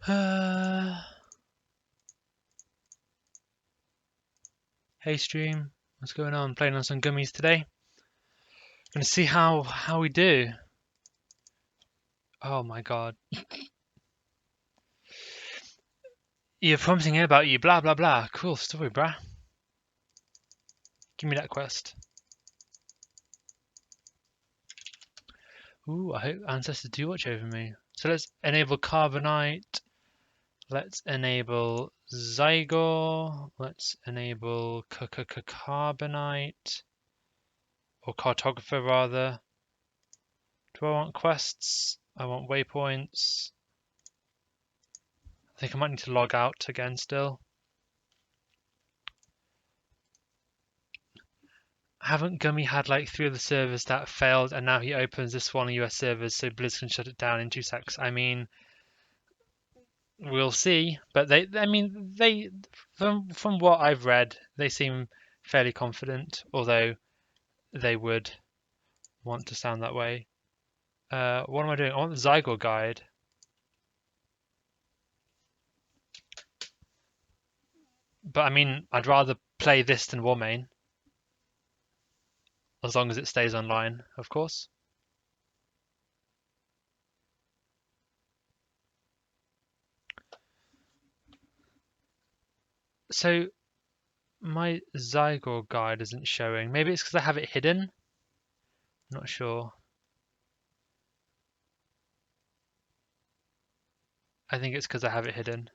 Hey stream, what's going on? Playing on some gummies today. Gonna see how we do. Oh my god. You're prompting me about you, blah blah blah. Cool story, bruh. Give me that quest. Ooh, I hope ancestors do watch over me. So let's enable Carbonite. Let's enable Zygor. Let's enable Carbonite. Or Cartographer rather. Do I want quests? I want waypoints. I think I might need to log out again still. Haven't Gummy had like 3 other servers that failed and now he opens this one on US servers so Blizz can shut it down in 2 seconds? I mean, we'll see. But they from what I've read, they seem fairly confident, although they would want to sound that way. What am I doing? I want the Zygor guide. But I mean, I'd rather play this than Warmane. As long as it stays online, of course. So my Zygor guide isn't showing. Maybe it's because I have it hidden. Not sure. I think it's because I have it hidden.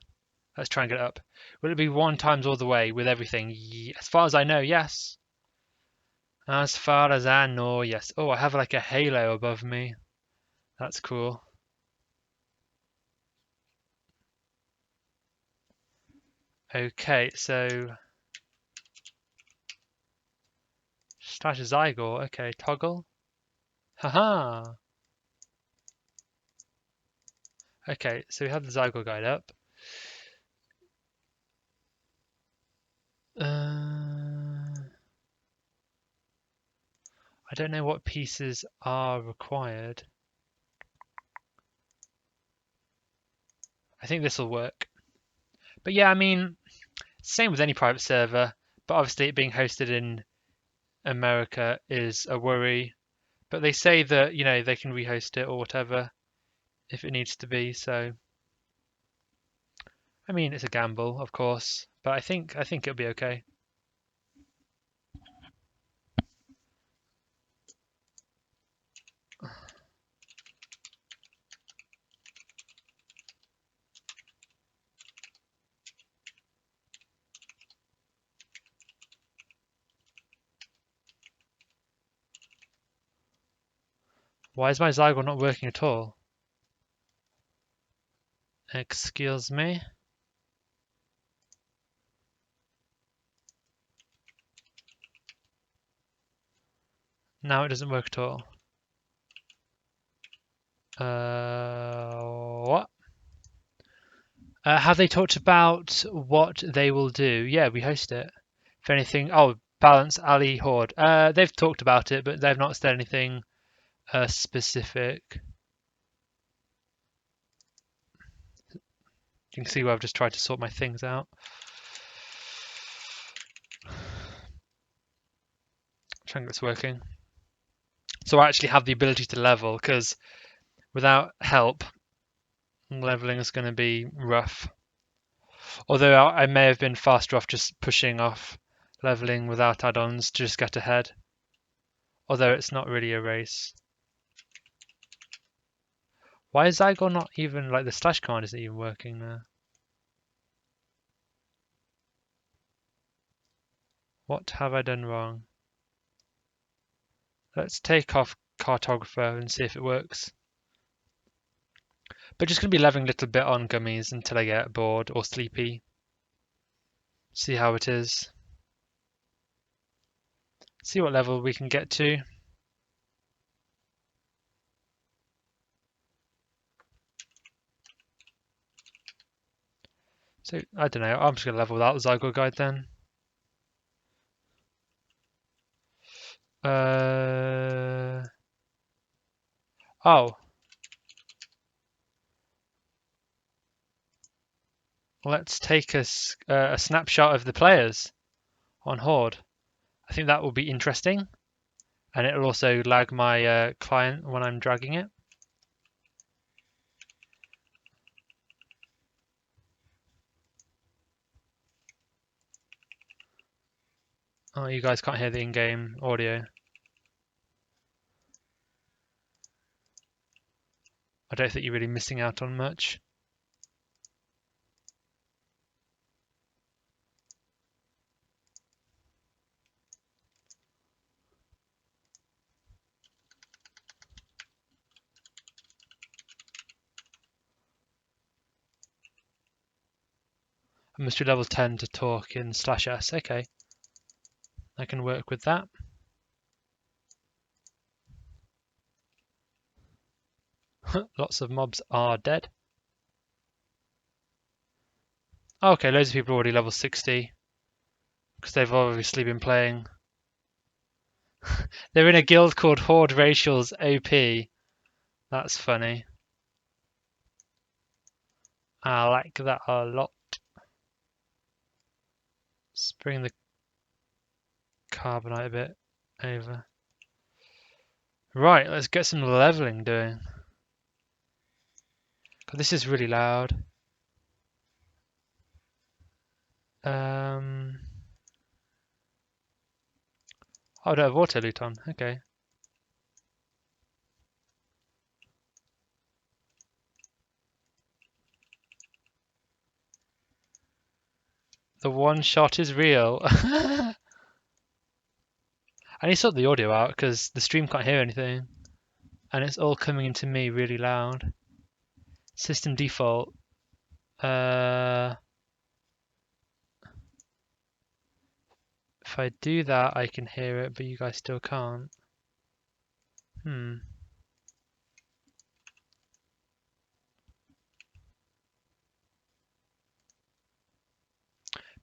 Let's try and get it up. Will it be 1 times all the way with everything? As far as I know, yes. As far as I know, yes. Oh, I have like a halo above me. That's cool. Okay, so slash Zygor. Okay, toggle. Haha. Okay, so we have the Zygor guide up. I don't know what pieces are required. I think this will work. But yeah, I mean, same with any private server, but obviously it being hosted in America is a worry. But they say that, you know, they can rehost it or whatever if it needs to be, so I mean it's a gamble, of course, but I think it'll be okay. Why is my Zygor not working at all? Excuse me? Now it doesn't work at all. What? Have they talked about what they will do? Yeah, we host it. If anything, oh, Balance Ali Horde. They've talked about it, but they've not said anything specific. You can see where I've just tried to sort my things out. Trying to get this working. So I actually have the ability to level, because without help, leveling is going to be rough. Although I may have been faster off just pushing off leveling without add-ons to just get ahead. Although it's not really a race. Why is Zygor not even, like the slash command isn't even working there? What have I done wrong? Let's take off Cartographer and see if it works. But just going to be leveling a little bit on gummies until I get bored or sleepy. See how it is. See what level we can get to. So, I don't know, I'm just going to level without the Zygor guide then. Oh. let's take a snapshot of the players on Horde. I think that will be interesting, and it'll also lag my client when I'm dragging it. Oh, you guys can't hear the in-game audio. I don't think you're really missing out on much. I must be level 10 to talk in /s. Okay, I can work with that. Lots of mobs are dead. Oh, okay, loads of people are already level 60 because they've obviously been playing. They're in a guild called Horde Racials OP. That's funny. I like that a lot. Let's bring the carbonite a bit over. Right, let's get some leveling doing. God, this is really loud. Oh, I don't have auto loot on. Okay. The one shot is real. I need to sort the audio out because the stream can't hear anything. And it's all coming into me really loud. System default. If I do that, I can hear it, but you guys still can't.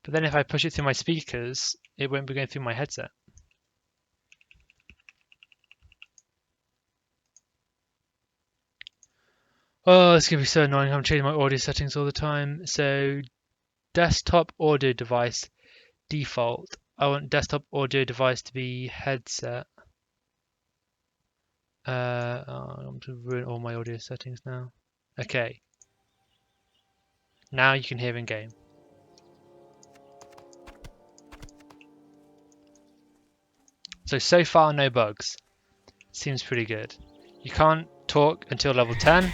But then if I push it through my speakers, it won't be going through my headset. Oh, it's going to be so annoying. I'm changing my audio settings all the time. So, desktop audio device default. I want desktop audio device to be headset. I'm going to ruin all my audio settings now. Okay. Now you can hear in game. So far, no bugs. Seems pretty good. You can't talk until level 10.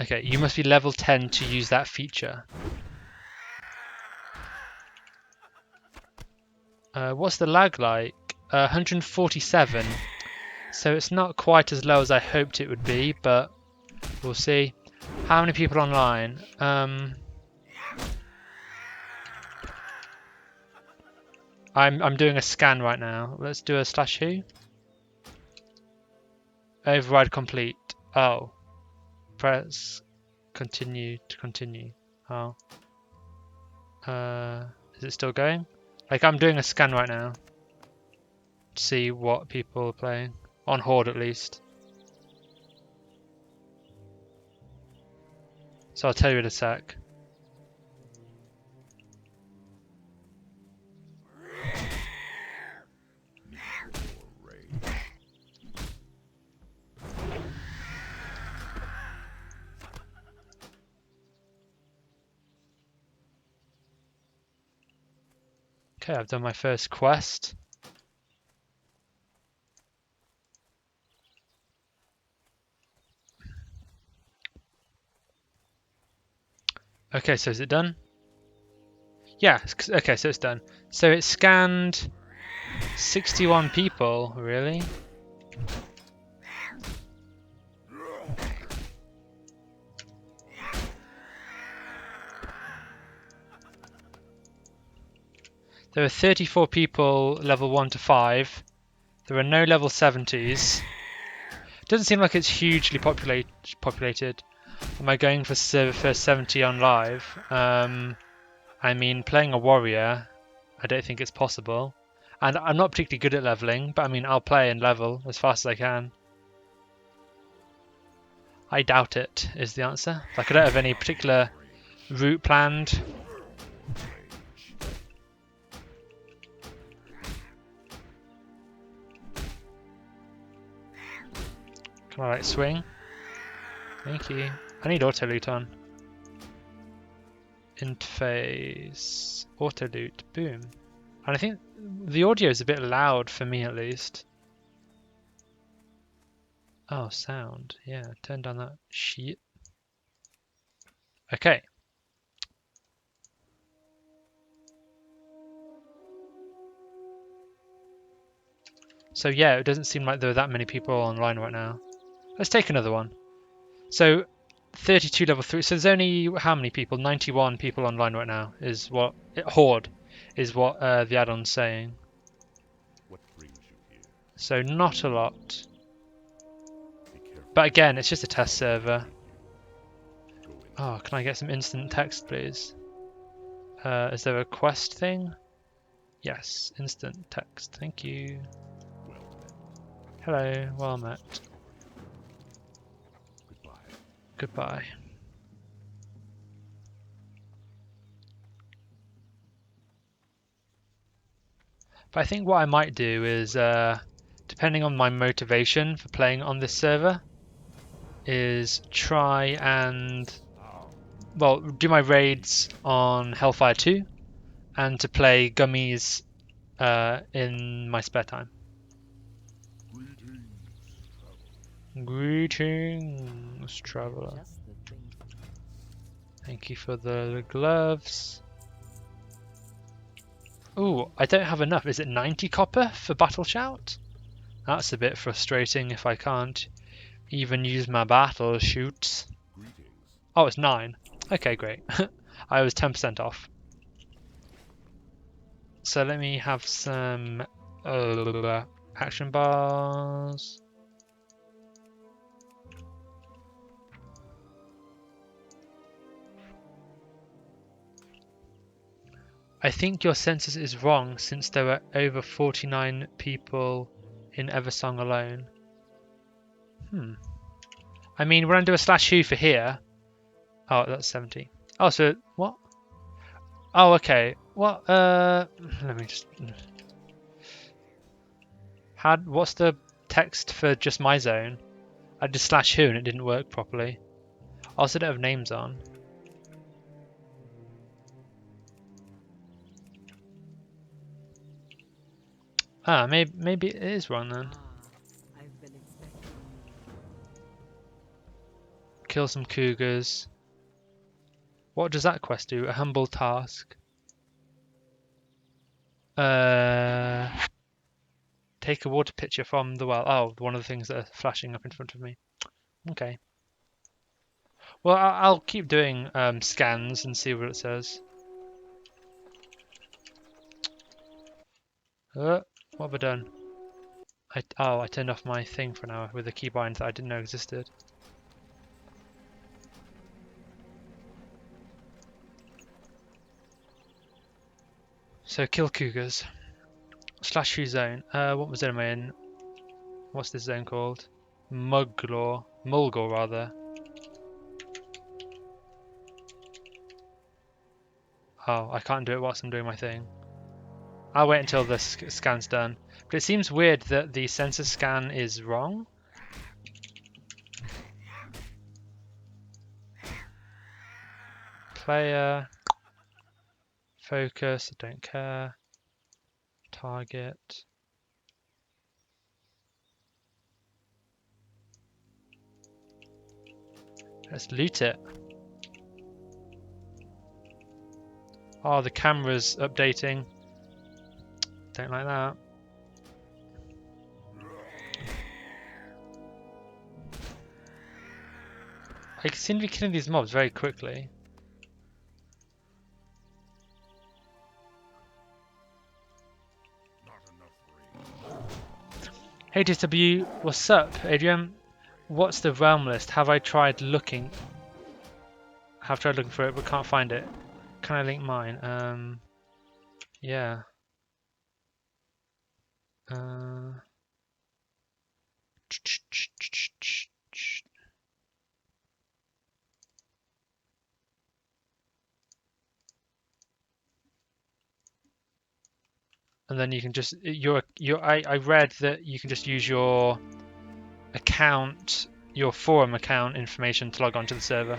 Okay, you must be level 10 to use that feature. What's the lag like? 147. So it's not quite as low as I hoped it would be, but we'll see. How many people online? I'm doing a scan right now. Let's do a /who. Override complete. Oh. Press continue to continue. Oh. Is it still going? Like, I'm doing a scan right now to see what people are playing. On Horde at least. So I'll tell you in a sec. Okay, I've done my first quest. Okay, so is it done? Yeah, okay, so it's done. So it scanned 61 people, really? There were 34 people level 1 to 5. There are no level 70s. Doesn't seem like it's hugely populated. Am I going for 70 on live? I mean, playing a warrior, I don't think it's possible. And I'm not particularly good at leveling, but I mean, I'll play and level as fast as I can. I doubt it is the answer. Like, I don't have any particular route planned. Can I like swing? Thank you. I need auto loot on. Interface. Auto loot. Boom. And I think the audio is a bit loud for me at least. Oh, sound. Yeah, turn down that shit. Okay. So yeah, it doesn't seem like there are that many people online right now. Let's take another one. So 32 level 3. So there's only how many people? 91 people online right now is what Horde is what the add-on's saying. What brings you here? So not a lot. But again, it's just a test server. Oh, can I get some instant text, please? Is there a quest thing? Yes, instant text. Thank you. Hello, well met. Goodbye. Goodbye. But I think what I might do is, depending on my motivation for playing on this server, is try and, well, do my raids on Hellfire 2 and to play Gummies in my spare time. Greetings, traveler. Thank you for the gloves. Ooh, I don't have enough. Is it 90 copper for Battle Shout? That's a bit frustrating if I can't even use my battle shoots. Oh, it's 9. Okay, great. I was 10% off. So let me have some action bars. I think your census is wrong since there were over 49 people in Eversong alone. I mean, when I do a /who for here... Oh, that's 70. Oh, so... What? Oh, okay. What? Let me just... What's the text for just my zone? I did /who and it didn't work properly. I also don't have names on. Ah, maybe it is wrong then. Kill some cougars. What does that quest do? A humble task. Take a water pitcher from the well. Oh, one of the things that are flashing up in front of me. Okay. Well, I'll keep doing scans and see what it says. What have I done? I turned off my thing for an hour with a keybind that I didn't know existed. So kill cougars. /who zone. What zone am I in? What's this zone called? Mulgore rather. Oh, I can't do it whilst I'm doing my thing. I'll wait until the scan's done. But it seems weird that the census scan is wrong. Player. Focus, I don't care. Target. Let's loot it. Oh, the camera's updating. Don't like that. I seem to be killing these mobs very quickly. Hey DW, what's up, Adrian? What's the realm list? Have I tried looking? Have tried looking for it, but can't find it. Can I link mine? Yeah. and then you can just I read that you can just use your account, your forum account information to log onto the server.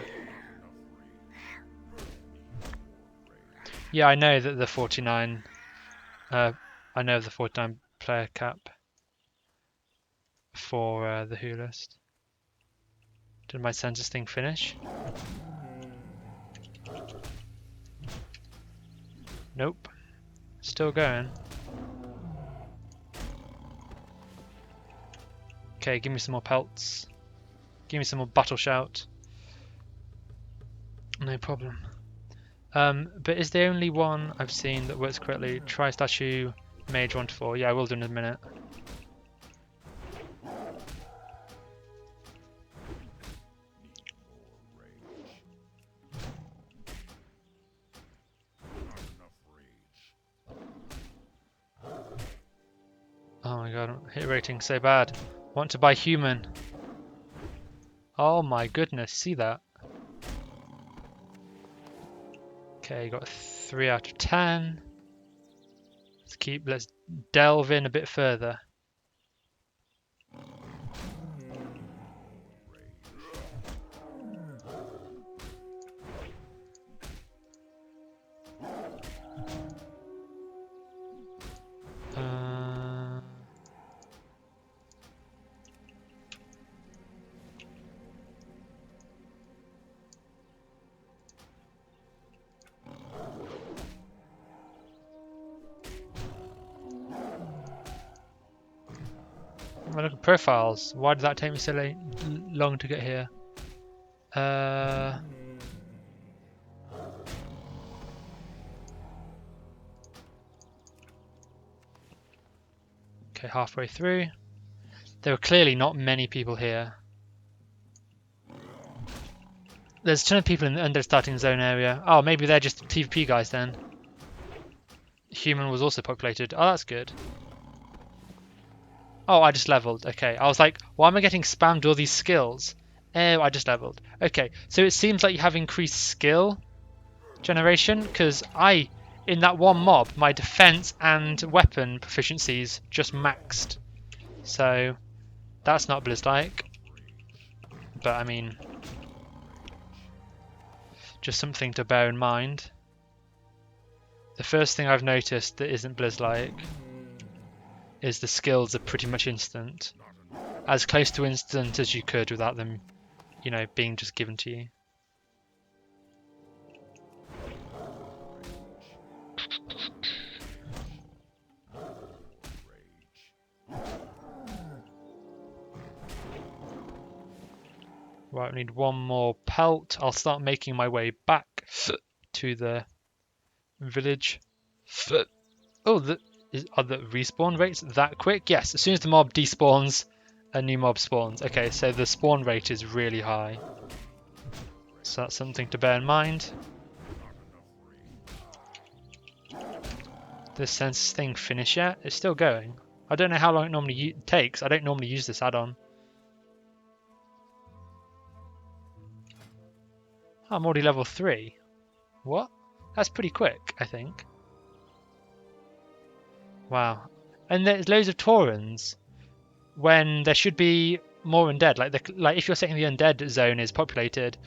Yeah, I know that the 49. I know the 49 player cap for the Who list. Did my census thing finish? Nope. Still going. Okay, give me some more pelts. Give me some more battle shout. No problem. But is the only one I've seen that works correctly Tri-Statue Mage 1 to 4? Yeah, I will do in a minute. Oh my god, hit rating so bad. Want to buy human. Oh my goodness, see that? Okay, got a 3 out of 10. Let's delve in a bit further. Look at profiles. Why did that take me so long to get here? Okay, halfway through. There were clearly not many people here. There's a ton of people in the under starting zone area. Oh, maybe they're just TVP guys then. Human was also populated. Oh, that's good. Oh, I just leveled. Okay, I was like, why am I getting spammed all these skills? Oh, I just leveled. Okay, so it seems like you have increased skill generation, because in that one mob, my defense and weapon proficiencies just maxed. So, that's not Blizz-like. But, I mean, just something to bear in mind. The first thing I've noticed that isn't Blizz-like is the skills are pretty much instant. As close to instant as you could without them, being just given to you. Right, I need one more pelt. I'll start making my way back to the village. Oh, are the respawn rates that quick? Yes, as soon as the mob despawns, a new mob spawns. Okay, so the spawn rate is really high. So that's something to bear in mind. This census thing finish yet? It's still going. I don't know how long it normally takes. I don't normally use this add-on. Oh, I'm already level 3. What? That's pretty quick, I think. Wow. And there's loads of Taurens when there should be more undead. Like if you're saying the undead zone is populated,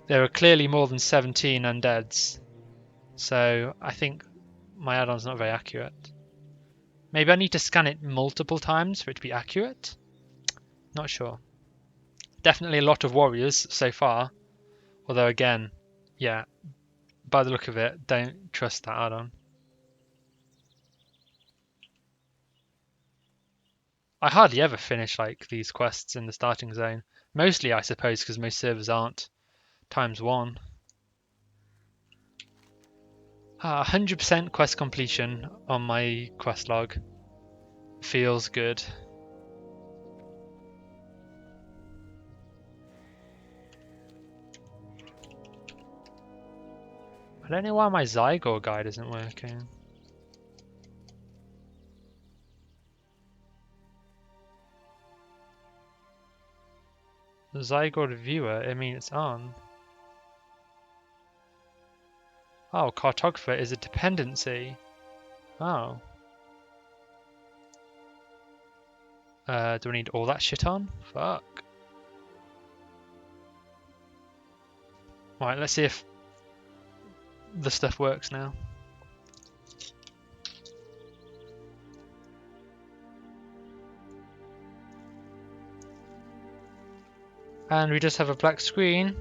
there are clearly more than 17 undeads. So I think my add-on's not very accurate. Maybe I need to scan it multiple times for it to be accurate? Not sure. Definitely a lot of warriors so far. Although again, yeah, by the look of it, don't trust that add-on. I hardly ever finish like these quests in the starting zone. Mostly, I suppose, because most servers aren't ×1. 100% quest completion on my quest log. Feels good. I don't know why my Zygor guide isn't working. The Zygor viewer, I mean it's on. Oh, cartographer is a dependency. Oh. Do I need all that shit on? Fuck. Right, let's see if the stuff works now. And we just have a black screen.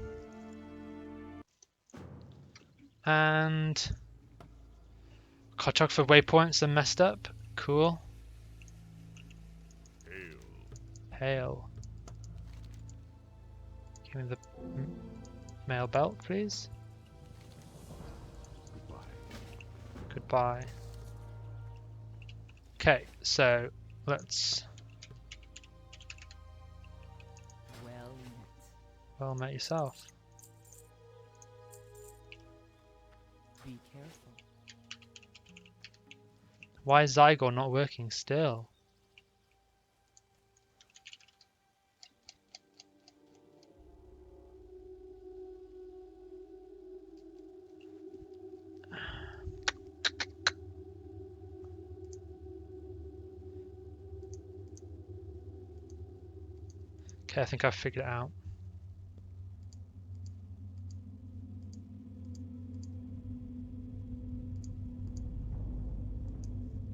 And cartographer waypoints are messed up. Cool. Hail. Give me the mail belt, please. Goodbye. Okay, so let's well met yourself. Be careful. Why is Zygon not working still? Okay, I think I've figured it out.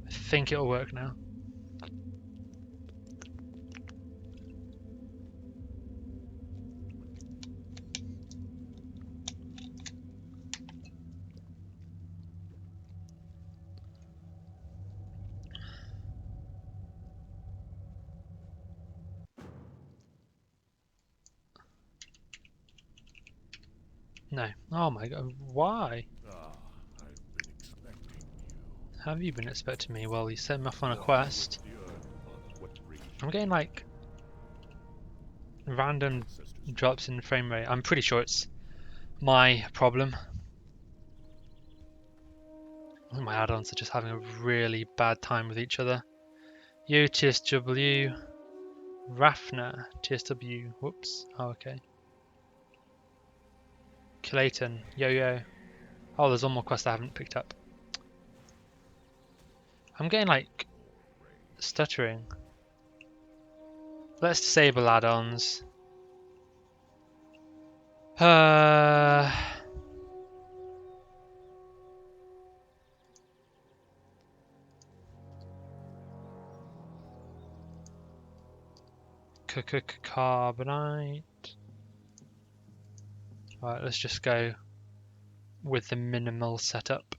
I think it'll work now. No. Oh my god, why? I've been expecting you. Have you been expecting me? Well, you sent me off on a quest. The earth, what brings I'm getting like random ancestors? drops in frame rate. I'm pretty sure it's my problem. I think my add-ons are just having a really bad time with each other. You, TSW, Rafna, TSW, whoops, oh okay. Clayton, yo. Oh, there's one more quest I haven't picked up. I'm getting like stuttering. Let's disable add-ons. Carbonite. Alright, let's just go with the minimal setup.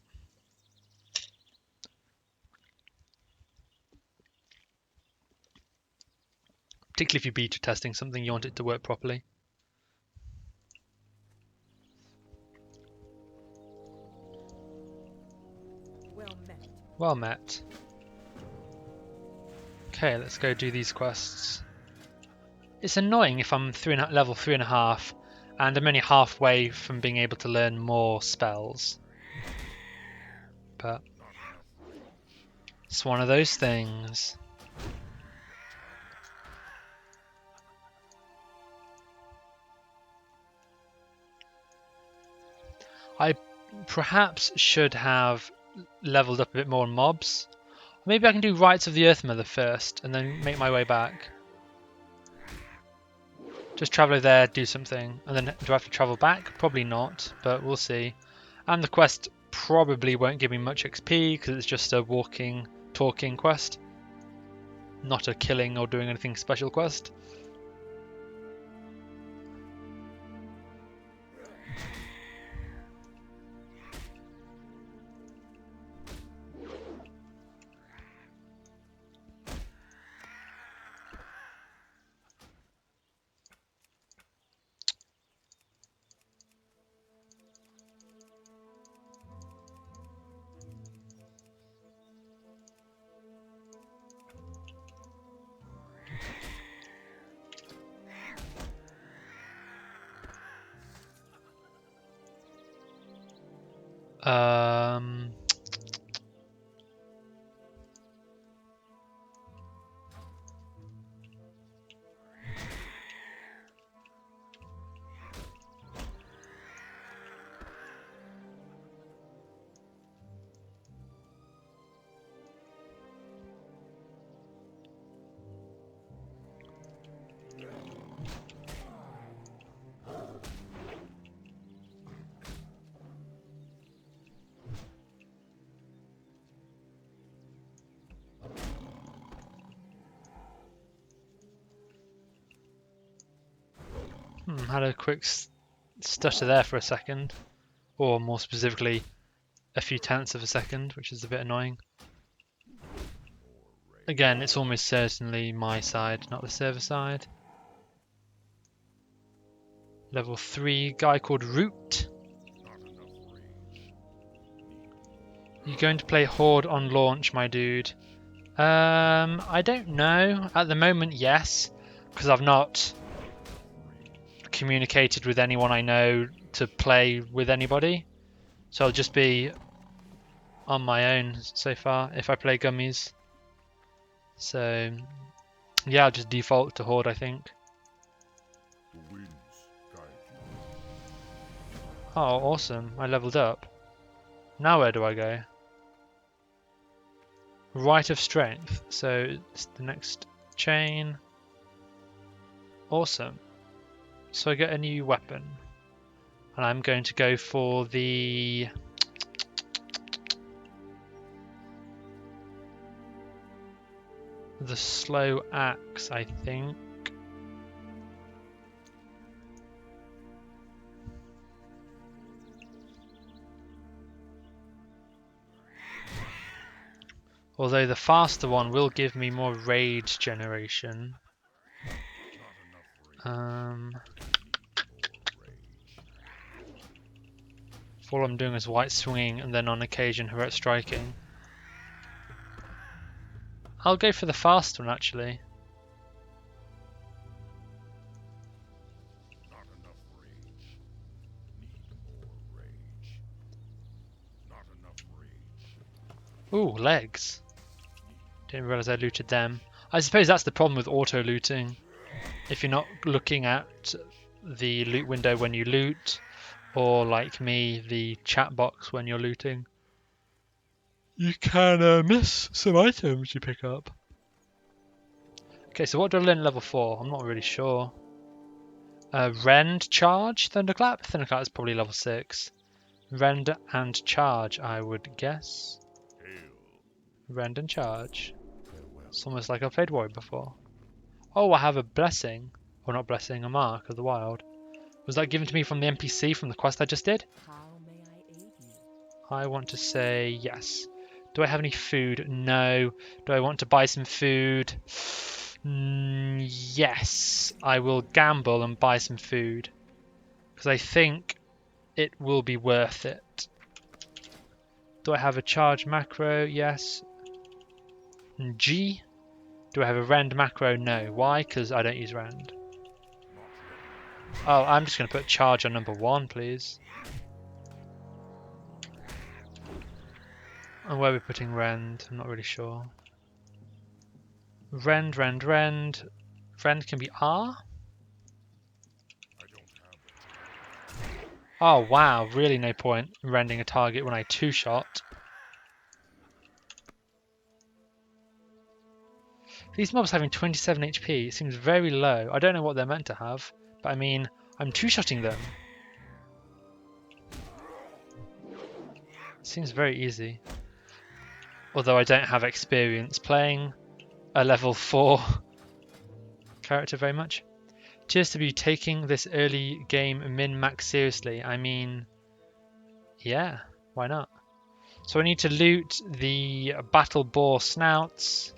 Particularly if you're beta testing something, you want it to work properly. Well met. Okay, let's go do these quests. It's annoying if I'm level 3.5 and I'm only halfway from being able to learn more spells. But it's one of those things. I perhaps should have leveled up a bit more on mobs. Maybe I can do Rites of the Earth Mother first and then make my way back. Just travel over there, do something, and then do I have to travel back? Probably not, but we'll see. And the quest probably won't give me much XP because it's just a walking, talking quest. Not a killing or doing anything special quest. Um, Had a quick stutter there for a second, or more specifically, a few tenths of a second, which is a bit annoying. Again, it's almost certainly my side, not the server side. Level 3 guy called Root. You going to play Horde on launch, my dude? I don't know. At the moment, yes, because I've not communicated with anyone I know to play with anybody. So I'll just be on my own so far if I play Gummies. So yeah, I'll just default to Horde, I think. The winds guide you. Oh, awesome. I leveled up. Now where do I go? Right of Strength. So it's the next chain. Awesome. So I get a new weapon. And I'm going to go for the... slow axe, I think. Although the faster one will give me more rage generation. All I'm doing is white swinging and then on occasion heroic striking. I'll go for the fast one actually. Not enough rage. Need more rage. Not enough rage. Ooh, legs. Didn't realise I looted them. I suppose that's the problem with auto looting. If you're not looking at the loot window when you loot, or like me, the chat box when you're looting, you can miss some items you pick up. Okay, so what do I learn at level 4? I'm not really sure. Rend, Charge, Thunderclap? Thunderclap is probably level 6. Rend and Charge, I would guess. Hail. Rend and Charge. Farewell. It's almost like I've played Warrior before. Oh, I have a Blessing. Or not Blessing, a Mark of the Wild. Was that given to me from the NPC from the quest I just did? How may I aid you? I want to say yes. Do I have any food? No. Do I want to buy some food? Yes. I will gamble and buy some food. Because I think it will be worth it. Do I have a charge macro? Yes. G. Do I have a rend macro? No. Why? Because I don't use rend. Oh, I'm just going to put charge on number 1, please. And where are we putting rend? I'm not really sure. Rend. Rend can be R? I don't have it. Oh wow, really no point in rending a target when I 2-shot. These mobs having 27 HP seems very low. I don't know what they're meant to have, but I mean, I'm 2-shotting them. Seems very easy. Although I don't have experience playing a level 4 character very much. Cheers to be taking this early game min-max seriously. I mean, yeah, why not? So I need to loot the battle boar snouts.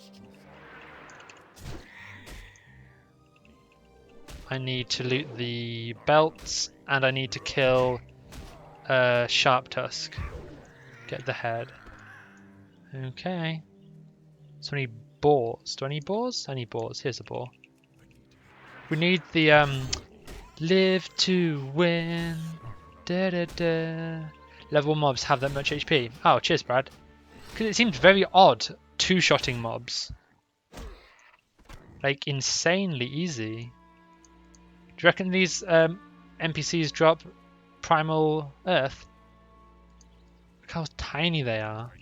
I need to loot the belts, and I need to kill Sharp Tusk. Get the head. Okay. So I need boars. Do I need boars? I need boars. Here's a boar. We need the live to win. Da, da, da. Level 1 mobs have that much HP. Oh, cheers, Brad. Because it seems very odd 2-shotting mobs. Like insanely easy. Do you reckon these NPCs drop Primal Earth? Look how tiny they are.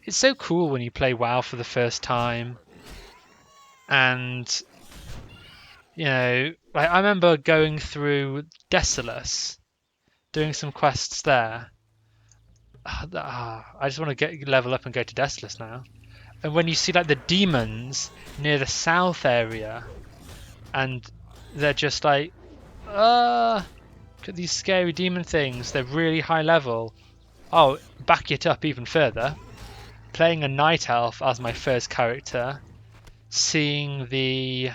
It's so cool when you play WoW for the first time. And, you know, like I remember going through Desolus, doing some quests there. I just want to level up and go to Desolus now. And when you see like the demons near the south area, and they're just like, look at these scary demon things. They're really high level. Oh, back it up even further. Playing a night elf as my first character, seeing the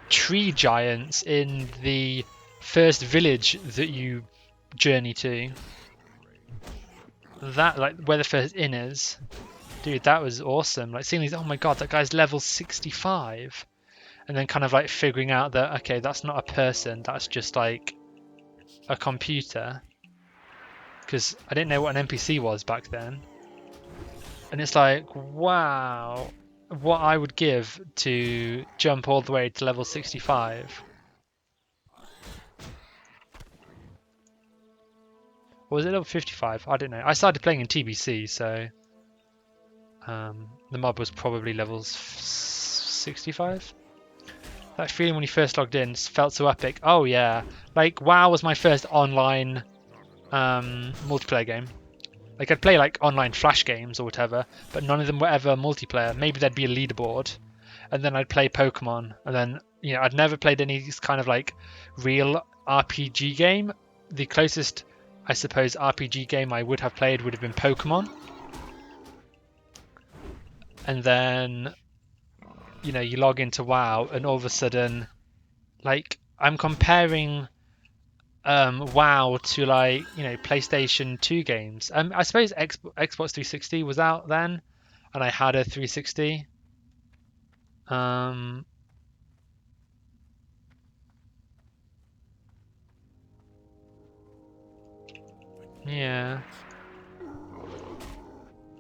tree giants in the first village that you journey to. That, like, where the first inn is. Dude, that was awesome. Like, seeing these, oh my god, that guy's level 65. And then kind of like figuring out that, okay, that's not a person, that's just like a computer. Because I didn't know what an NPC was back then. And it's like, wow, what I would give to jump all the way to level 65. Or was it level 55? I don't know. I started playing in TBC, so the mob was probably level 65. That feeling when you first logged in felt so epic. Oh yeah, like WoW was my first online multiplayer game. Like I'd play like online flash games or whatever, but none of them were ever multiplayer. Maybe there'd be a leaderboard, and then I'd play Pokemon, and then I'd never played any kind of like real RPG game. The closest, I suppose, RPG game I would have played would have been Pokemon, and then you log into WoW, and all of a sudden, like I'm comparing WoW to like PlayStation 2 games. I suppose Xbox 360 was out then, and I had a 360. Yeah,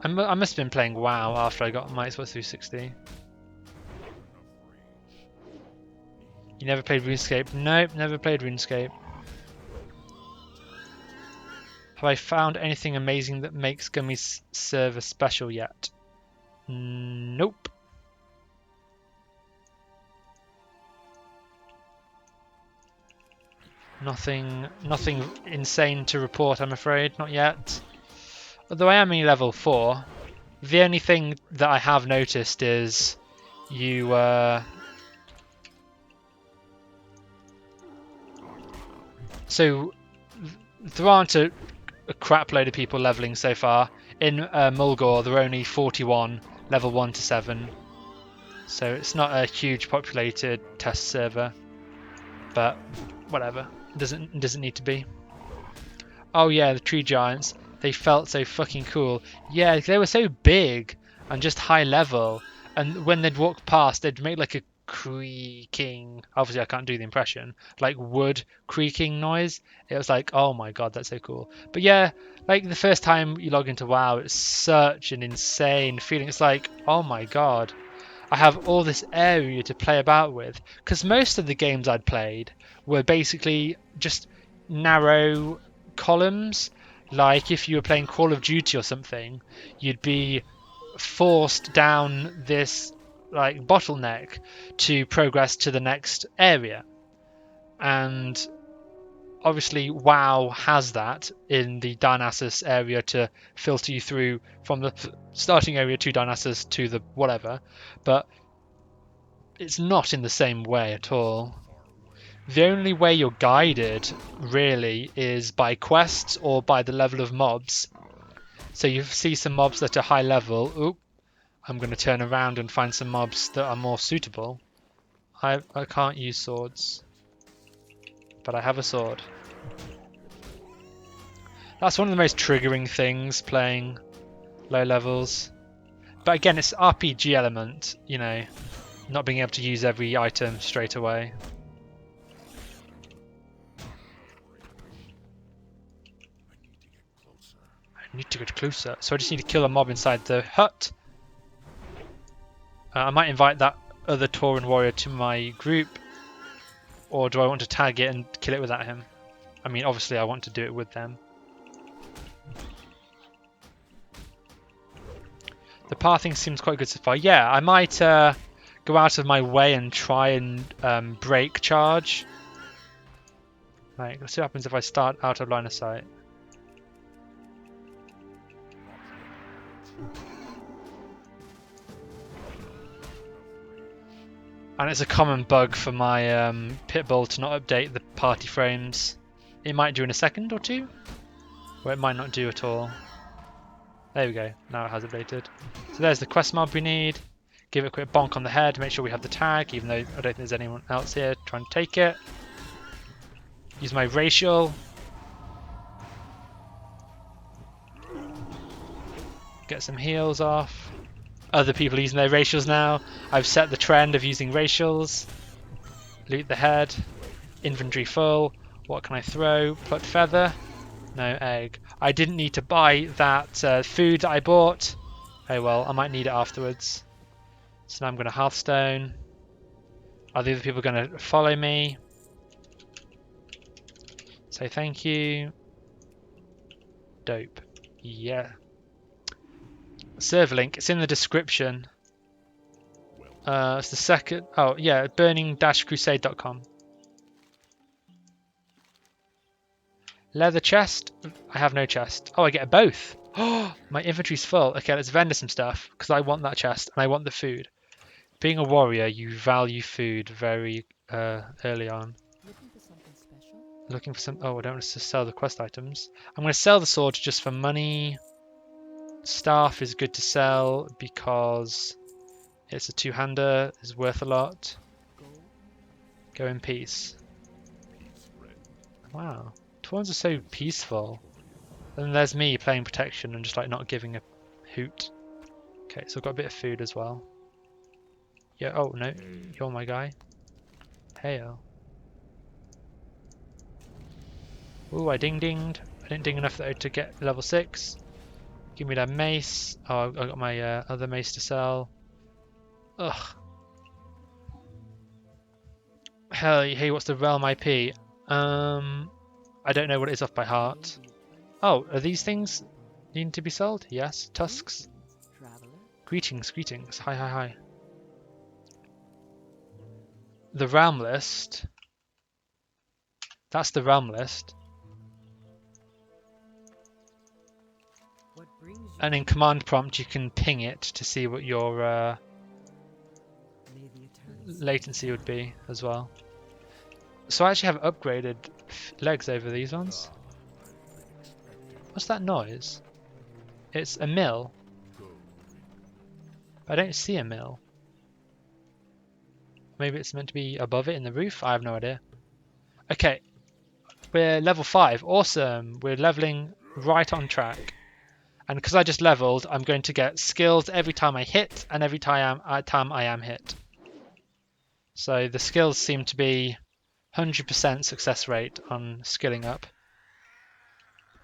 I must have been playing WoW after I got my Xbox 360. You never played RuneScape? Nope, never played RuneScape. Have I found anything amazing that makes Gummy's server special yet? Nope. Nothing insane to report, I'm afraid. Not yet. Although I am only level 4. The only thing that I have noticed is you so there aren't a crap load of people leveling so far. In Mulgore, there are only 41 level 1 to 7. So it's not a huge populated test server. But whatever. It doesn't need to be. Oh yeah, the tree giants. They felt so fucking cool. Yeah, they were so big and just high level. And when they'd walk past, they'd make like a creaking. Obviously, I can't do the impression. Like wood creaking noise. It was like, oh my god, that's so cool. But yeah, like the first time you log into WoW, it's such an insane feeling. It's like, oh my god, I have all this area to play about with. Because most of the games I'd played were basically just narrow columns. Like if you were playing Call of Duty or something, you'd be forced down this like bottleneck to progress to the next area. And obviously WoW has that in the Dionysus area to filter you through from the starting area to Dionysus to the whatever, but it's not in the same way at all. The only way you're guided really is by quests or by the level of mobs. So you see some mobs that are high level. Oop, I'm going to turn around and find some mobs that are more suitable. I can't use swords, but I have a sword. That's one of the most triggering things playing low levels. But again, it's RPG element, not being able to use every item straight away. I need to get closer. So I just need to kill a mob inside the hut. I might invite that other Tauren warrior to my group. Or do I want to tag it and kill it without him? I mean, obviously I want to do it with them. The pathing seems quite good so far. Yeah, I might go out of my way and try and break charge. Right, let's see what happens if I start out of line of sight. And it's a common bug for my Pitbull to not update the party frames. It might do in a second or two, or it might not do at all. There we go, now it has updated. So there's the quest mob we need. Give it a quick bonk on the head, make sure we have the tag, even though I don't think there's anyone else here trying to take it. Use my racial. Get some heals off. Other people using their racials now. I've set the trend of using racials. Loot the head. Inventory full. What can I throw? Plucked feather. No egg. I didn't need to buy that food that I bought. Oh well, I might need it afterwards. So now I'm going to Hearthstone. Are the other people going to follow me? Say thank you. Dope. Yeah. Server link. It's in the description. It's the second. Oh yeah, burning-crusade.com. Leather chest. I have no chest. Oh, I get both. Oh, my inventory's full. Okay, let's vendor some stuff because I want that chest and I want the food. Being a warrior, you value food very early on. Looking for something special? Looking for some. Oh, I don't want to sell the quest items. I'm going to sell the sword just for money. Staff is good to sell because it's a two-hander. Is worth a lot. Gold? Go in peace. Peace red. Wow, Taurens are so peaceful. And there's me playing protection and just like not giving a hoot. Okay, so I've got a bit of food as well. Yeah. Oh no, you're my guy. Hail. Ooh, I dinged. I didn't ding enough though to get level 6. Give me that mace. Oh, I got my other mace to sell. Ugh. Hell, hey, what's the realm IP? I don't know what it is off by heart. Oh, are these things needing to be sold? Yes. Tusks. Traveler? Greetings, greetings. Hi, hi, hi. The realm list. That's the realm list. What brings you? And in command prompt, you can ping it to see what your May the eternal latency would be as well. So I actually have upgraded legs over these ones. What's that noise? It's a mill. I don't see a mill. Maybe it's meant to be above it in the roof? I have no idea. Okay, we're level 5. Awesome. We're leveling right on track. And because I just leveled, I'm going to get skills every time I hit and every time I am hit. So the skills seem to be 100% success rate on skilling up.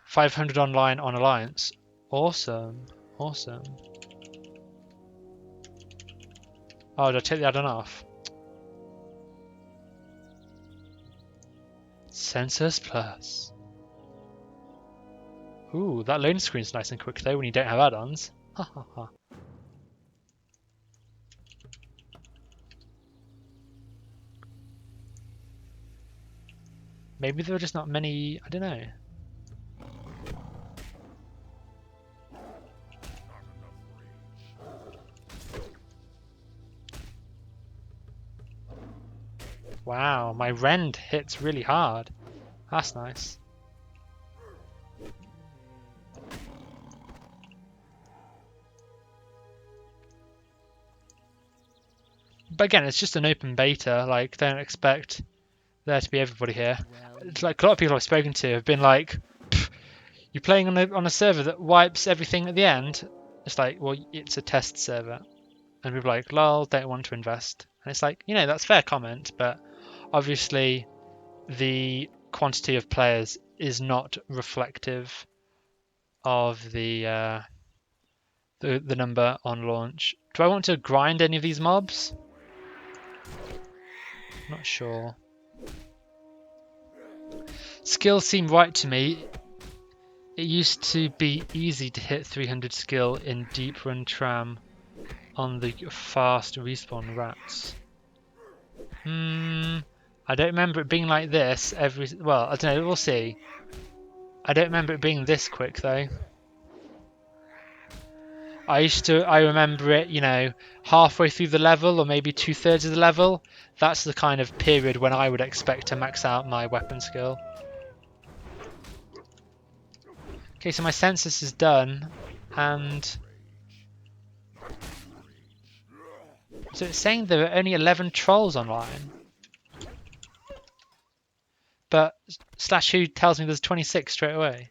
500 online on Alliance. Awesome. Awesome. Oh, did I take the add-on off? Census Plus. Ooh, that loading screen's nice and quick though when you don't have add-ons. Ha ha ha. Maybe there are just not many, I don't know. Wow, my rend hits really hard. That's nice. But again, it's just an open beta, like don't expect there to be everybody here. well. It's like a lot of people I've spoken to have been like, you're playing on a server that wipes everything at the end? It's like, well, it's a test server. And people are like, lol, don't want to invest. And it's like, you know, that's a fair comment, but obviously the quantity of players is not reflective of the number on launch. Do I want to grind any of these mobs? Not sure. Skills seem right to me. It used to be easy to hit 300 skill in Deep Run Tram on the fast respawn rats. I don't remember it being like this every... Well, I don't know, we'll see. I don't remember it being this quick though. I remember it, you know, halfway through the level or maybe 2/3 of the level. That's the kind of period when I would expect to max out my weapon skill. Okay, so my census is done, and so it's saying there are only 11 trolls online, but /who tells me there's 26 straight away.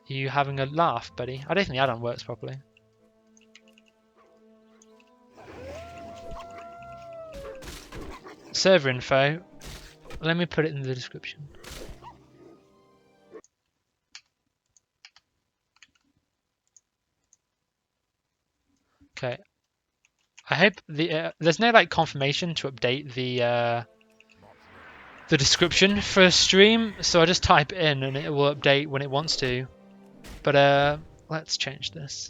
Are you having a laugh, buddy? I don't think the add-on works properly. Server info. Let me put it in the description. Okay. I hope there's no like confirmation to update the description for a stream, so I just type it in and it will update when it wants to. But let's change this.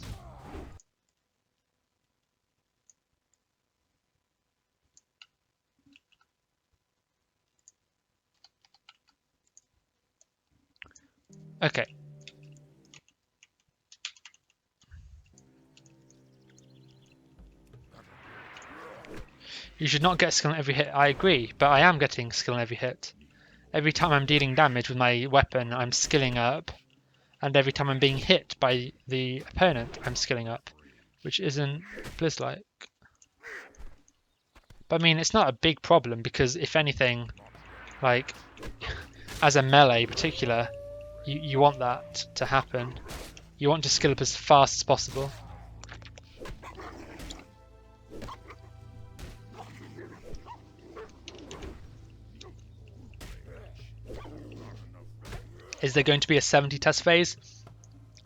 Okay. You should not get skill on every hit. I agree, but I am getting skill on every hit. Every time I'm dealing damage with my weapon, I'm skilling up. And every time I'm being hit by the opponent, I'm skilling up. Which isn't Blizz-like. But I mean, it's not a big problem because if anything, like, as a melee in particular, you want that to happen. You want to skill up as fast as possible. Is there going to be a 70 test phase?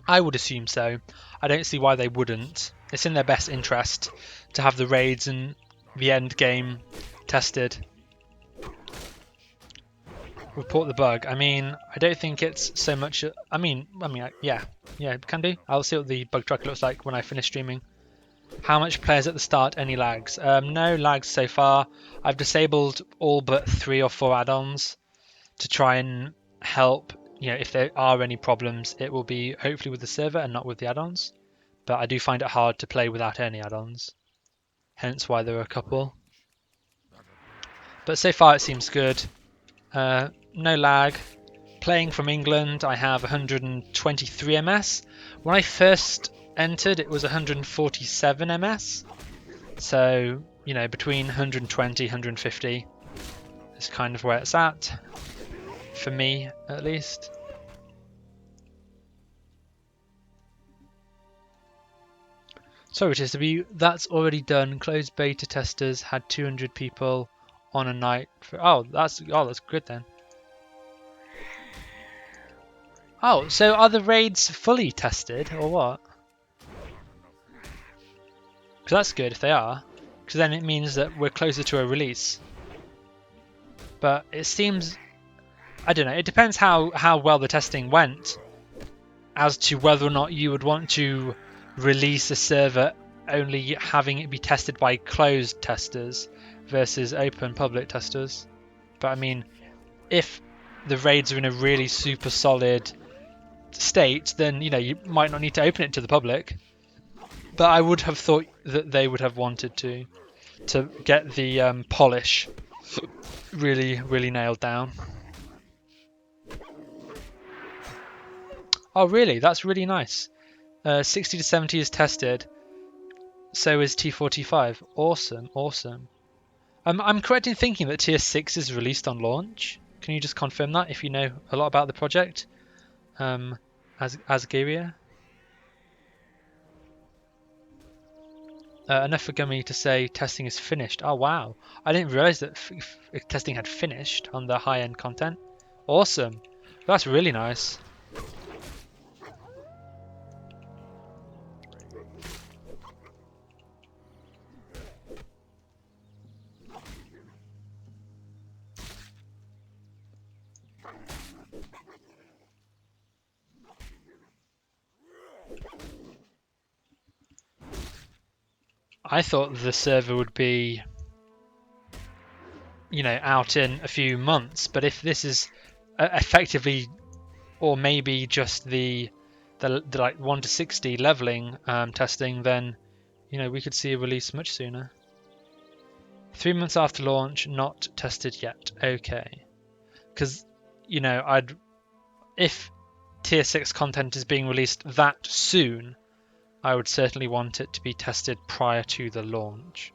I would assume so. I don't see why they wouldn't. It's in their best interest to have the raids and the end game tested. Report the bug. I mean, I don't think it's so much. Yeah, can do. I'll see what the bug tracker looks like when I finish streaming. How much players at the start? Any lags? No lags so far. I've disabled all but 3 or 4 add-ons to try and help. You know, if there are any problems, it will be hopefully with the server and not with the add-ons. But I do find it hard to play without any add-ons. Hence why there are a couple. But so far it seems good. No lag. Playing from England, I have 123 ms. When I first entered, it was 147 ms. So, you know, between 120, 150 is kind of where it's at. For me, at least. Sorry, that's already done. Closed beta testers had 200 people on a night. That's good then. Oh, so are the raids fully tested or what? Because that's good if they are, because then it means that we're closer to a release. But it seems, I don't know, it depends how well the testing went as to whether or not you would want to release a server only having it be tested by closed testers versus open public testers. But I mean, if the raids are in a really super solid state, then you know you might not need to open it to the public. But I would have thought that they would have wanted to get the polish really nailed down. Oh really? That's really nice. 60 to 70 is tested. So is T4, T5. Awesome. I'm correct in thinking that Tier 6 is released on launch. Can you just confirm that if you know a lot about the project? Asgeria? Enough for Gummy to say testing is finished. Oh wow. I didn't realise that testing had finished on the high-end content. Awesome. That's really nice. I thought the server would be, you know, out in a few months, but if this is effectively, or maybe just the the like 1 to 60 leveling testing, then we could see a release much sooner. 3 months after launch, not tested yet. Okay, because if tier 6 content is being released that soon, I would certainly want it to be tested prior to the launch.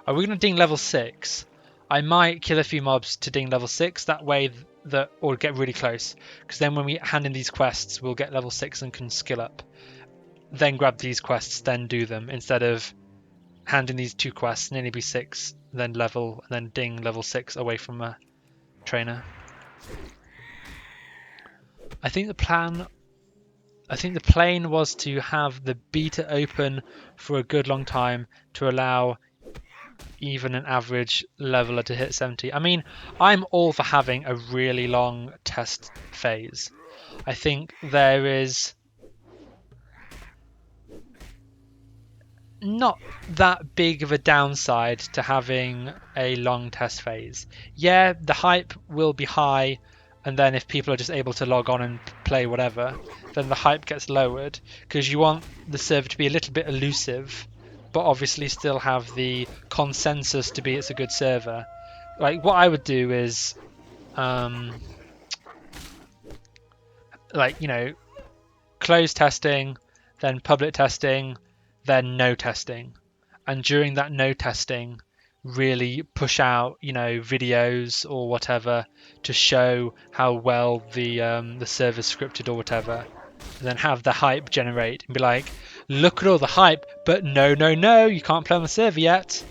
Are we going to ding level 6? I might kill a few mobs to ding level 6, that way or get really close, because then when we hand in these quests, we'll get level 6 and can skill up. Then grab these quests, then do them, instead of handing these 2 quests, nearly be 6, then level, and then ding level 6 away from a trainer. I think the plan was to have the beta open for a good long time to allow even an average leveler to hit 70. I mean, I'm all for having a really long test phase. I think there is not that big of a downside to having a long test phase. Yeah, the hype will be high, and then if people are just able to log on and play whatever, then the hype gets lowered, because you want the server to be a little bit elusive, but obviously still have the consensus to be it's a good server. Like, what I would do is closed testing, then public testing, then no testing, and during that no testing really push out videos or whatever to show how well the server's scripted or whatever, and then have the hype generate and be like, look at all the hype, but no, you can't play on the server yet.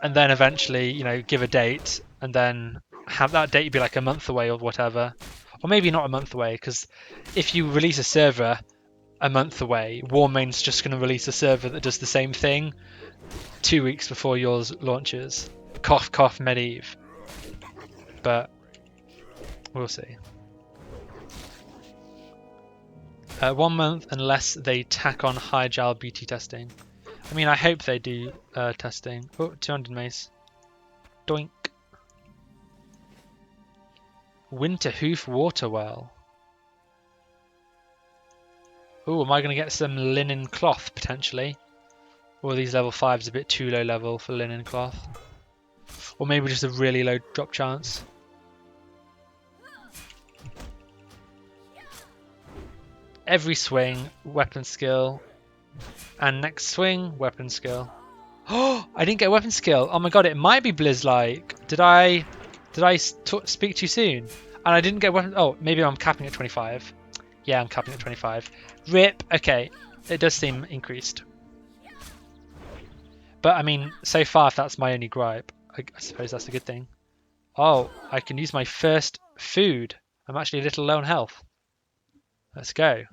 And then eventually give a date, and then have that date be like a month away or whatever, or maybe not a month away, because if you release a server a month away, Warmain's just going to release a server that does the same thing 2 weeks before yours launches. Cough, cough, Medivh. But we'll see. 1 month unless they tack on high gel BT testing. I mean, I hope they do testing. Oh, 200 mace. Doink. Winter Hoof Water Well. Oh, am I going to get some linen cloth potentially? Or are these level 5s a bit too low level for linen cloth? Or maybe just a really low drop chance? Every swing, weapon skill. And next swing, weapon skill. Oh, I didn't get weapon skill. Oh my god, it might be Blizz-like. Did I speak too soon? And I didn't get weapon. Oh, maybe I'm capping at 25. Yeah, I'm capping at 25. RIP. Okay, it does seem increased. But I mean, so far, if that's my only gripe, I suppose that's a good thing. Oh, I can use my first food. I'm actually a little low on health. Let's go.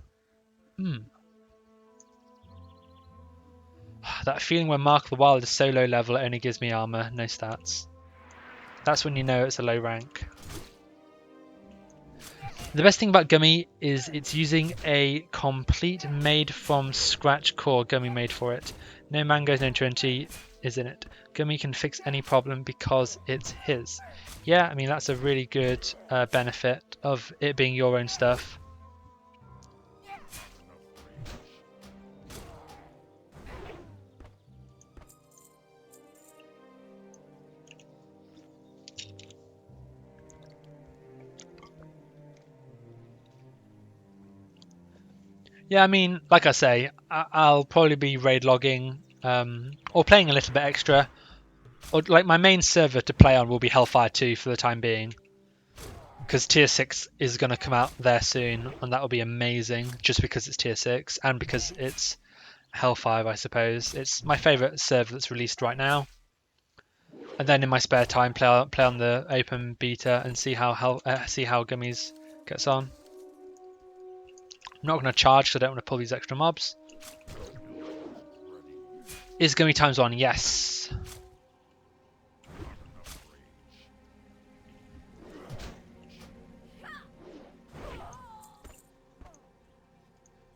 That feeling when Mark of the Wild is so low level it only gives me armor, no stats. That's when you know it's a low rank. The best thing about Gummy is it's using a complete made from scratch core Gummy made for it. No mangoes, no 20 is in it. Gummy can fix any problem because it's his. Yeah, I mean that's a really good benefit of it being your own stuff. Yeah, I mean, like I say, I'll probably be raid logging or playing a little bit extra. Or like my main server to play on will be Hellfire 2 for the time being, because Tier 6 is going to come out there soon, and that will be amazing just because it's Tier 6 and because it's Hellfire, I suppose. It's my favourite server that's released right now. And then in my spare time, play on the open beta and see how Gummies gets on. I'm not going to charge because I don't want to pull these extra mobs. Is Gummy times 1? Yes.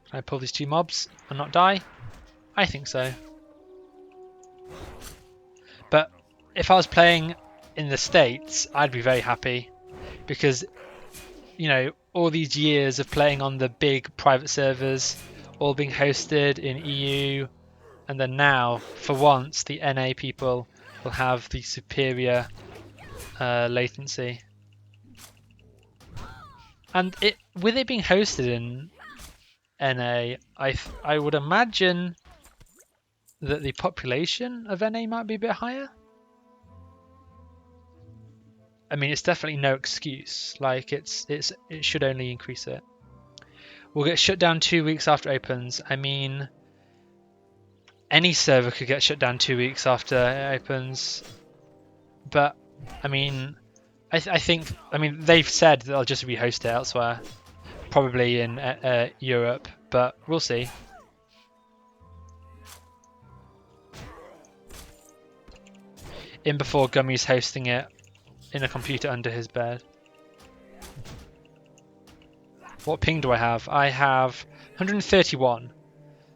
Can I pull these 2 mobs and not die? I think so. But if I was playing in the States, I'd be very happy because, all these years of playing on the big private servers, all being hosted in EU, and then now, for once, the NA people will have the superior latency. And with it being hosted in NA, I would imagine that the population of NA might be a bit higher. I mean, it's definitely no excuse. Like it should only increase it. We'll get shut down 2 weeks after it opens. I mean, any server could get shut down 2 weeks after it opens. But I mean, I think they've said that they'll just rehost it elsewhere, probably in Europe. But we'll see. In before Gummy's hosting it in a computer under his bed. What ping do I have? I have 131.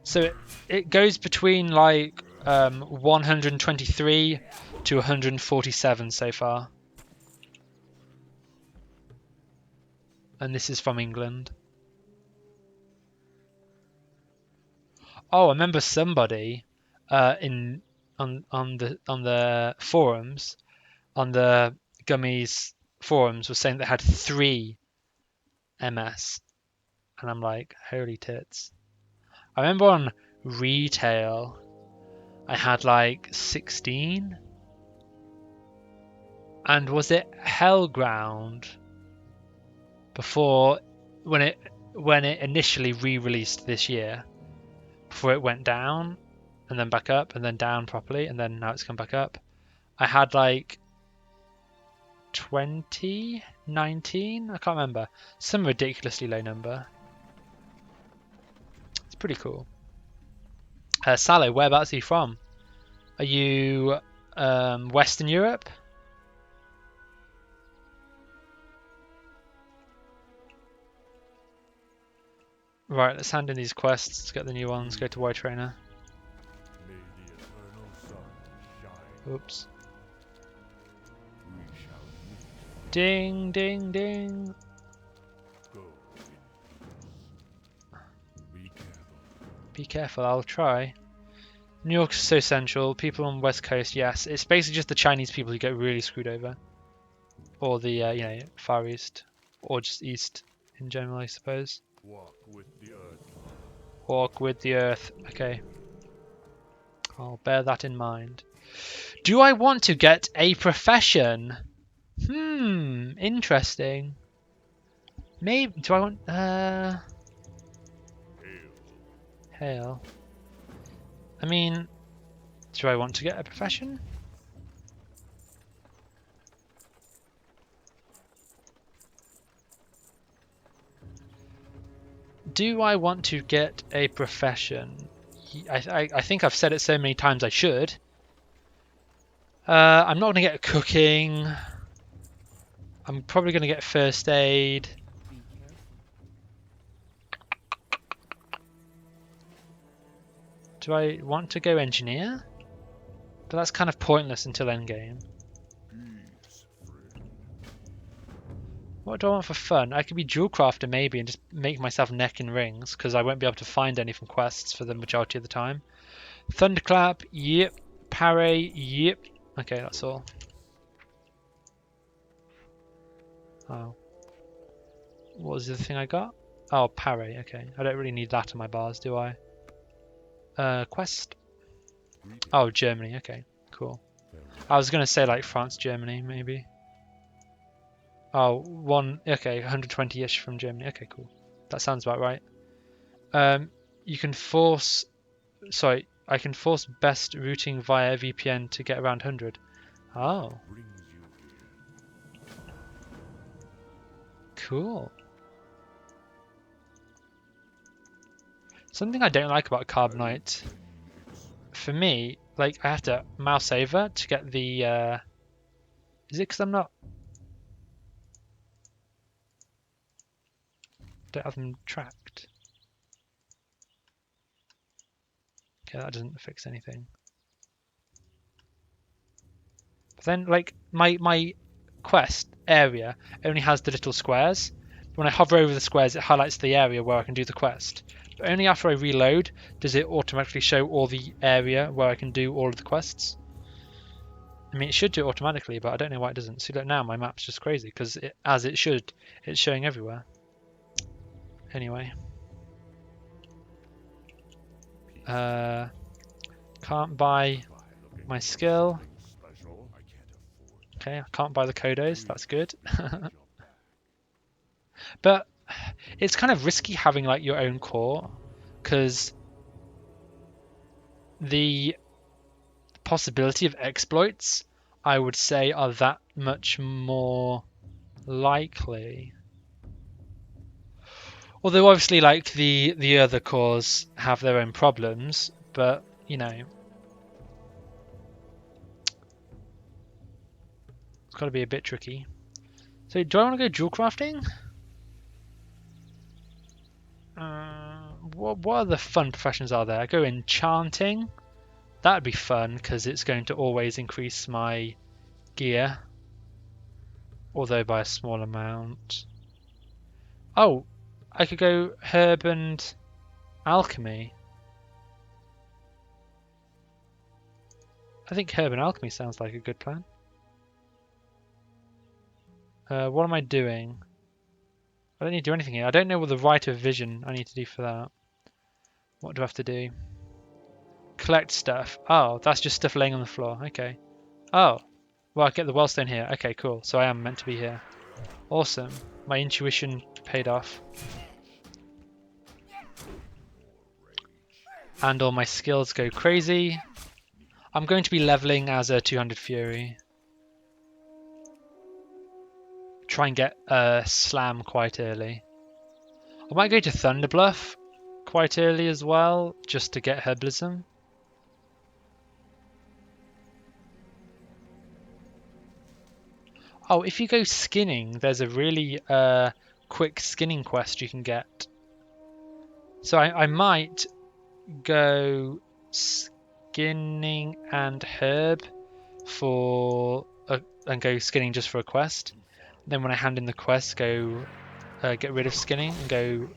So it goes between like 123 to 147 so far. And this is from England. Oh, I remember somebody on the forums, on the Gummies forums, was saying they had 3 MS, and I'm like, holy tits. I remember on retail I had like 16, and was it Hellground before when it initially re-released this year, before it went down and then back up and then down properly and then now it's come back up, I had like 20, 19, I can't remember, some ridiculously low number. It's pretty cool. Salo, whereabouts are you from? Are you Western Europe? Right, let's hand in these quests. Let's get the new ones. Go to Y Trainer. May the eternal sun shine. Oops. We shall meet. Ding, ding, ding. Go in peace. Be careful. Be careful, I'll try. New York's so central. People on West Coast, yes. It's basically just the Chinese people who get really screwed over. Or the, Far East. Or just East in general, I suppose. Walk with the earth. Walk with the earth. Okay. I'll bear that in mind. Do I want to get a profession? Interesting. Maybe. Do I want. Hail. I mean, do I want to get a profession? Do I want to get a profession? I think I've said it so many times I should. I'm not going to get cooking. I'm probably going to get first aid. Be careful. Do I want to go engineer? But that's kind of pointless until endgame. Peace, friend. What do I want for fun? I could be jewel crafter maybe and just make myself neck and rings because I won't be able to find any from quests for the majority of the time. Thunderclap, yep. Parry, yep. Okay, that's all. Oh. What was the other thing I got? Oh, parry, okay. I don't really need that on my bars, do I? Quest? Oh, Germany, okay. Cool. I was going to say like France, Germany, maybe. Oh, okay, 120-ish from Germany. Okay, cool. That sounds about right. You can force... Sorry, I can force best routing via VPN to get around 100. Oh. Brings you here. Cool. Something I don't like about Carbonite, for me, like, I have to mouse over to get the... Is it because I'm not... Don't have them tracked. Okay, that doesn't fix anything. But then, like, my quest area only has the little squares. When I hover over the squares, it highlights the area where I can do the quest. But only after I reload does it automatically show all the area where I can do all of the quests. I mean, it should do it automatically, but I don't know why it doesn't. See, look, now my map's just crazy because as it should, it's showing everywhere. Anyway. Can't buy my skill. Special. I can't afford. Okay, I can't buy the Kodos. That's good. But it's kind of risky having like your own core because the possibility of exploits, I would say, are that much more likely. Although obviously, like the other cores have their own problems, but you know, it's got to be a bit tricky. So, do I want to go jewel crafting? What other fun professions are there? I go enchanting. That'd be fun because it's going to always increase my gear, although by a small amount. Oh, I could go herb and alchemy. I think herb and alchemy sounds like a good plan. What am I doing? I don't need to do anything here. I don't know what the right of vision I need to do for that. What do I have to do? Collect stuff. Oh, that's just stuff laying on the floor. Okay. Oh, well, I get the wellstone here. Okay, cool. So I am meant to be here. Awesome. My intuition paid off. And all my skills go crazy. I'm going to be leveling as a 200 Fury. Try and get Slam quite early. I might go to Thunder Bluff quite early as well, just to get Herbalism. Oh, if you go skinning, there's a really quick skinning quest you can get. So I might go skinning and herb and go skinning just for a quest. Then when I hand in the quest, go get rid of skinning and go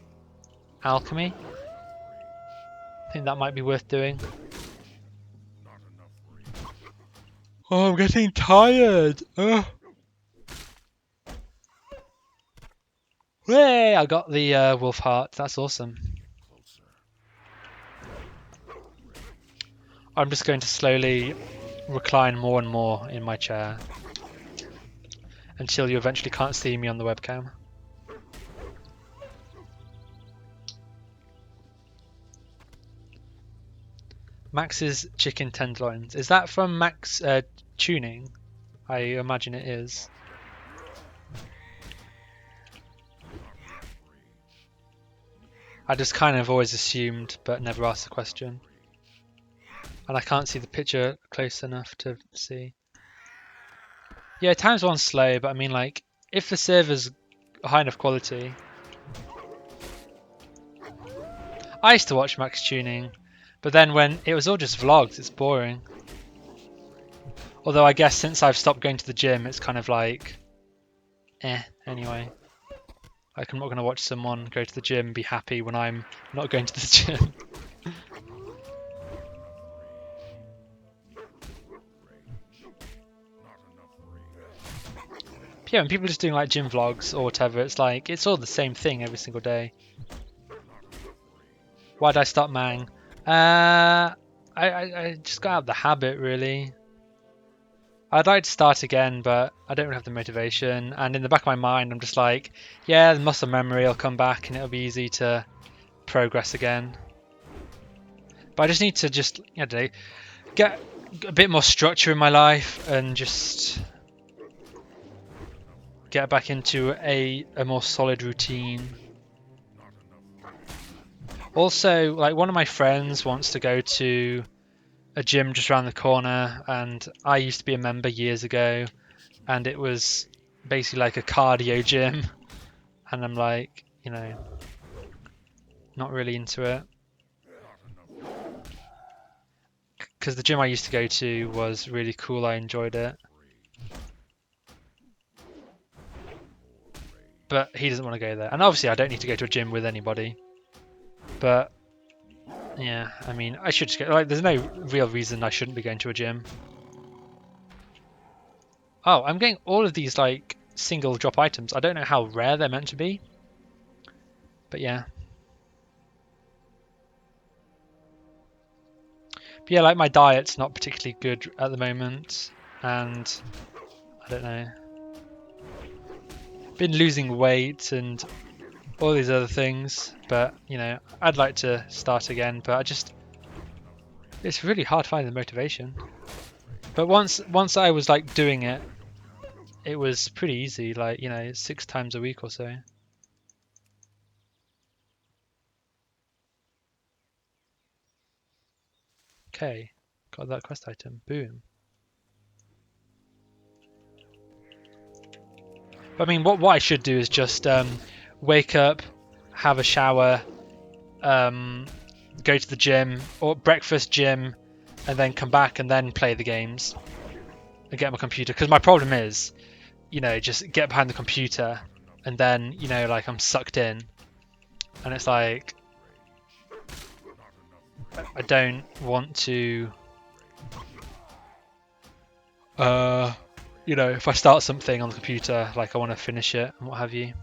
alchemy. I think that might be worth doing. Oh, I'm getting tired. Ugh. Hey, I got the wolf heart. That's awesome. I'm just going to slowly recline more and more in my chair until you eventually can't see me on the webcam. Max's chicken tenderloins. Is that from Max Tuning? I imagine it is. I just kind of always assumed, but never asked the question. And I can't see the picture close enough to see. Yeah, times one's slow, but I mean, like, if the server's high enough quality. I used to watch Max Tuning, but then when it was all just vlogs, it's boring. Although I guess since I've stopped going to the gym, it's kind of like, anyway. Like, I'm not going to watch someone go to the gym and be happy when I'm not going to the gym. Yeah, when people are just doing like gym vlogs or whatever, it's like, it's all the same thing every single day. Why did I stop Mang? I just got out of the habit, really. I'd like to start again, but I don't really have the motivation. And in the back of my mind, I'm just like, yeah, the muscle memory will come back and it'll be easy to progress again. But I just need to just, I don't know, get a bit more structure in my life and just get back into a more solid routine. Also, like, one of my friends wants to go to a gym just around the corner, and I used to be a member years ago, and it was basically like a cardio gym, and I'm like, you know, not really into it. Because the gym I used to go to was really cool, I enjoyed it. but he doesn't want to go there. And obviously I don't need to go to a gym with anybody. But yeah, I mean, I should just go. Like, there's no real reason I shouldn't be going to a gym. Oh, I'm getting all of these like single drop items. I don't know how rare they're meant to be. But yeah. But yeah, like my diet's not particularly good at the moment. And I don't know. Been losing weight and all these other things. But, you know, I'd like to start again. But it's really hard finding the motivation. But once I was like doing it, it was pretty easy, like, you know, 6 times a week or so. Okay, got that quest item. Boom. But I mean, what I should do is just wake up, have a shower, go to the gym, or breakfast, gym, and then come back and then play the games and get my computer. Because my problem is, you know, just get behind the computer and then, you know, like I'm sucked in. And it's like, I don't want to, you know, if I start something on the computer, like I want to finish it and what have you.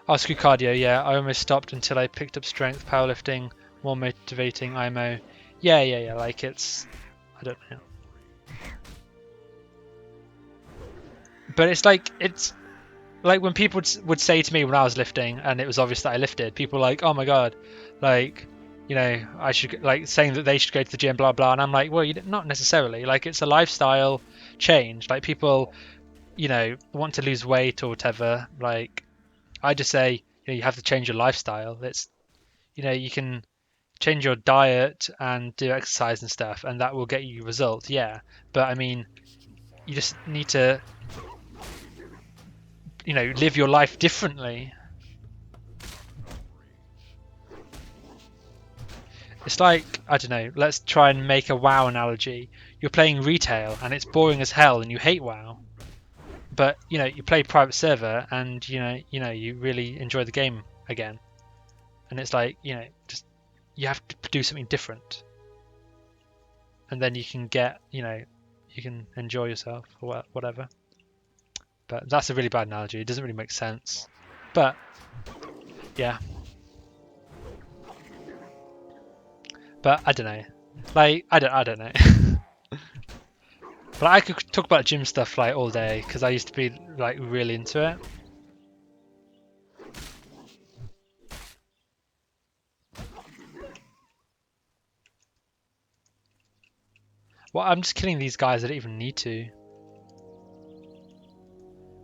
Oh, screw cardio, yeah. I almost stopped until I picked up strength, powerlifting, more motivating, IMO. Yeah, like it's, I don't know. But it's like when people would say to me when I was lifting and it was obvious that I lifted, people were like, oh my god, like, you know, I should, like, saying that they should go to the gym, blah blah, and I'm like, well, not necessarily. Like, it's a lifestyle change. Like, people, you know, want to lose weight or whatever. Like, I just say, you know, you have to change your lifestyle. It's, you know, you can change your diet and do exercise and stuff, and that will get you results. Yeah, but I mean, you just need to, you know, live your life differently. It's like, I don't know, let's try and make a WoW analogy. You're playing retail and it's boring as hell and you hate WoW. But, you know, you play private server and, you know, you really enjoy the game again. And it's like, you know, just, you have to do something different. And then you can get, you know, you can enjoy yourself or whatever. But that's a really bad analogy. It doesn't really make sense. But, yeah. But I don't know. Like, I don't know. But I could talk about gym stuff like all day because I used to be like really into it. Well, I'm just killing these guys. I don't even need to.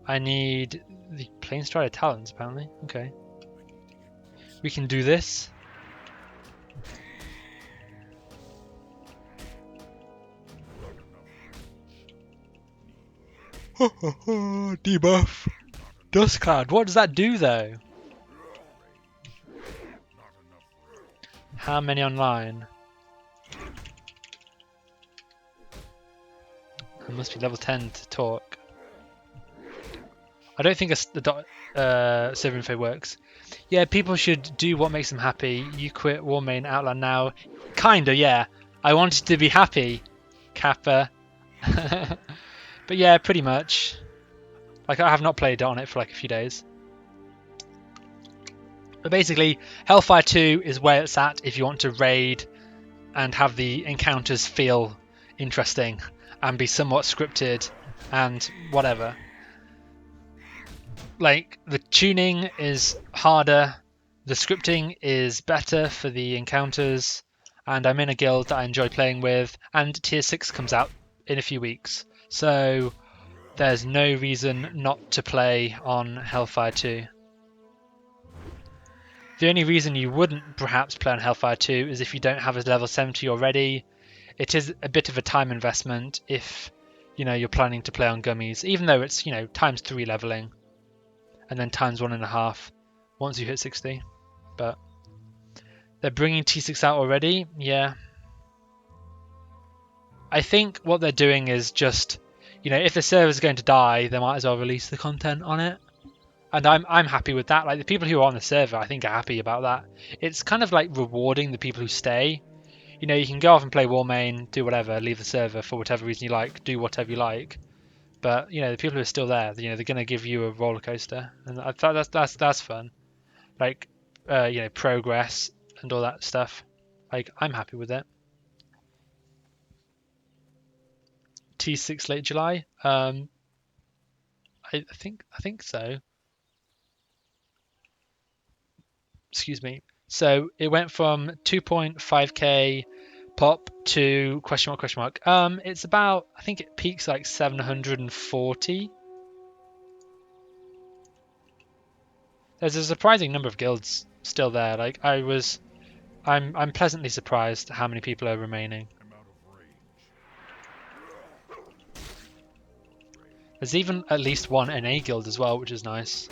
I need the Plane Strider talents apparently. Okay. We can do this. Debuff. Dust Cloud. What does that do though? How many online? I must be level 10 to talk. I don't think the server info works. Yeah, people should do what makes them happy. You quit War Main Outland now. Kinda, yeah. I wanted to be happy, Kappa. But yeah, pretty much. Like, I have not played on it for like a few days. But basically, Hellfire 2 is where it's at if you want to raid and have the encounters feel interesting and be somewhat scripted and whatever. Like, the tuning is harder, the scripting is better for the encounters, and I'm in a guild that I enjoy playing with, and Tier 6 comes out in a few weeks. So there's no reason not to play on Hellfire 2. The only reason you wouldn't perhaps play on Hellfire 2 is if you don't have a level 70 already. It is a bit of a time investment if, you know, you're planning to play on Gummies, even though it's, you know, times 3 leveling and then times 1.5 once you hit 60. But they're bringing T6 out already. Yeah. I think what they're doing is just, you know, if the server's going to die, they might as well release the content on it. And I'm happy with that. Like the people who are on the server, I think are happy about that. It's kind of like rewarding the people who stay. You know, you can go off and play war main, do whatever, leave the server for whatever reason you like, do whatever you like. But you know, the people who are still there, you know, they're gonna give you a roller coaster, and I thought that's fun. Like, you know, progress and all that stuff. Like, I'm happy with it. T6 late July. I think so. Excuse me. So it went from 2.5k pop to question mark question mark. It's about, I think it peaks like 740. There's a surprising number of guilds still there. Like I'm pleasantly surprised how many people are remaining. I'm out of range. There's even at least one NA guild as well, which is nice.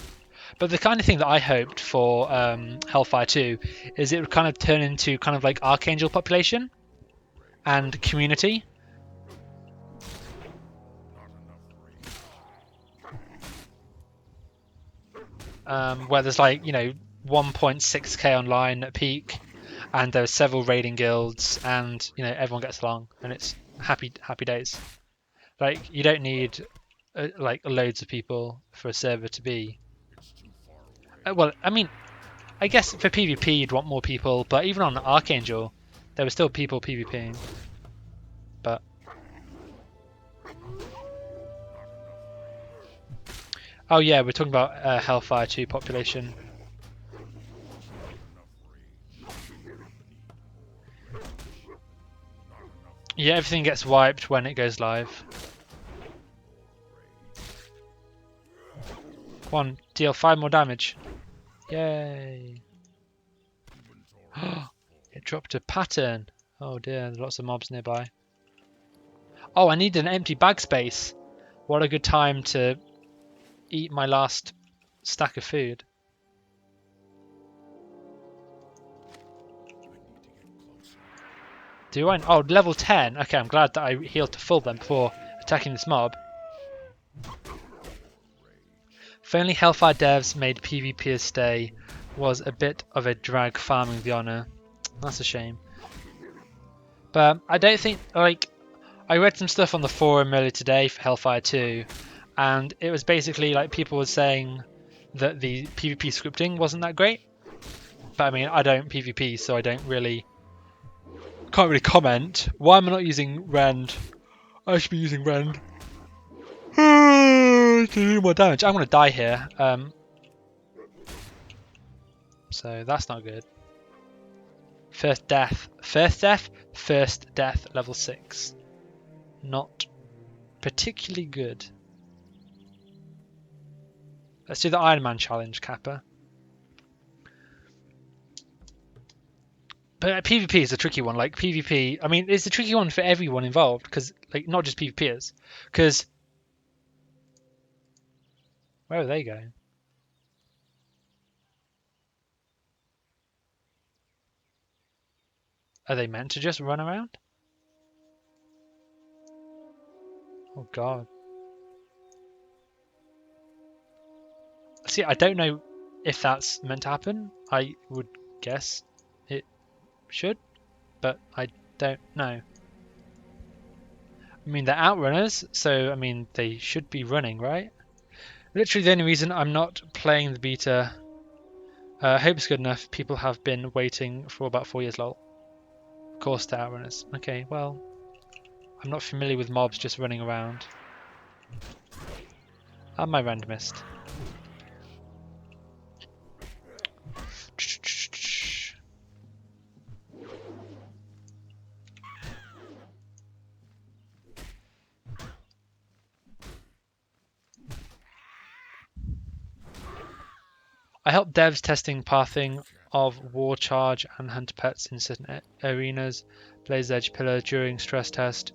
But the kind of thing that I hoped for Hellfire 2 is it would kind of turn into kind of like Archangel population and community. Where there's like, you know, 1.6k online at peak, and there's several raiding guilds, and you know everyone gets along, and it's happy days. Like you don't need like loads of people for a server to be. It's too far away. Well, I mean, I guess for PvP you'd want more people, but even on Archangel, there were still people PvPing. But oh yeah, we're talking about Hellfire 2 population. Yeah, everything gets wiped when it goes live. Come on, deal 5 more damage. Yay! It dropped a pattern. Oh dear, there's lots of mobs nearby. Oh, I need an empty bag space. What a good time to eat my last stack of food. Do I? Oh, level 10. Okay, I'm glad that I healed to full then before attacking this mob. If only Hellfire devs made PvP a stay, was a bit of a drag farming the honour. That's a shame. But I don't think, like, I read some stuff on the forum earlier today for Hellfire 2, and it was basically like people were saying that the PvP scripting wasn't that great. But I mean, I don't PvP, so I can't really comment. Why am I not using Rend? I should be using Rend. To do more damage. I'm going to die here. So that's not good. First death. First death, level 6. Not particularly good. Let's do the Iron Man challenge, Kappa. But PvP is a tricky one. Like PvP, I mean, it's a tricky one for everyone involved, because like not just PvPers. Because where are they going? Are they meant to just run around? Oh god. See, I don't know if that's meant to happen. I would guess it should, but I don't know. I mean, they're outrunners, so I mean, they should be running, right? Literally the only reason I'm not playing the beta, I hope it's good enough. People have been waiting for about 4 years, lol. Of course they're outrunners. Okay, well, I'm not familiar with mobs just running around. And my rand missed. I helped devs testing pathing of War Charge and Hunter Pets in certain arenas, Blaze Edge Pillar during stress test,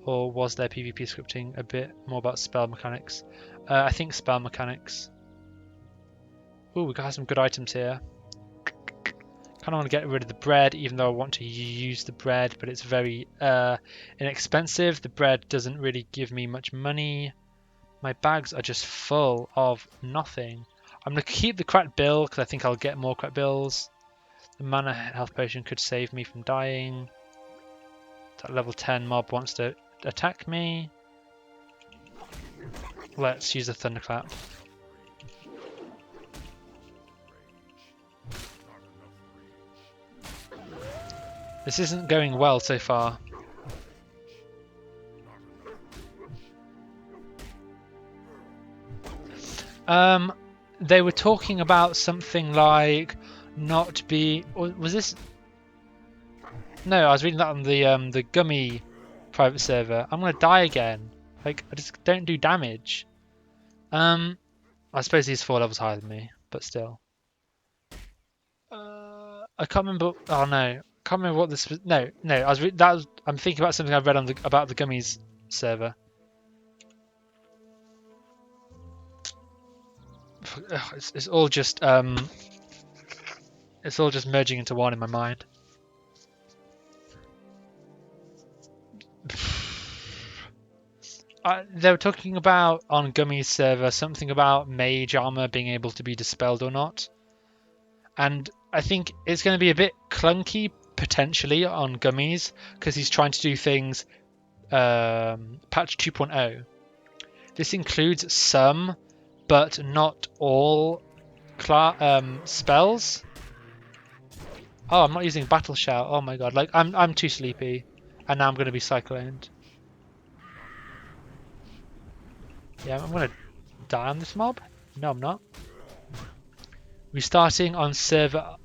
or was there PvP scripting a bit more about spell mechanics? I think spell mechanics. Ooh, we got some good items here. Kind of want to get rid of the bread, even though I want to use the bread, but it's very inexpensive. The bread doesn't really give me much money. My bags are just full of nothing. I'm going to keep the cracked bill because I think I'll get more cracked bills. The mana health potion could save me from dying. That level 10 mob wants to attack me. Let's use a thunderclap. This isn't going well so far. They were talking about something like not be. Was this? No, I was reading that on the Gummy private server. I'm gonna die again. Like I just don't do damage. I suppose he's 4 levels higher than me, but still. I can't remember. Oh no, I can't remember what this was. No. I'm thinking about something I've read on about the Gummies server. Ugh, it's all just merging into one in my mind. They were talking about on Gummy's server something about mage armor being able to be dispelled or not, and I think it's going to be a bit clunky potentially on Gummy's because he's trying to do things patch 2.0. This includes some, but not all spells. Oh, I'm not using battle shout. Oh my god, like I'm too sleepy, and now I'm going to be cycloned. Yeah, I'm going to die on this mob. No, I'm not. Restarting on server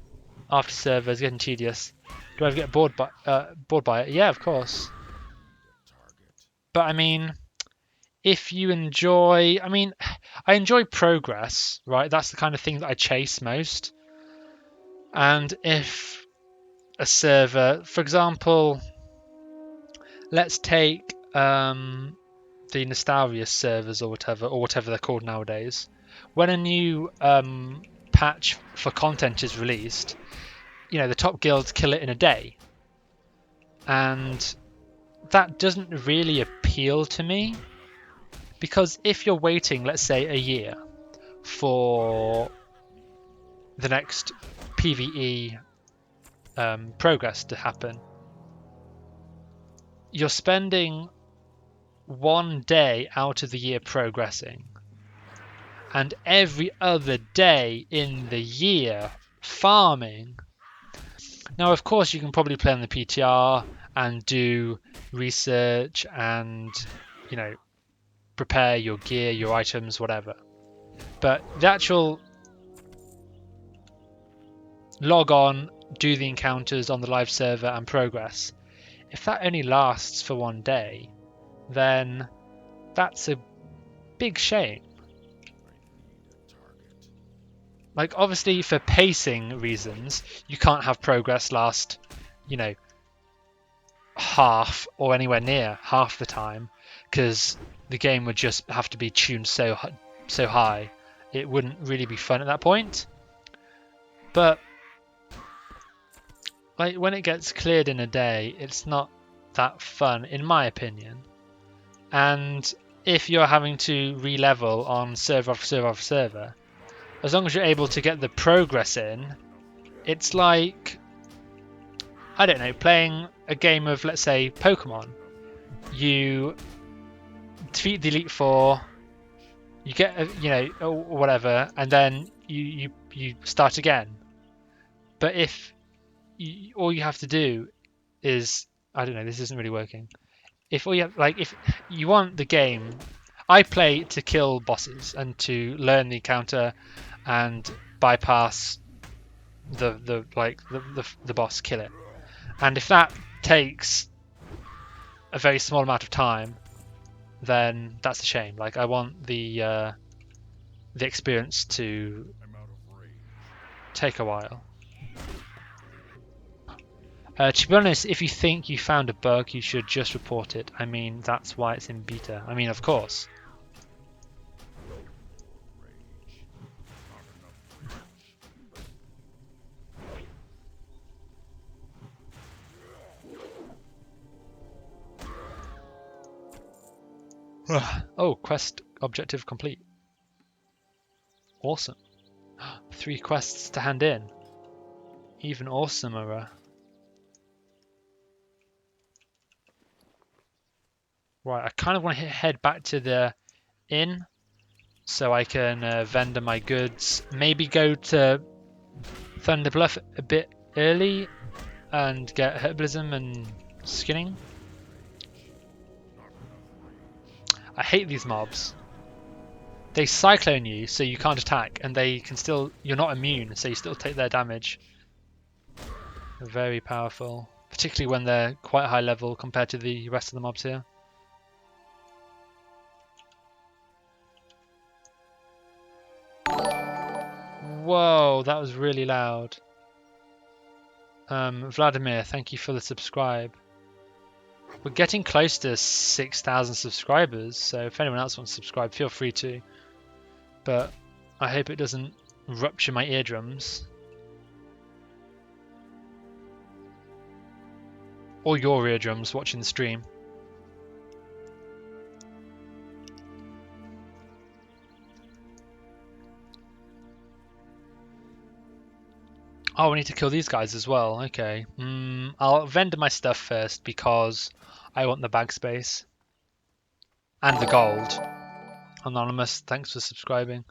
after server is getting tedious. Do I ever get bored by it? Yeah, of course. But I mean, if you enjoy, I enjoy progress, right? That's the kind of thing that I chase most. And if a server, for example, let's take the Nostalgia servers or whatever they're called nowadays. When a new patch for content is released, the top guilds kill it in a day, and that doesn't really appeal to me, because if you're waiting, let's say, a year for the next PvE progress to happen, you're spending 1 day out of the year progressing, and every other day in the year farming. Now, of course, you can probably play on the PTR and do research and, prepare your gear, your items, whatever. But the actual log on, do the encounters on the live server and progress, if that only lasts for 1 day, then that's a big shame. Like, obviously, for pacing reasons, you can't have progress last, half or anywhere near half the time, because the game would just have to be tuned so high, it wouldn't really be fun at that point. But like when it gets cleared in a day, it's not that fun, in my opinion. And if you're having to re-level on server after server after server, as long as you're able to get the progress in, it's like, I don't know, playing a game of, let's say, Pokemon. You defeat the Elite Four, you get, whatever, and then you start again. But if all you have to do is, I don't know, this isn't really working. If you want the game, I play to kill bosses and to learn the encounter and bypass the boss, kill it. And if that takes a very small amount of time, then that's a shame. Like, I want the experience to take a while. To be honest, if you think you found a bug, you should just report it. That's why it's in beta. Of course. Oh, quest objective complete. Awesome. 3 quests to hand in. Even awesomer. Right, I kind of want to head back to the inn so I can vendor my goods. Maybe go to Thunder Bluff a bit early and get herbalism and skinning. I hate these mobs. They cyclone you, so you can't attack, and they can still. You're not immune, so you still take their damage. They're very powerful, particularly when they're quite high level compared to the rest of the mobs here. Whoa, that was really loud. Vladimir, thank you for the subscribe. We're getting close to 6,000 subscribers, so if anyone else wants to subscribe, feel free to. But I hope it doesn't rupture my eardrums. Or your eardrums watching the stream. Oh, we need to kill these guys as well. Okay. I'll vendor my stuff first because I want the bag space. And the gold. Anonymous, thanks for subscribing.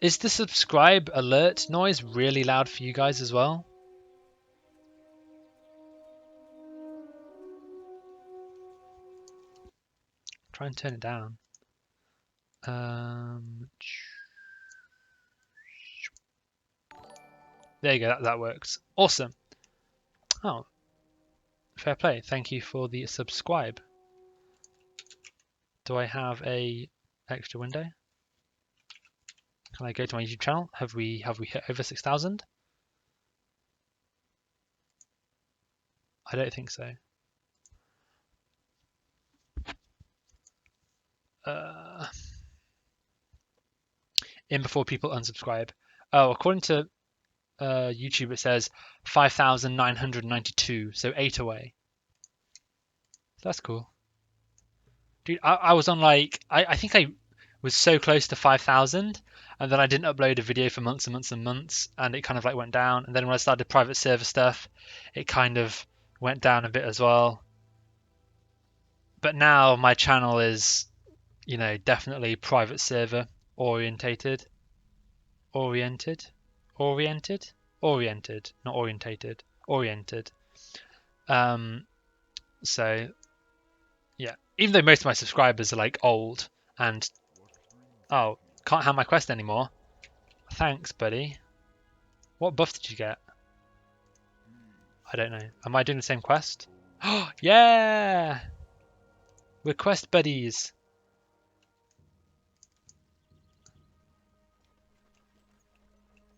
Is the subscribe alert noise really loud for you guys as well? Try and turn it down. There you go, that works. Awesome. Oh, fair play. Thank you for the subscribe. Do I have a extra window? Can I go to my YouTube channel? Have we hit over 6,000? I don't think so. In before people unsubscribe. Oh, according to YouTube, it says 5,992, so 8 away. That's cool. Dude, I was on like, I think I was so close to 5,000, and then I didn't upload a video for months and months and months, and it kind of like went down. And then when I started private server stuff, it kind of went down a bit as well. But now my channel is, you know, definitely private server orientated. Oriented, not orientated, oriented. So yeah, even though most of my subscribers are like old and oh, can't have my quest anymore. Thanks, buddy. What buff did you get? I don't know. Am I doing the same quest? Oh yeah, we're quest buddies.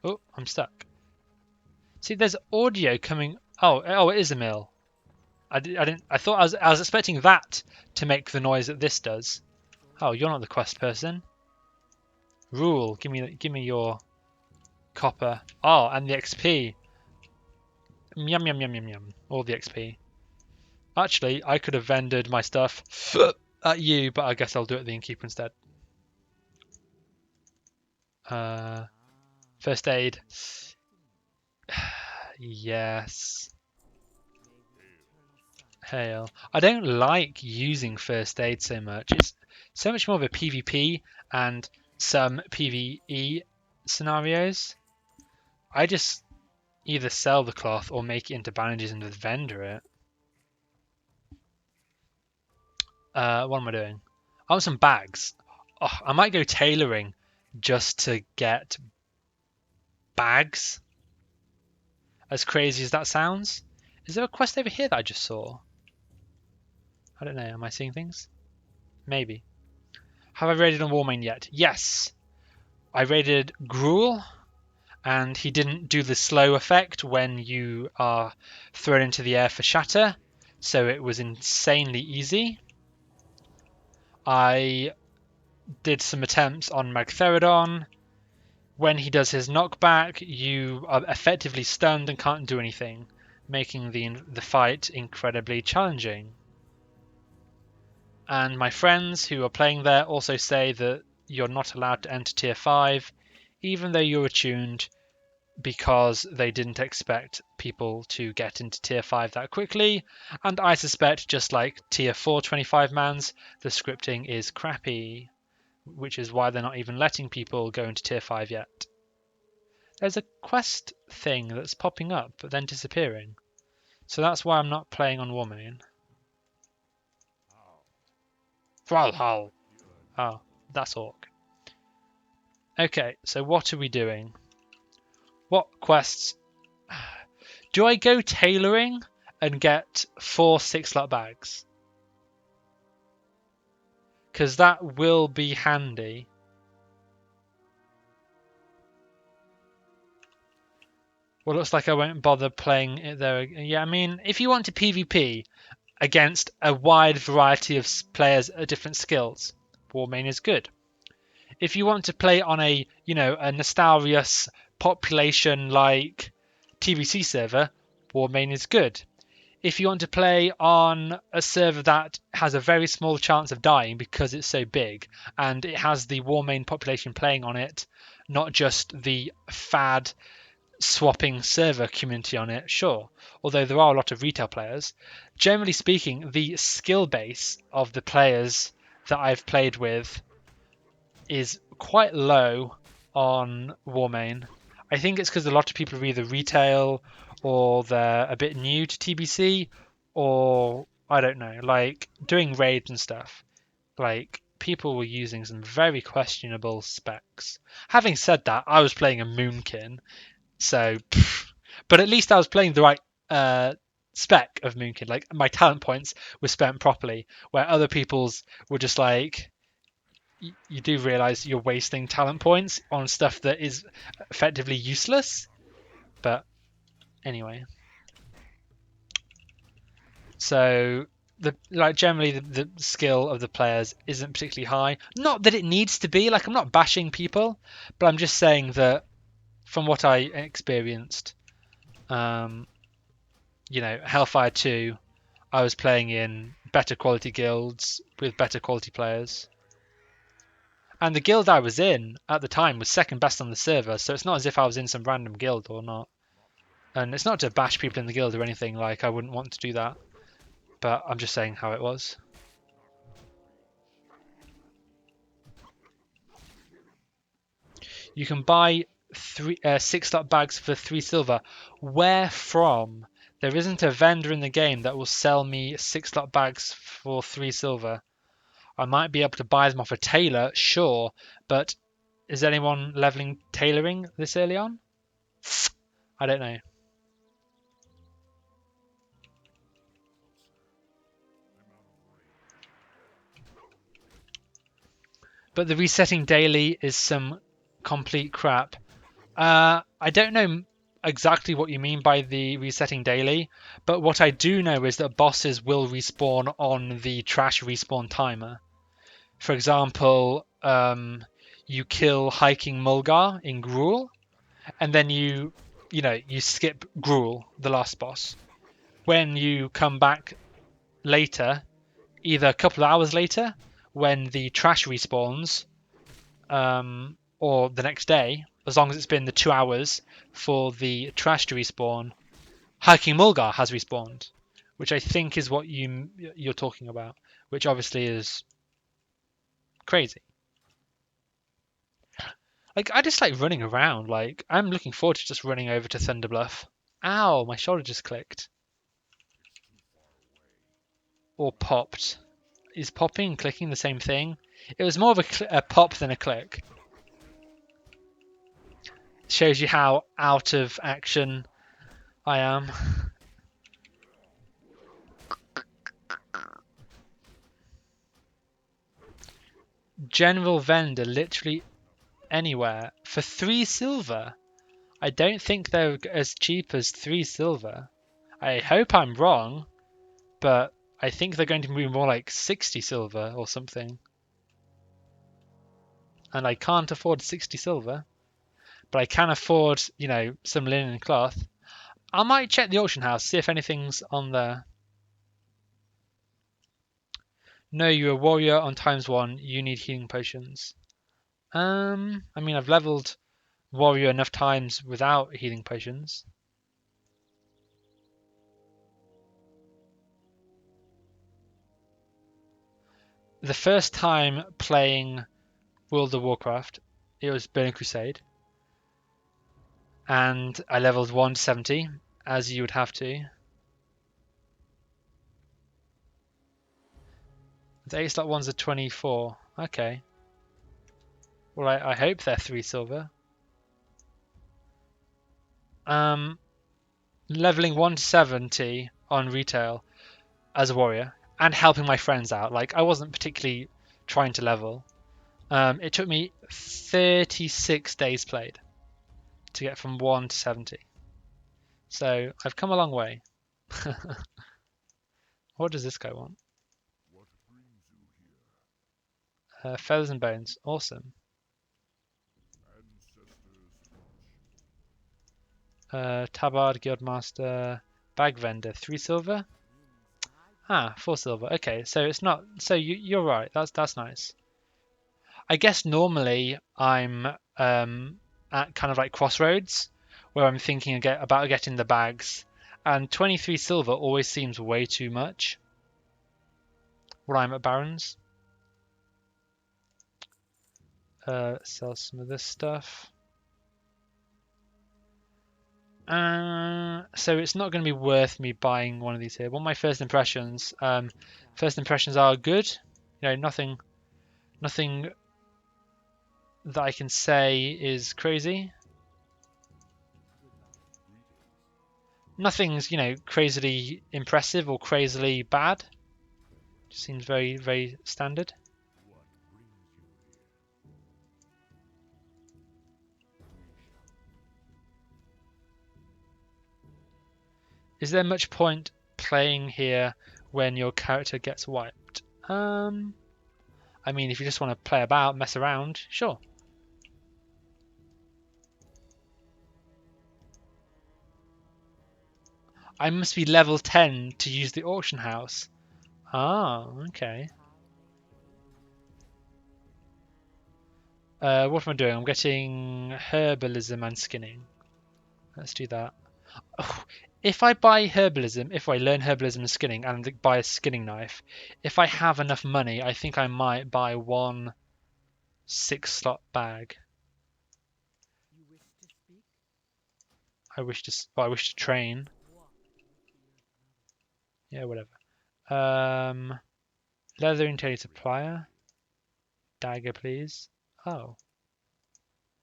Oh, I'm stuck. See, there's audio coming. Oh, it is a mill. I didn't. I thought I was expecting that to make the noise that this does. Oh, you're not the quest person. Rule, give me your copper. Oh, and the XP. Yum yum yum yum yum. All the XP. Actually, I could have vendored my stuff at you, but I guess I'll do it at the innkeeper instead. First aid. Yes. Hail. I don't like using first aid so much. It's so much more of a PvP and some PvE scenarios. I just either sell the cloth or make it into bandages and just vendor it. What am I doing? I want some bags. Oh, I might go tailoring just to get bags. As crazy as that sounds. Is there a quest over here that I just saw? I don't know. Am I seeing things? Maybe. Have I raided on Warmane yet? Yes. I raided Gruul, and he didn't do the slow effect when you are thrown into the air for shatter, so it was insanely easy. I did some attempts on Magtheridon. When he does his knockback, you are effectively stunned and can't do anything, making the fight incredibly challenging. And my friends who are playing there also say that you're not allowed to enter tier 5, even though you're attuned, because they didn't expect people to get into tier 5 that quickly. And I suspect, just like tier 4 25-mans, the scripting is crappy, which is why they're not even letting people go into tier 5 yet. There's a quest thing that's popping up but then disappearing. So that's why I'm not playing on Warmane. Valhalla. Oh, that's Orc. Okay, so what are we doing? What quests? Do I go tailoring and get 4 6-slot bags? Because that will be handy. Well, looks like I won't bother playing it there. Yeah, I mean, if you want to PvP against a wide variety of players at different skills, Warmane is good. If you want to play on a, a Nostarius population like TBC server, Warmane is good. If you want to play on a server that has a very small chance of dying because it's so big and it has the Warmane population playing on it, not just the fad swapping server community on it, sure. Although there are a lot of retail players. Generally speaking, the skill base of the players that I've played with is quite low on Warmane. I think it's because a lot of people are either retail or they're a bit new to TBC, or I don't know, like doing raids and stuff. Like people were using some very questionable specs. Having said that, I was playing a Moonkin, so but at least I was playing the right spec of Moonkin. Like my talent points were spent properly, where other people's were just like, you do realize you're wasting talent points on stuff that is effectively useless. But anyway, so generally the skill of the players isn't particularly high. Not that it needs to be. Like, I'm not bashing people, but I'm just saying that from what I experienced, Hellfire 2, I was playing in better quality guilds with better quality players. And the guild I was in at the time was second best on the server, so it's not as if I was in some random guild or not. And it's not to bash people in the guild or anything, like I wouldn't want to do that. But I'm just saying how it was. You can buy 6-slot bags for 3 silver. Where from? There isn't a vendor in the game that will sell me 6-slot bags for 3 silver. I might be able to buy them off a tailor, sure, but is anyone leveling tailoring this early on? I don't know. But the resetting daily is some complete crap. I don't know exactly what you mean by the resetting daily, but what I do know is that bosses will respawn on the trash respawn timer. For example, you kill Hiking Mulgar in Gruul, and then you skip Gruul, the last boss. When you come back later, either a couple of hours later, when the trash respawns, or the next day, as long as it's been the 2 hours for the trash to respawn, Hiking Mulgar has respawned, which I think is what you're talking about, which obviously is crazy. Like, I just like running around. Like, I'm looking forward to just running over to Thunderbluff. Ow, my shoulder just clicked. Or popped. Is popping and clicking the same thing? It was more of a pop than a click. Shows you how out of action I am. General vendor, literally anywhere, for 3 silver. I don't think they're as cheap as 3 silver. I hope I'm wrong, but I think they're going to be more like 60 silver or something. And I can't afford 60 silver, but I can afford, some linen cloth. I might check the auction house, see if anything's on there. No, you're a warrior on ×1. You need healing potions. I mean, I've leveled warrior enough times without healing potions. The first time playing World of Warcraft, it was Burning Crusade. And I leveled 1 to 70, as you would have to. The 8 slot ones are 24. Okay. Well, I hope they're 3 silver. Leveling 1 to 70 on retail as a warrior and helping my friends out. Like, I wasn't particularly trying to level. It took me 36 days played to get from 1 to 70. So I've come a long way. What does this guy want? What brings you here? Feathers and bones. Awesome. Ancestors watch. Tabard, Guildmaster, Bag Vendor, 3 silver. Ah, 4 silver. Okay, so it's not. So you're right. That's nice. I guess normally I'm at kind of like crossroads where I'm thinking about getting the bags, and 23 silver always seems way too much when I'm at Barons. Sell some of this stuff. So it's not going to be worth me buying one of these here. What are my first impressions? First impressions are good. You know, nothing that I can say is crazy. Nothing's, crazily impressive or crazily bad. Just seems very, very standard. What brings you here? Is there much point playing here when your character gets wiped? I mean, if you just want to play about, mess around, sure. I must be level 10 to use the auction house. Ah, okay. What am I doing? I'm getting herbalism and skinning. Let's do that. Oh, if I buy herbalism, if I learn herbalism and skinning and buy a skinning knife, if I have enough money, I think I might buy one 6-slot bag. You wish to speak? I wish to train. Walk with the Yeah, whatever. Leather interior supplier. Dagger, please. Oh.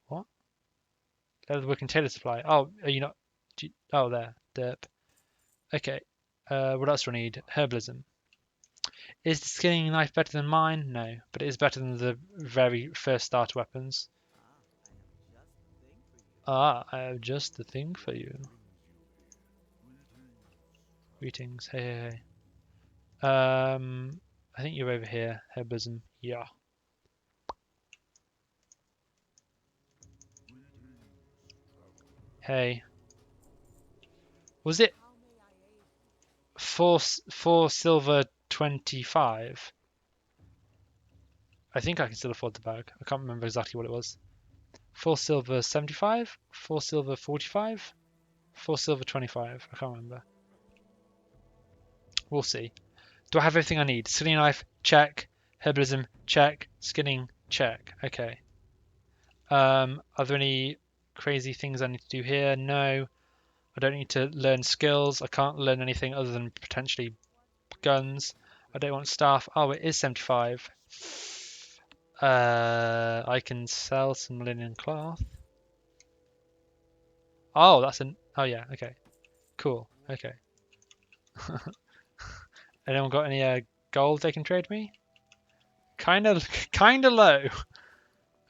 What? Leather working tailor supply. Oh, are you not? Oh, there. Derp. Okay. What else do I need? Herbalism. Is the skinning knife better than mine? No, but it is better than the very first starter weapons. Ah, I have just the thing for you. I have just the thing for you. Greetings. Greetings. Hey, hey, hey. I think you're over here. Herbalism. Yeah. Hey. Was it How may I aid you? four silver 25? I think I can still afford the bag. I can't remember exactly what it was. 4 silver 75? 4 silver 45? 4 silver 25? I can't remember. We'll see. Do I have everything I need? Skinning knife, check. Herbalism, check. Skinning, check. Okay. Are there any crazy things I need to do here? No. I don't need to learn skills. I can't learn anything other than potentially guns. I don't want staff. Oh, it is 75. I can sell some linen cloth. Oh, oh yeah, okay. Cool. Okay. Anyone got any gold they can trade me? Kinda low.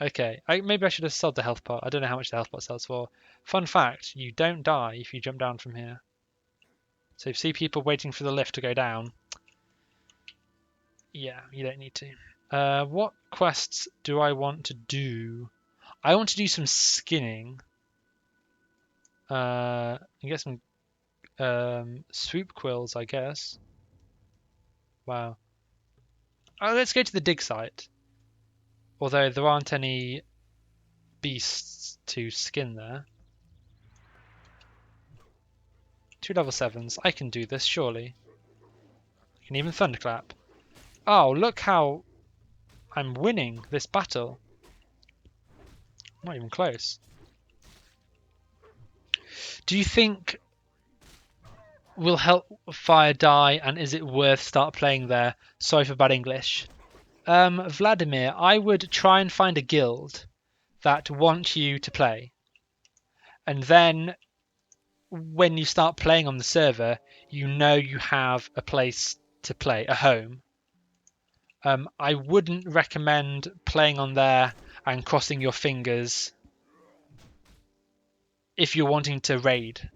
Okay. Maybe I should have sold the health pot. I don't know how much the health pot sells for. Fun fact, you don't die if you jump down from here. So if you see people waiting for the lift to go down, yeah, you don't need to. What quests do I want to do? I want to do some skinning. And get some swoop quills, I guess. Wow. let's go to the dig site. Although there aren't any beasts to skin there. 2 level 7s. I can do this, surely. I can even thunderclap. Oh, look how I'm winning this battle. Not even close. Do you think will Hellfire die, and is it worth start playing there? Sorry for bad English. Vladimir, I would try and find a guild that want you to play. And then when you start playing on the server, you know you have a place to play, a home. I wouldn't recommend playing on there and crossing your fingers if you're wanting to raid.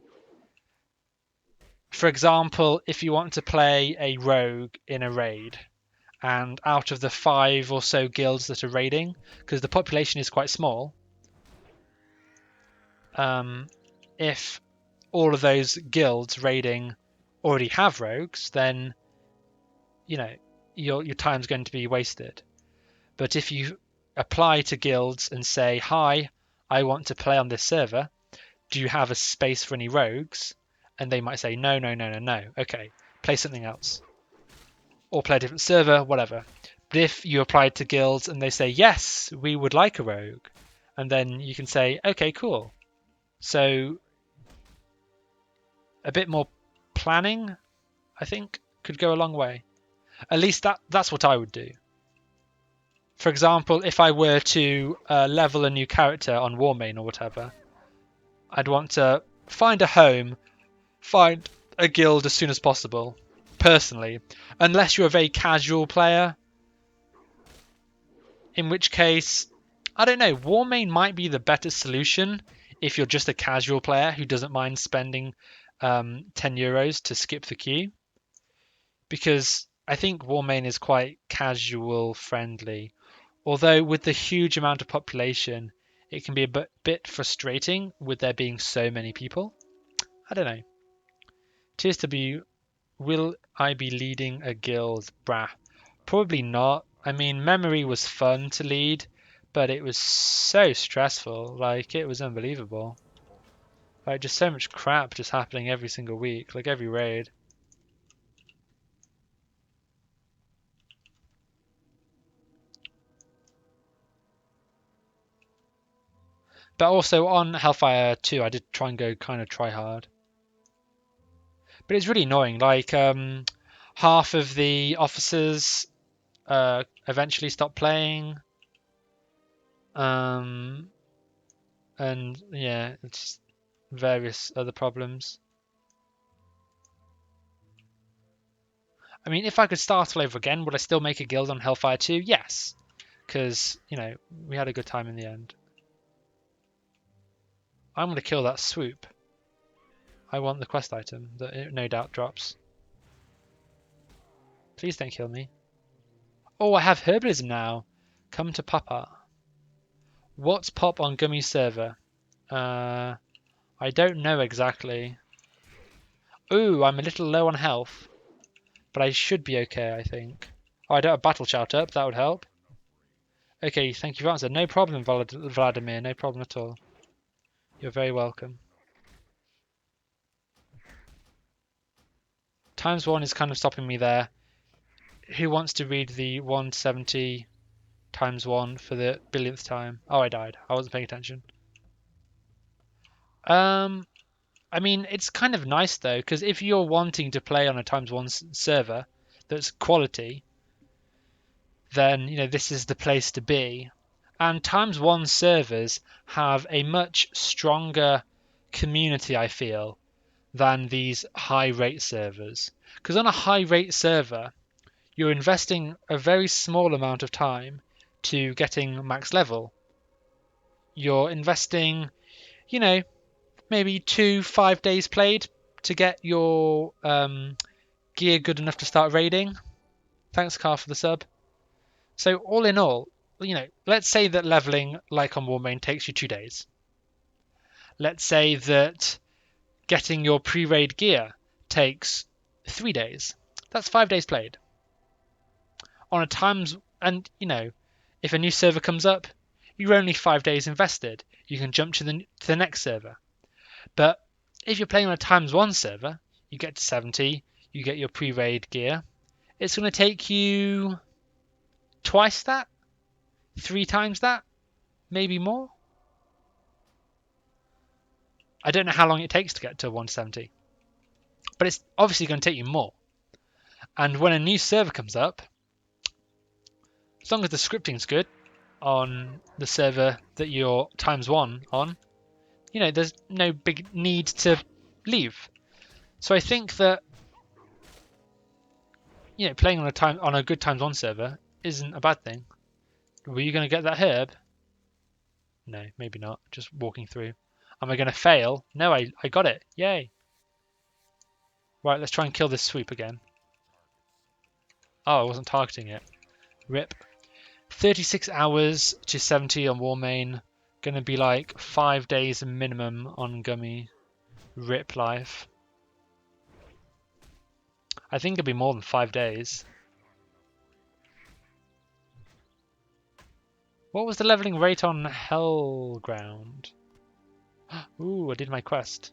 For example, if you want to play a rogue in a raid, and out of the 5 or so guilds that are raiding, because the population is quite small, if all of those guilds raiding already have rogues, then you know your time's going to be wasted. But if you apply to guilds and say, "Hi, I want to play on this server. Do you have a space for any rogues?" And they might say, "No, no, no, no, no. Okay, play something else, or play a different server, whatever." But if you apply to guilds and they say, "Yes, we would like a rogue," and then you can say, "Okay, cool." So a bit more planning, I think, could go a long way. At least that's what I would do. For example, if I were to level a new character on Warmane or whatever, I'd want to find a home, find a guild as soon as possible, personally. Unless you're a very casual player, in which case, I don't know, Warmane might be the better solution if you're just a casual player who doesn't mind spending €10 to skip the queue. Because I think Warmane is quite casual friendly. Although with the huge amount of population, it can be a bit frustrating with there being so many people. I don't know. Tears to be, will I be leading a guild? Brah. Probably not. I mean, Memory was fun to lead, but it was so stressful. Like, it was unbelievable. Like, just so much crap just happening every single week, like every raid. But also on Hellfire 2, I did try and go kind of try hard. But it's really annoying. Like, half of the officers eventually stopped playing. And yeah, it's various other problems. I mean, if I could start all over again, would I still make a guild on Hellfire 2? Yes. Because, we had a good time in the end. I'm going to kill that swoop. I want the quest item that it no doubt drops. Please don't kill me. Oh, I have herbalism now. Come to Papa. What's pop on Gummy's server? I don't know exactly. Ooh, I'm a little low on health. But I should be okay, I think. Oh, I don't have battle shout up. That would help. Okay, thank you for answer. No problem, Vladimir. No problem at all. You're very welcome. ×1 is kind of stopping me there. Who wants to read the 170 ×1 for the billionth time? Oh, I died. I wasn't paying attention. I mean, it's kind of nice though, because if you're wanting to play on a ×1 server that's quality, then this is the place to be. And ×1 servers have a much stronger community, I feel, than these high rate servers. Because on a high rate server, you're investing a very small amount of time to getting max level. You're investing, maybe 5 days played to get your gear good enough to start raiding. Thanks, Car, for the sub. So all in all, let's say that leveling like on Warmane takes you 2 days. Let's say that getting your pre-raid gear takes 3 days. That's 5 days played. on a times, and you know, if a new server comes up, you're only 5 days invested. You can jump to the next server. But if you're playing on a times 1 server, you get to 70, you get your pre-raid gear. It's going to take you twice that, 3 times that, maybe more. I don't know how long it takes to get to 170, but it's obviously going to take you more. And when a new server comes up, as long as the scripting's good on the server that you're times 1 on, you know, there's no big need to leave. So I think that, you know, playing on a good times 1 server isn't a bad thing. Were you going to get that herb? No, maybe not. Just walking through. Am I going to fail? No, I got it. Yay. Right, let's try and kill this swoop again. Oh, I wasn't targeting it. Rip. 36 hours to 70 on Warmane. Gonna be like 5 days minimum on Gummy. Rip life. I think it'll be more than 5 days. What was the leveling rate on Hellground? Ooh, I did my quest.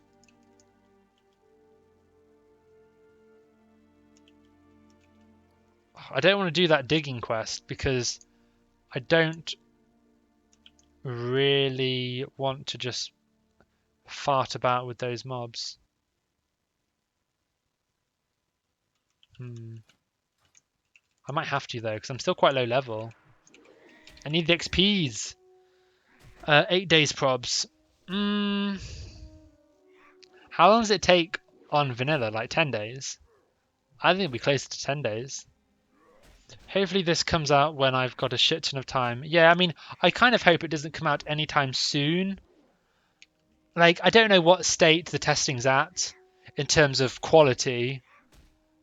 I don't want to do that digging quest because I don't really want to just fart about with those mobs. I might have to though, because I'm still quite low level. I need the XPs. 8 days probs. How long does it take on vanilla? Like 10 days? I think it'll be closer to 10 days. Hopefully this comes out when I've got a shit ton of time. Yeah, I mean, I kind of hope it doesn't come out anytime soon. Like, I don't know what state the testing's at in terms of quality.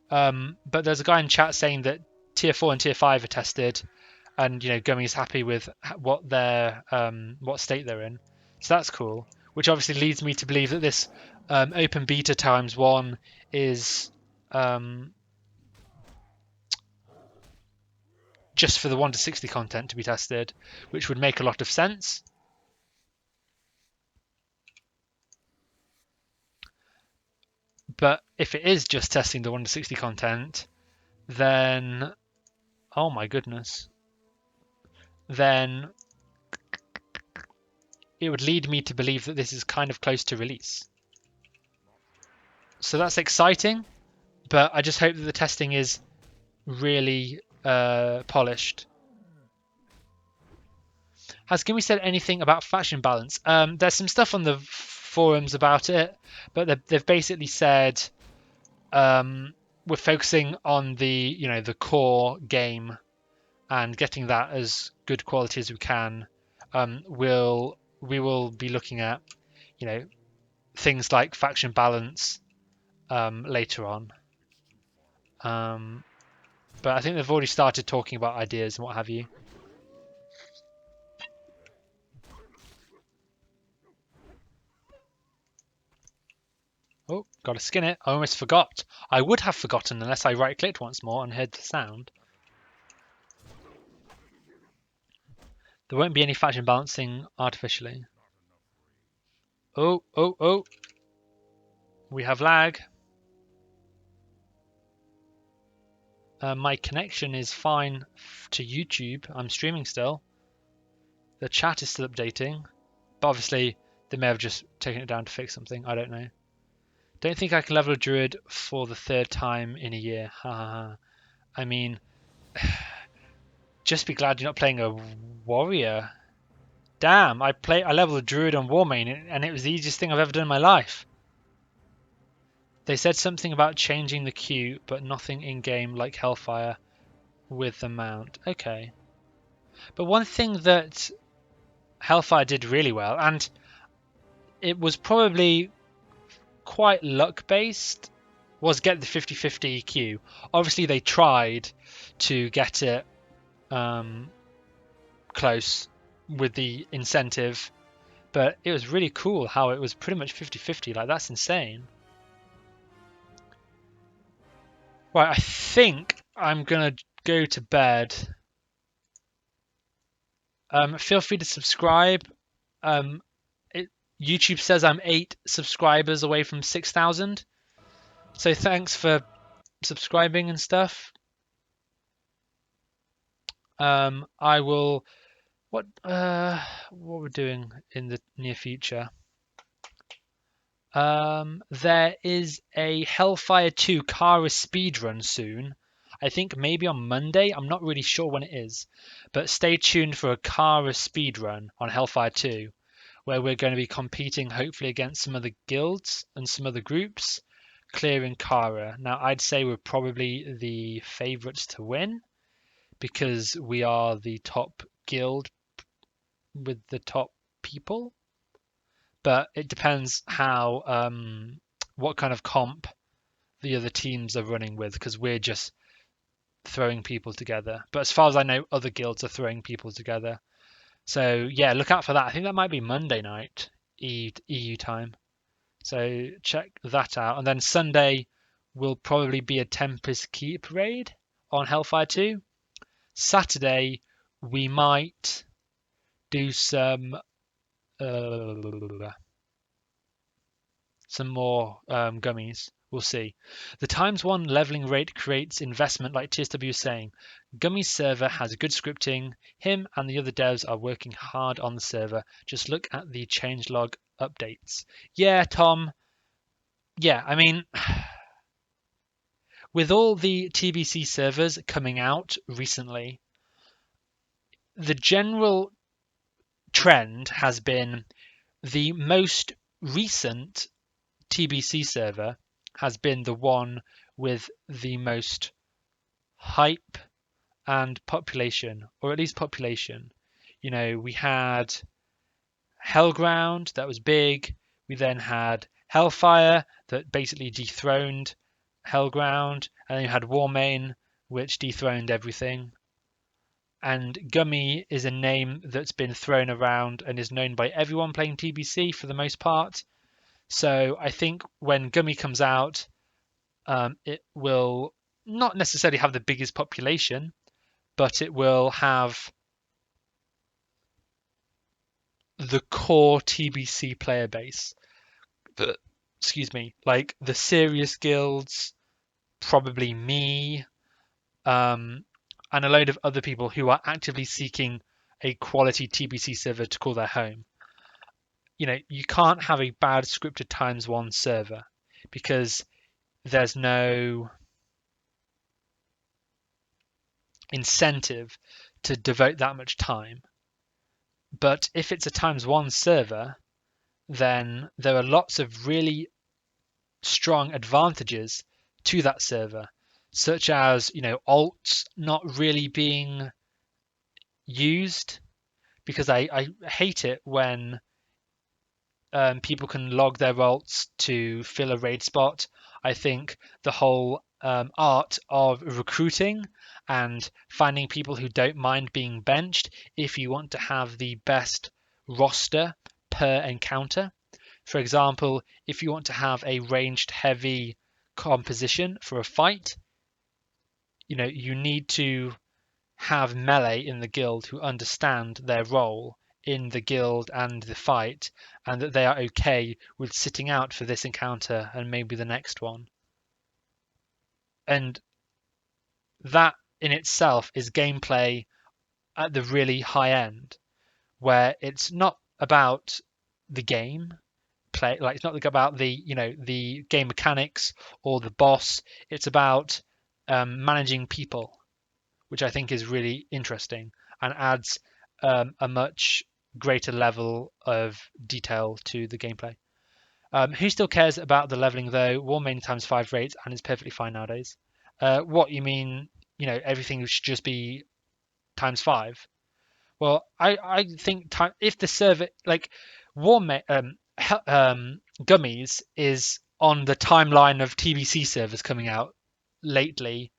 But there's a guy in chat saying that tier 4 and tier 5 are tested, and you know Gummy's happy with what state they're in. So that's cool. Which obviously leads me to believe that this open beta times 1 is just for the 1 to 60 content to be tested, which would make a lot of sense. But if it is just testing the 1 to 60 content, then oh my goodness, then it would lead me to believe that this is kind of close to release. So that's exciting, but I just hope that the testing is really polished. Has Gummy said anything about faction balance? There's some stuff on the forums about it, but they've basically said we're focusing on the core game and getting that as good quality as we can. We will be looking at things like faction balance later on. But I think they've already started talking about ideas and what have you. Oh, gotta skin it. I almost forgot. I would have forgotten unless I right-clicked once more and heard the sound. There won't be any faction balancing artificially. Oh. We have lag. My connection is fine to YouTube. I'm streaming still. The chat is still updating. But obviously, they may have just taken it down to fix something. I don't know. Don't think I can level a druid for the 3rd time in a year. I mean, just be glad you're not playing a warrior. Damn, I leveled a druid on Warmane and it was the easiest thing I've ever done in my life. They said something about changing the queue, but nothing in-game like Hellfire with the mount. Okay. But one thing that Hellfire did really well, and it was probably quite luck-based, was get the 50-50 queue. Obviously, they tried to get it close with the incentive, but it was really cool how it was pretty much 50-50. Like, that's insane. Right, I think I'm going to go to bed. Feel free to subscribe. YouTube says I'm 8 subscribers away from 6,000. So thanks for subscribing and stuff. I will. What we're doing in the near future? There is a Hellfire 2 Kara speedrun soon. I think maybe on Monday. I'm not really sure when it is, but stay tuned for a Kara speedrun on Hellfire 2, where we're going to be competing hopefully against some other guilds and some other groups, clearing Kara. Now, I'd say we're probably the favourites to win because we are the top guild with the top people, but it depends how what kind of comp the other teams are running with, because we're just throwing people together. But as far as I know, other guilds are throwing people together. So yeah, look out for that. I think that might be Monday night EU time. So check that out. And then Sunday will probably be a Tempest Keep raid on Hellfire 2. Saturday we might do some more gummies. We'll see. The ×1 leveling rate creates investment, like TSW is saying. Gummy's server has good scripting. Him and the other devs are working hard on the server. Just look at the changelog updates. Yeah, Tom. Yeah, I mean, with all the TBC servers coming out recently, the general trend has been the most recent TBC server has been the one with the most hype and population, or at least population. You know, we had Hellground, that was big. We then had Hellfire, that basically dethroned Hellground. And then you had Warmane, which dethroned everything. And Gummy is a name that's been thrown around and is known by everyone playing TBC for the most part. So I think when Gummy comes out, it will not necessarily have the biggest population, but it will have the core TBC player base. Excuse me, like the serious guilds, probably me, and a load of other people who are actively seeking a quality TBC server to call their home. You know, you can't have a bad scripted ×1 server because there's no incentive to devote that much time. But if it's a ×1 server, then there are lots of really strong advantages to that server, such as, you know, alts not really being used, because I hate it when people can log their alts to fill a raid spot. I think the whole art of recruiting and finding people who don't mind being benched if you want to have the best roster per encounter. For example, if you want to have a ranged heavy composition for a fight, you know, you need to have melee in the guild who understand their role in the guild and the fight, and that they are okay with sitting out for this encounter and maybe the next one. And that in itself is gameplay at the really high end, where it's not about the game play, like it's not about the, you know, the game mechanics or the boss. It's about managing people, which I think is really interesting and adds a much greater level of detail to the gameplay. Who still cares about the leveling though? Warmane ×5 rates and it's perfectly fine nowadays. What you mean? You know, everything should just be ×5. Well, I think if the server, like Warmane, Gummies is on the timeline of TBC servers coming out lately,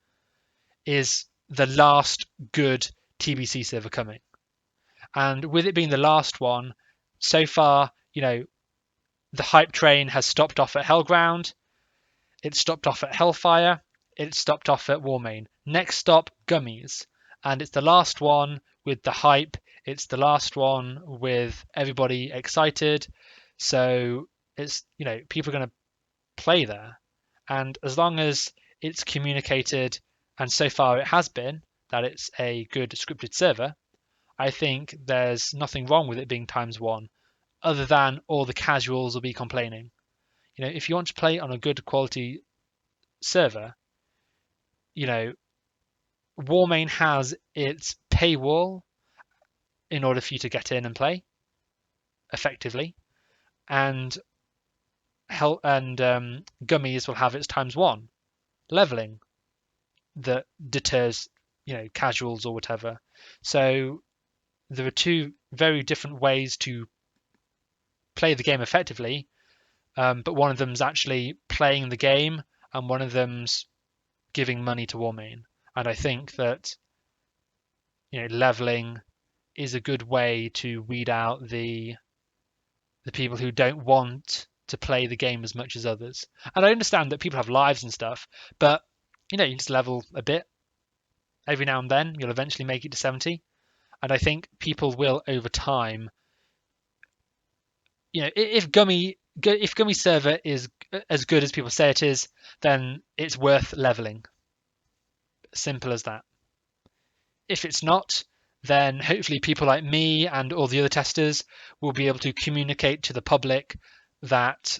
is the last good TBC server coming. And with it being the last one, so far, you know, the hype train has stopped off at Hellground, it's stopped off at Hellfire, it's stopped off at Warmane. next stop, Gummies. And it's the last one with the hype. It's the last one with everybody excited. So it's, people are going to play there. And as long as it's communicated, and so far it has been, that it's a good scripted server, I think there's nothing wrong with it being ×1, other than all the casuals will be complaining. If you want to play on a good quality server, Warmane has its paywall in order for you to get in and play effectively, and Gummies will have its ×1 leveling that deters casuals or whatever. So there are two very different ways to play the game effectively, but one of them's actually playing the game and one of them's giving money to Warmane. And I think that leveling is a good way to weed out the people who don't want to play the game as much as others. And I understand that people have lives and stuff, but you just level a bit every now and then. You'll eventually make it to 70, and I think people will over time. If Gummy server is as good as people say it is, then it's worth leveling. Simple as that. If it's not, then hopefully people like me and all the other testers will be able to communicate to the public that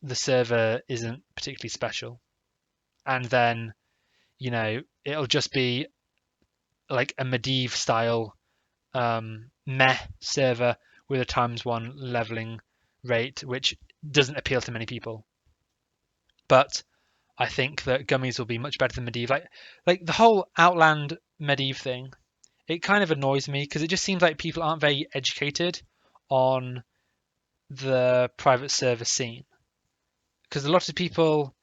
the server isn't particularly special. And then, it'll just be like a Medivh style meh server with a ×1 leveling rate, which doesn't appeal to many people. But I think that Gummies will be much better than Medivh. Like the whole Outland Medivh thing, it kind of annoys me because it just seems like people aren't very educated on the private server scene. Because a lot of people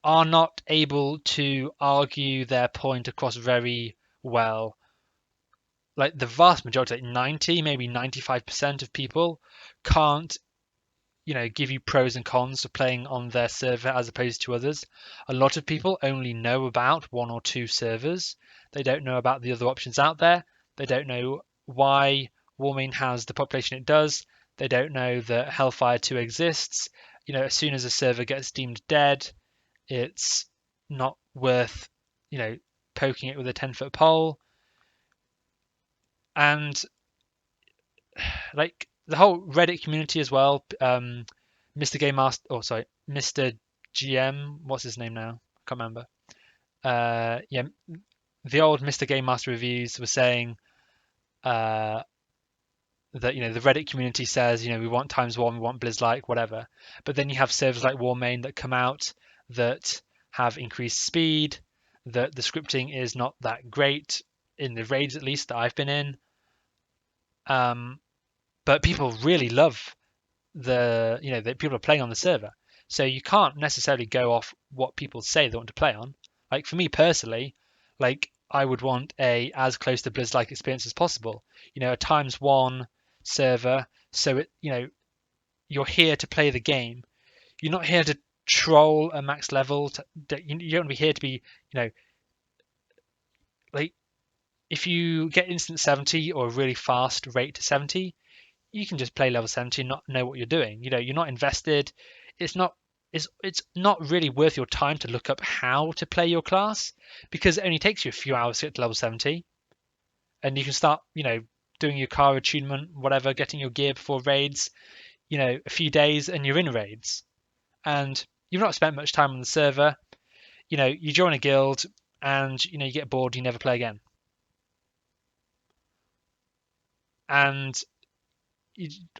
are not able to argue their point across very well. Like the vast majority, like 90, maybe 95% of people can't, give you pros and cons of playing on their server as opposed to others. A lot of people only know about one or two servers. They don't know about the other options out there. They don't know why Warmane has the population it does. They don't know that Hellfire 2 exists. As soon as a server gets deemed dead, it's not worth, poking it with a 10-foot pole. And like the whole Reddit community as well, Mr. Game Master, Mr. GM, what's his name now? I can't remember. The old Mr. Game Master reviews were saying that the Reddit community says we want ×1, we want Blizz-like, whatever. But then you have servers like Warmane that come out that have increased speed, that the scripting is not that great in the raids, at least that I've been in. But people really love that people are playing on the server. So you can't necessarily go off what people say they want to play on. Like for me personally, like I would want a as close to Blizz-like experience as possible. A ×1 server. So it, you're here to play the game. You're not here to troll a max level. You don't want to be here to be, like if you get instant 70 or a really fast rate to 70, you can just play level 70 and not know what you're doing. You're not invested. It's not really worth your time to look up how to play your class, because it only takes you a few hours to get to level 70, and you can start doing your car attunement, whatever, getting your gear before raids, a few days and you're in raids, and you've not spent much time on the server. You join a guild and you get bored, you never play again. And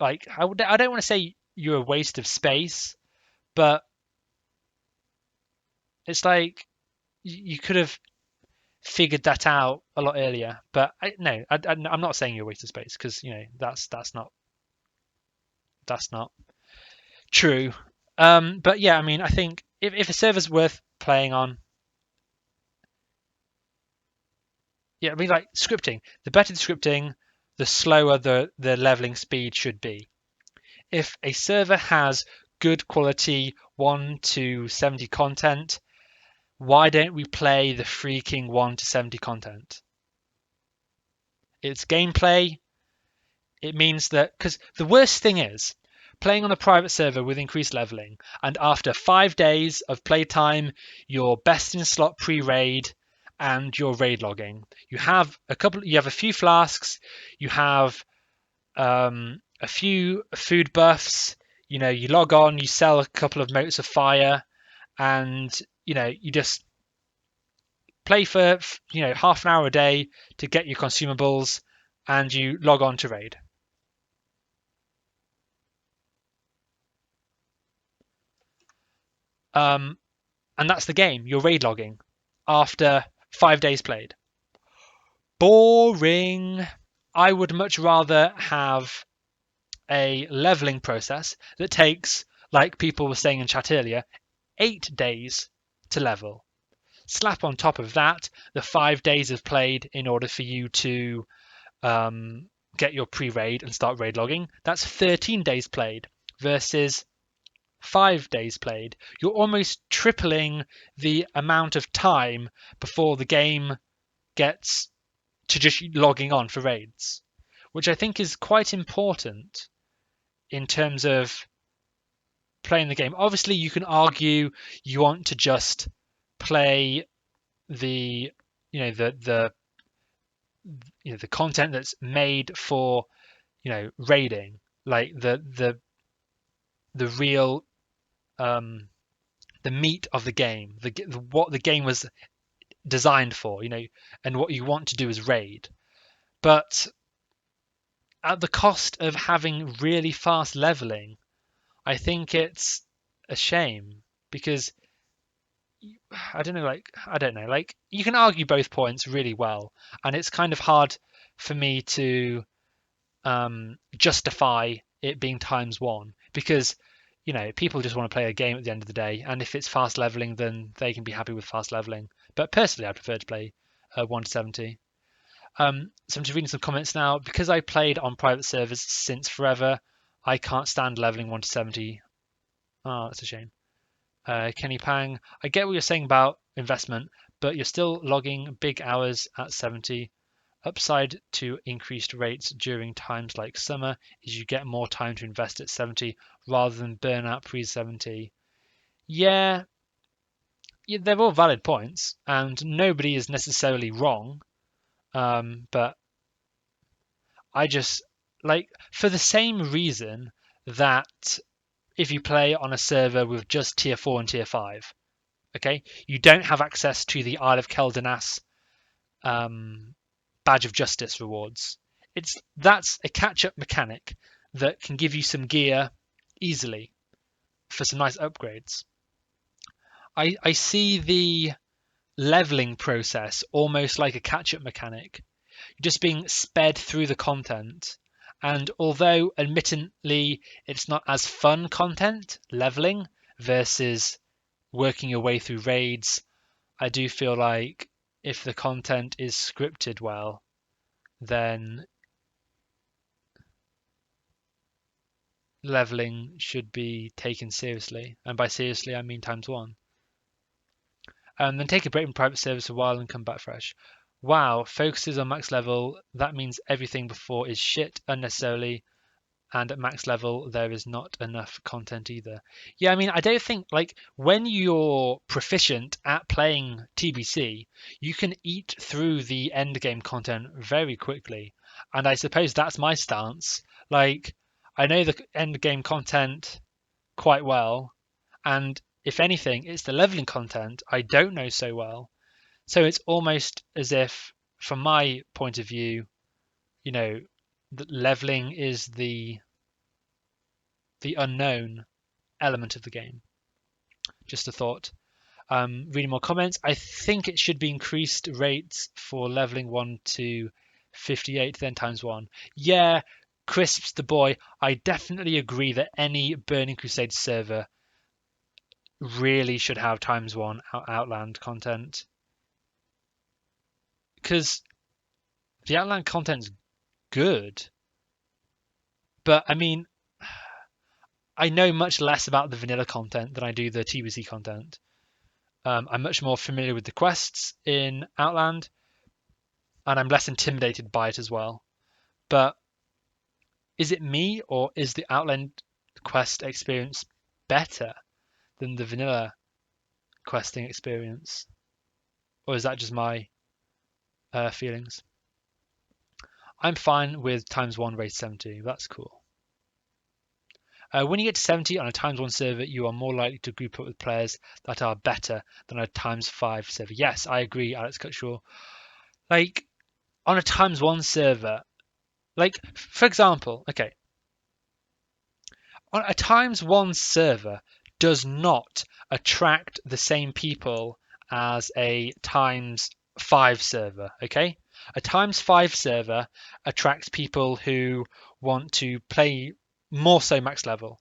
I don't want to say you're a waste of space, but it's like you could have figured that out a lot earlier. But I'm not saying you're a waste of space, because that's not true. But yeah, I think if a server's worth playing on, like scripting, the better the scripting, the slower the leveling speed should be. If a server has good quality 1 to 70 content, why don't we play the freaking 1 to 70 content? It's gameplay. It means that, because the worst thing is playing on a private server with increased leveling, and after 5 days of playtime, you're best in slot pre-raid, and you're raid logging. You have a few flasks, you have a few food buffs. You log on, you sell a couple of motes of fire, and you just play for half an hour a day to get your consumables, and you log on to raid. And that's the game. You're raid logging after 5 days played. Boring. I would much rather have a leveling process that takes, like people were saying in chat earlier, 8 days to level. Slap on top of that the 5 days of played in order for you to get your pre-raid and start raid logging. That's 13 days played versus 5 days played. You're almost tripling the amount of time before the game gets to just logging on for raids, which I think is quite important in terms of playing the game. Obviously, you can argue you want to just play the the content that's made for raiding, like the real the meat of the game, what the game was designed for, and what you want to do is raid. But at the cost of having really fast leveling, I think it's a shame because I don't know, like you can argue both points really well, and it's kind of hard for me to justify it being ×1 because people just want to play a game at the end of the day, and if it's fast leveling, then they can be happy with fast leveling. But personally, I prefer to play 1 to 70. So I'm just reading some comments now. Because I played on private servers since forever, I can't stand leveling 1 to 70. Oh, that's a shame. Kenny Pang, I get what you're saying about investment, but you're still logging big hours at 70. Upside to increased rates during times like summer is you get more time to invest at 70 rather than burn out pre-70. Yeah, they're all valid points, and nobody is necessarily wrong. But I just for the same reason that if you play on a server with just tier 4 and tier 5, okay, you don't have access to the Isle of Keldanas badge of justice rewards. That's a catch-up mechanic that can give you some gear easily for some nice upgrades. I see the leveling process almost like a catch-up mechanic, just being sped through the content. And although admittedly it's not as fun content, leveling versus working your way through raids, I do feel like if the content is scripted well, then leveling should be taken seriously. And by seriously, I mean ×1. Then take a break from private service for a while and come back fresh. Wow, focuses on max level. That means everything before is shit unnecessarily. And at max level, there is not enough content either. Yeah, I mean, I don't think, when you're proficient at playing TBC, you can eat through the end game content very quickly. And I suppose that's my stance. I know the end game content quite well, and if anything, it's the leveling content I don't know so well. So it's almost as if, from my point of view, that leveling is the unknown element of the game. Just a thought. Reading more comments. I think it should be increased rates for leveling 1 to 58, then ×1. Yeah, Crisps the boy. I definitely agree that any Burning Crusade server really should have ×1 Outland content. Because the Outland content's good. But I mean, I know much less about the vanilla content than I do the TBC content. I'm much more familiar with the quests in Outland, and I'm less intimidated by it as well. But is it me, or is the Outland quest experience better than the vanilla questing experience? Or is that just my feelings? I'm fine with ×1 race 70. That's cool. When you get to 70 on a ×1 server, you are more likely to group up with players that are better than a ×5 server. Yes, I agree, Alex Cutshaw. Like, on a ×1 server, like, for example, okay, on a ×1 server does not attract the same people as a ×5 server, okay? A ×5 server attracts people who want to play more so max level.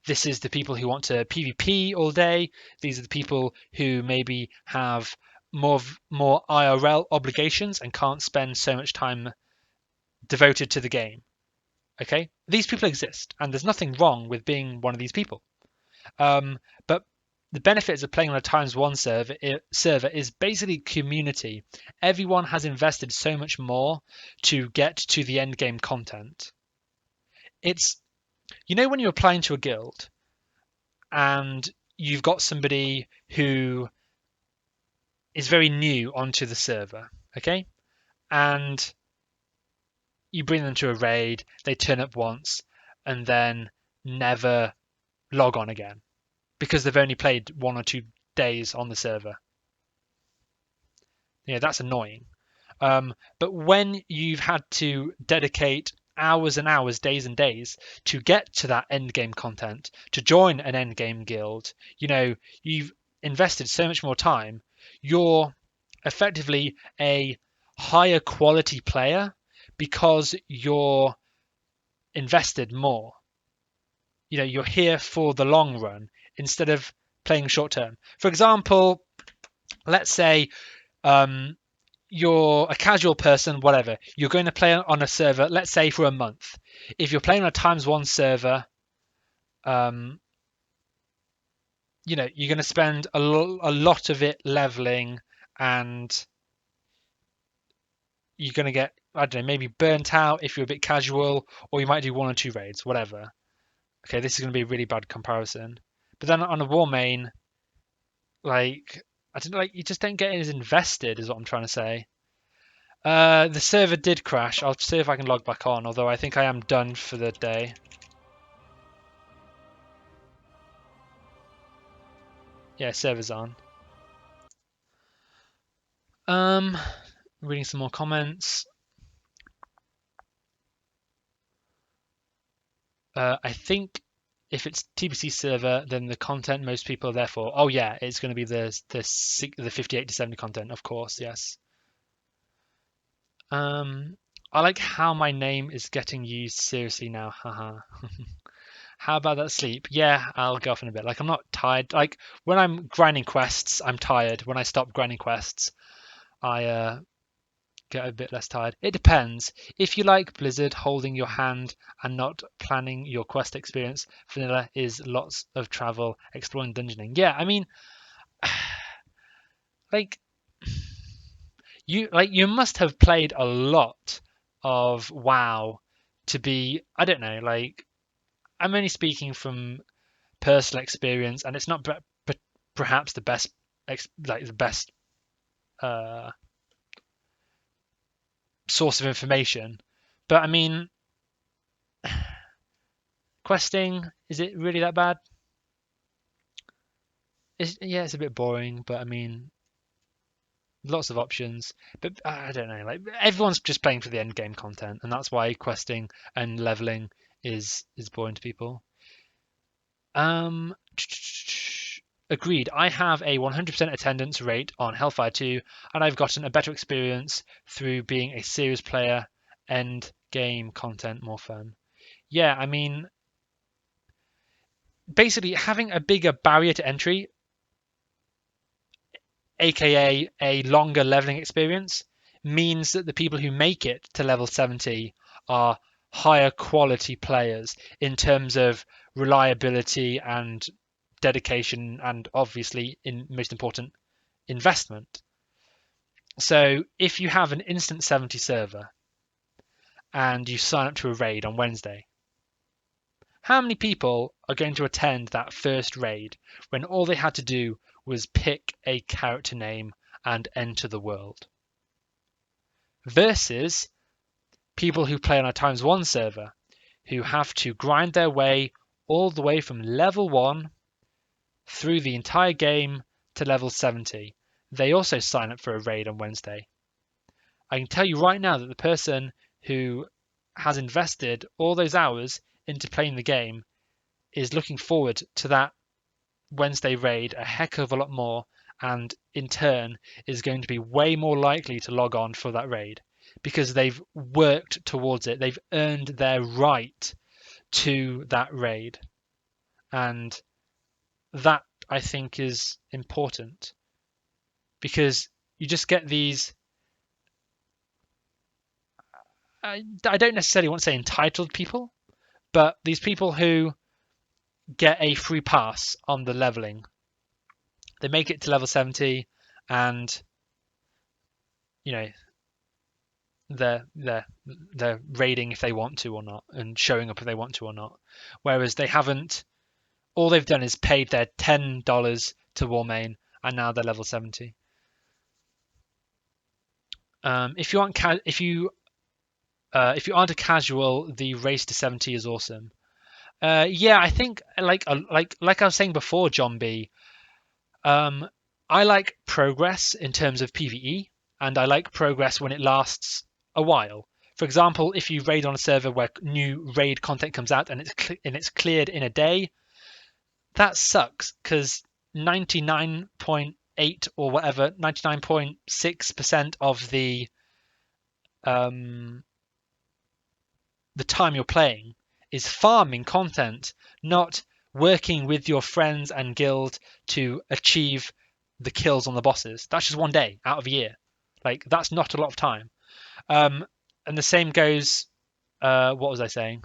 This is the people who want to PvP all day. These are the people who maybe have more IRL obligations and can't spend so much time devoted to the game. Okay, these people exist, and there's nothing wrong with being one of these people. But the benefits of playing on a ×1 server is basically community. Everyone has invested so much more to get to the end game content. It's, you know, when you're applying to a guild and you've got somebody who is very new onto the server, okay? And you bring them to a raid, they turn up once and then never log on again because they've only played 1 or 2 days on the server. Yeah, that's annoying. But when you've had to dedicate hours and hours, days and days to get to that end game content, to join an end game guild, you know, you've invested so much more time. You're effectively a higher quality player because you're invested more. You know, you're here for the long run instead of playing short term. For example, let's say you're a casual person, whatever. You're going to play on a server, let's say for a month. If you're playing on a ×1 server, you know, you're going to spend a lot of it leveling, and you're going to get, I don't know, maybe burnt out if you're a bit casual, or you might do 1 or 2 raids, whatever. Okay, this is going to be a really bad comparison. But then on a war main, like, I don't know, like, you just don't get as invested, is what I'm trying to say. The server did crash. I'll see if I can log back on, although I think I am done for the day. Yeah, server's on. Reading some more comments. I think if it's TBC server, then the content most people are there for. Oh yeah, it's going to be the 58 to 70 content, of course. Yes. I like how my name is getting used seriously now. Haha. How about that sleep? Yeah, I'll go off in a bit. Like, I'm not tired. Like, when I'm grinding quests, I'm tired. When I stop grinding quests, I get a bit less tired. It depends. If you like Blizzard holding your hand and not planning your quest experience, vanilla is lots of travel, exploring, dungeoning. Yeah, I mean, like you must have played a lot of WoW to be, I don't know, like, I'm only speaking from personal experience, and it's not perhaps the best uh, source of information. But I mean, questing, is it really that bad? Yeah, it's a bit boring, but I mean, lots of options. But I don't know, like, everyone's just playing for the end game content, and that's why questing and leveling is boring to people. Agreed. I have a 100% attendance rate on Hellfire 2, and I've gotten a better experience through being a serious player. End game content more fun. Yeah, I mean, basically having a bigger barrier to entry, aka a longer leveling experience, means that the people who make it to level 70 are higher quality players in terms of reliability and dedication, and obviously, most important, investment. So if you have an instant 70 server and you sign up to a raid on Wednesday, how many people are going to attend that first raid when all they had to do was pick a character name and enter the world? Versus people who play on a ×1 server who have to grind their way all the way from level 1 through the entire game to level 70. They also sign up for a raid on Wednesday. I can tell you right now that the person who has invested all those hours into playing the game is looking forward to that Wednesday raid a heck of a lot more, and in turn is going to be way more likely to log on for that raid because they've worked towards it. They've earned their right to that raid. And that, I think, is important because you just get these, I don't necessarily want to say entitled people, but these people who get a free pass on the leveling. They make it to level 70 and, you know, they're raiding if they want to or not and showing up if they want to or not. Whereas they haven't, all they've done is paid their $10 to Warmain and now they're level 70. If you aren't a casual, the race to 70 is awesome. Yeah, I think like I was saying before, John B. I like progress in terms of PvE, and I like progress when it lasts a while. For example, if you raid on a server where new raid content comes out and it's cleared in a day, that sucks because 99.8 or whatever, 99.6% of the time you're playing is farming content, not working with your friends and guild to achieve the kills on the bosses. That's just one day out of a year. Like, that's not a lot of time. And the same goes, what was I saying?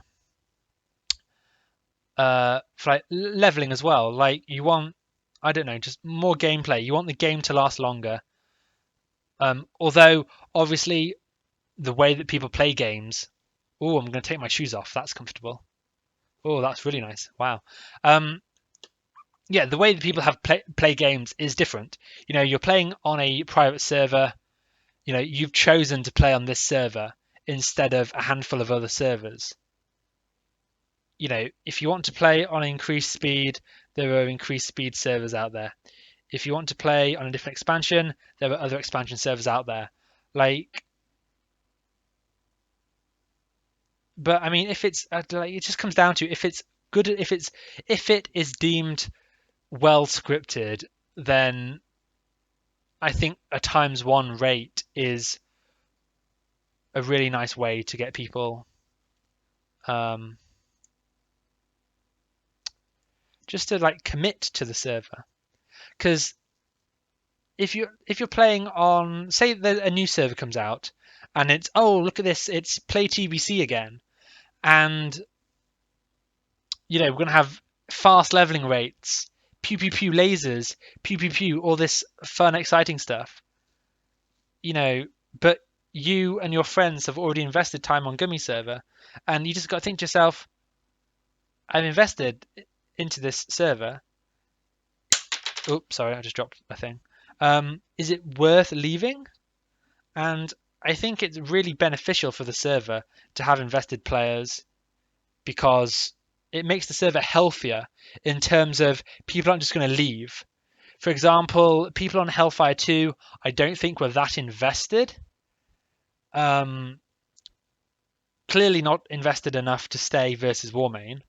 For like leveling as well. Like, you want, I don't know, just more gameplay. You want the game to last longer. Although, obviously, the way that people play games. Oh, I'm going to take my shoes off. That's comfortable. Oh, that's really nice. Wow. Yeah, the way that people have play games is different. You know, you're playing on a private server. You know, you've chosen to play on this server instead of a handful of other servers. You know, if you want to play on increased speed, there are increased speed servers out there. If you want to play on a different expansion, there are other expansion servers out there. Like, but I mean, if it's like, it just comes down to if it's good, if it is deemed well scripted, then I think a ×1 rate is a really nice way to get people just to like commit to the server. Because if you're playing on, say that a new server comes out and it's, oh, look at this, it's play TBC again, and you know, we're gonna have fast leveling rates, pew pew pew lasers, pew pew pew, all this fun, exciting stuff. You know, but you and your friends have already invested time on Gummy server, and you just got to think to yourself, I've invested into this server. Oops, sorry, I just dropped a thing. Is it worth leaving? And I think it's really beneficial for the server to have invested players because it makes the server healthier in terms of people aren't just going to leave. For example, people on Hellfire 2, I don't think were that invested. Clearly not invested enough to stay versus Warmain.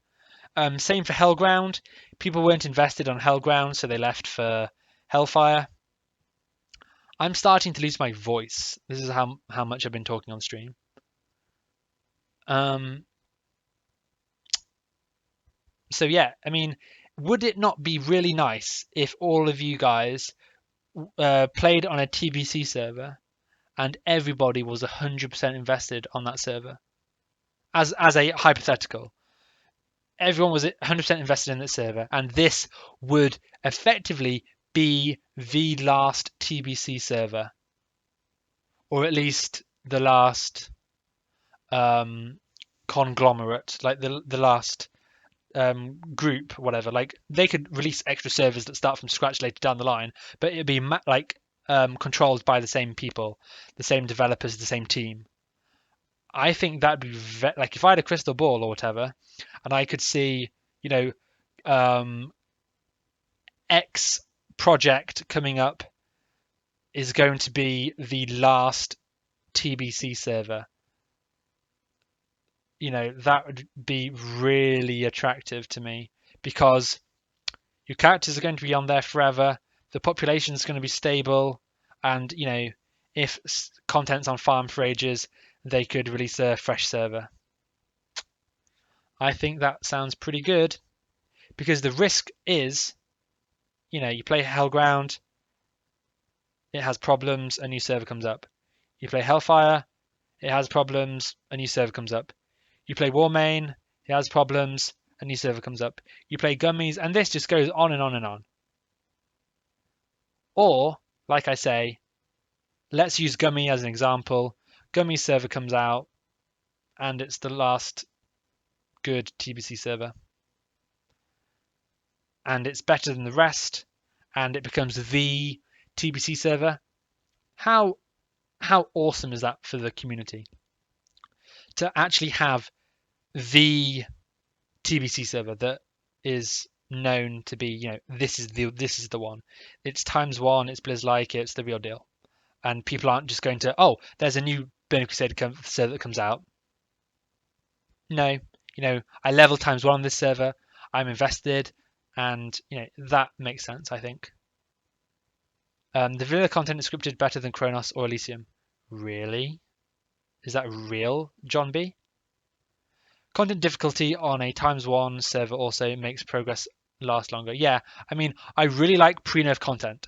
Same for Hellground. People weren't invested on Hellground, so they left for Hellfire. I'm starting to lose my voice. This is how much I've been talking on stream. So yeah, I mean, would it not be really nice if all of you guys played on a TBC server and everybody was 100% invested on that server? As a hypothetical, everyone was 100% invested in the server, and this would effectively be the last TBC server, or at least the last conglomerate, like the last group, whatever. Like they could release extra servers that start from scratch later down the line, but it'd be controlled by the same people, the same developers, the same team. I think that'd be like if I had a crystal ball or whatever, and I could see, you know, X project coming up is going to be the last TBC server. You know, that would be really attractive to me because your characters are going to be on there forever. The population is going to be stable, and you know, if content's on farm for ages, they could release a fresh server. I think that sounds pretty good because the risk is, you know, you play Hellground, it has problems, a new server comes up. You play Hellfire, it has problems, a new server comes up. You play Warmane, it has problems, a new server comes up. You play Gummies, and this just goes on and on and on. Or, like I say, let's use Gummy as an example. Gummy server comes out, and it's the last good TBC server. And it's better than the rest, and it becomes the TBC server. How awesome is that for the community? To actually have the TBC server that is known to be, you know, this is the one. It's ×1, it's Blizz-like, it's the real deal. And people aren't just going to, oh, there's a new Burning Crusade server that comes out. No, you know, I level ×1 on this server, I'm invested, and you know, that makes sense, I think. The vanilla content is scripted better than Kronos or Elysium. Really? Is that real, John B? Content difficulty on a ×1 server also makes progress last longer. Yeah, I mean, I really like pre-nerf content.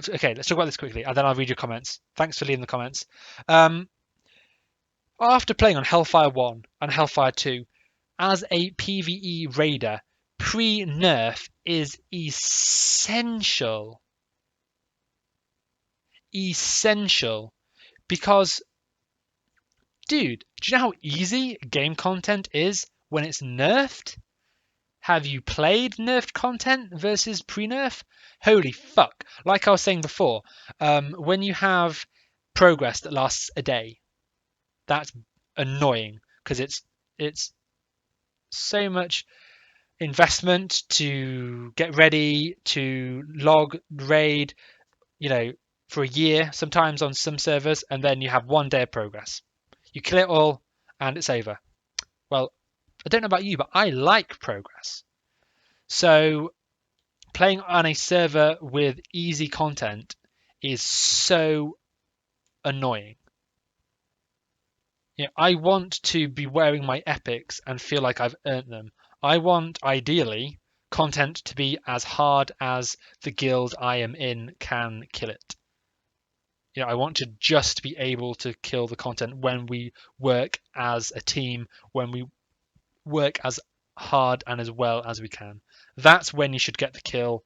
Okay, let's talk about this quickly, and then I'll read your comments. Thanks for leaving the comments. After playing on Hellfire 1 and Hellfire 2, as a PvE raider, pre-nerf is essential. Essential. Because, dude, do you know how easy game content is when it's nerfed? Have you played nerfed content versus pre-nerf? Holy fuck. Like I was saying before, when you have progress that lasts a day, that's annoying because it's so much investment to get ready, to log, raid, you know, for a year, sometimes on some servers, and then you have 1 day of progress. You kill it all and it's over. Well, I don't know about you, but I like progress. So playing on a server with easy content is so annoying. You know, I want to be wearing my epics and feel like I've earned them. I want, ideally, content to be as hard as the guild I am in can kill it. You know, I want to just be able to kill the content when we work as a team, when we work as hard and as well as we can. That's when you should get the kill,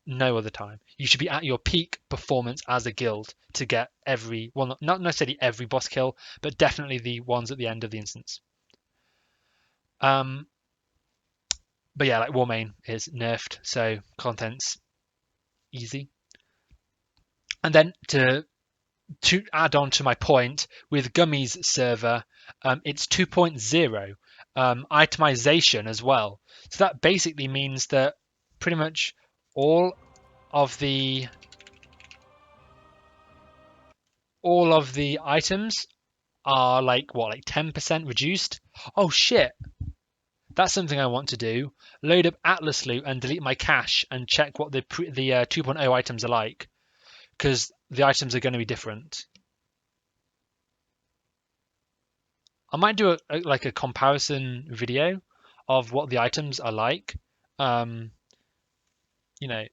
no other time. You should be at your peak performance as a guild to get every, well, not necessarily every boss kill, but definitely the ones at the end of the instance. But yeah, like Warmane is nerfed, so content's easy. And then to add on to my point, with Gummy's server, it's 2.0 itemization as well. So that basically means that pretty much all of the items are like 10% reduced. Oh shit. That's something I want to do. Load up Atlas loot and delete my cache and check what the 2.0 items are like, because the items are going to be different. I might do a comparison video of what the items are like, you know,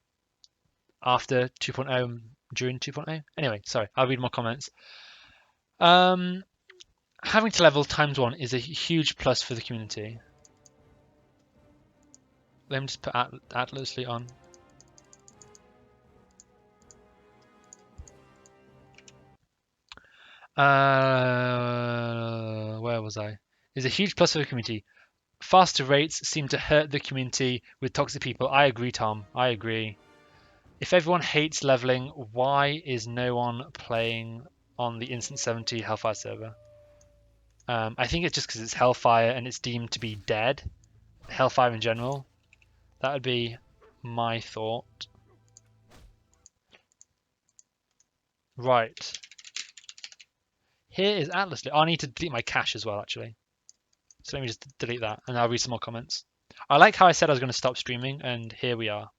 after 2.0 and during 2.0. Anyway, sorry, I'll read more comments. Having to level ×1 is a huge plus for the community. let me just put Atlasly on. Where was I? Is a huge plus for the community. Faster rates seem to hurt the community with toxic people. I agree, Tom. I agree. If everyone hates leveling, why is no one playing on the Instant 70 Hellfire server? I think it's just because it's Hellfire and it's deemed to be dead. Hellfire in general. That would be my thought. Right. Here is Atlas. Oh, I need to delete my cache as well, actually. So let me just delete that, and I'll read some more comments. I like how I said I was going to stop streaming, and here we are.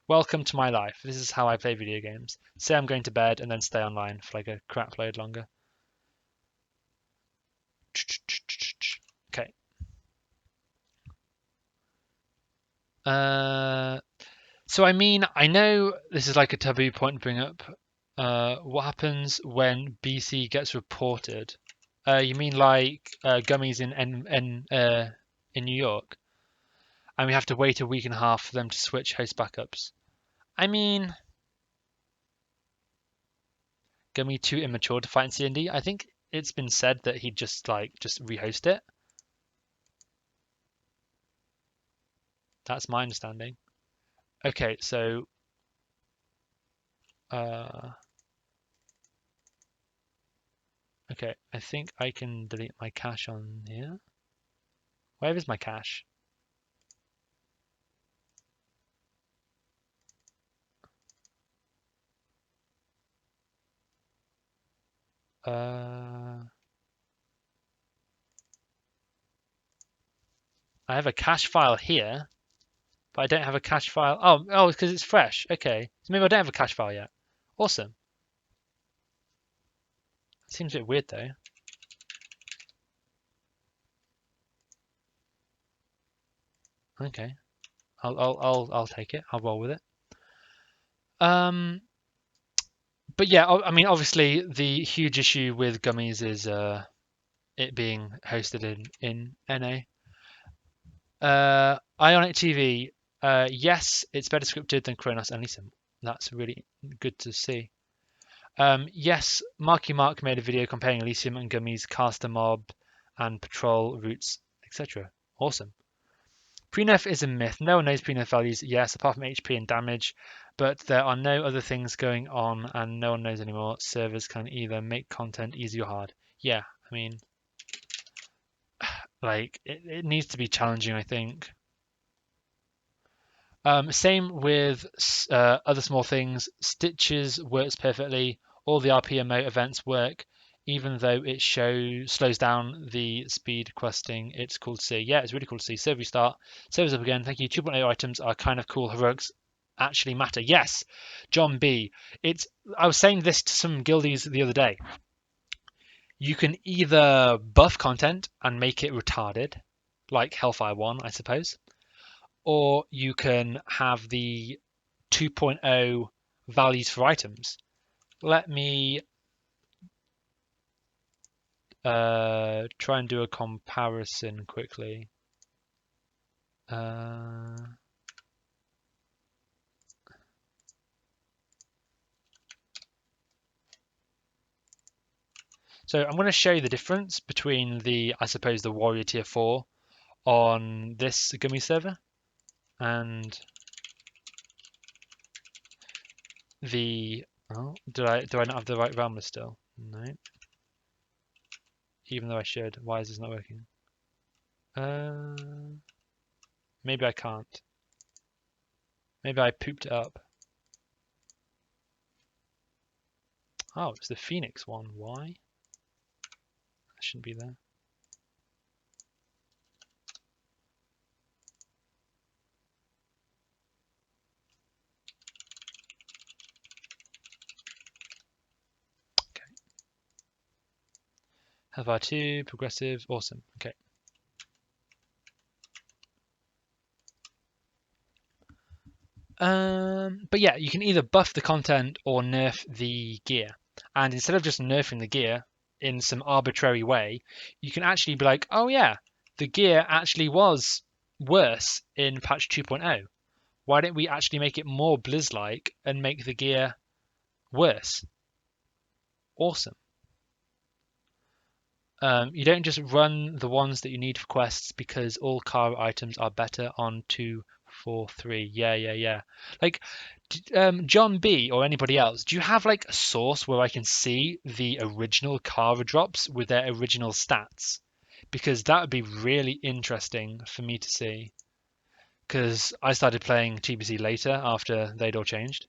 Welcome to my life. This is how I play video games. Say I'm going to bed, and then stay online for like a crap load longer. Okay. So I mean, I know this is like a taboo point to bring up. What happens when BC gets reported? You mean like Gummies in New York, and we have to wait a week and a half for them to switch host backups? I mean, Gummy too immature to fight in CND. I think it's been said that he'd just rehost it. That's my understanding. Okay, so okay, I think I can delete my cache on here. Where is my cache? I have a cache file here, but I don't have a cache file. Oh, it's because it's fresh. Okay, so maybe I don't have a cache file yet. Awesome. Seems a bit weird though. Okay, I'll take it. I'll roll with it. But yeah, I mean, obviously the huge issue with Gummies is it being hosted in NA. Ionic TV, yes, it's better scripted than Kronos and Elysium. That's really good to see. Yes, Marky Mark made a video comparing Elysium and Gummies, caster mob, and patrol routes, etc. Awesome. Pre-nerf is a myth. No one knows pre-nerf values, yes, apart from HP and damage, but there are no other things going on and no one knows anymore. Servers can either make content easy or hard. Yeah, I mean, like, it needs to be challenging, I think. Same with other small things. Stitches works perfectly. All the RPMO events work, even though it slows down the speed questing. It's cool to see. Yeah, it's really cool to see. Server restart. Servers up again. Thank you. 2.0 items are kind of cool. Heroics actually matter. Yes, John B. I was saying this to some guildies the other day. You can either buff content and make it retarded, like Hellfire 1, I suppose, or you can have the 2.0 values for items. Let me try and do a comparison quickly. So I'm going to show you the difference between I suppose the Warrior Tier 4 on this Gummy server and the... Oh, do I not have the right realmlist still? No. Even though I should. Why is this not working? Maybe I can't. Maybe I pooped it up. Oh, it's the Phoenix one. Why? That shouldn't be there. Okay. Hellfire 2, progressive, awesome. Okay. But yeah, you can either buff the content or nerf the gear. And instead of just nerfing the gear in some arbitrary way, you can actually be like, oh yeah, the gear actually was worse in patch 2.0? Why don't we actually make it more Blizz-like and make the gear worse? Awesome. You don't just run the ones that you need for quests because all car items are better on 2.4.3. Yeah. Like, John B or anybody else, do you have like a source where I can see the original Kara drops with their original stats? Because that would be really interesting for me to see. Because I started playing TBC later after they'd all changed.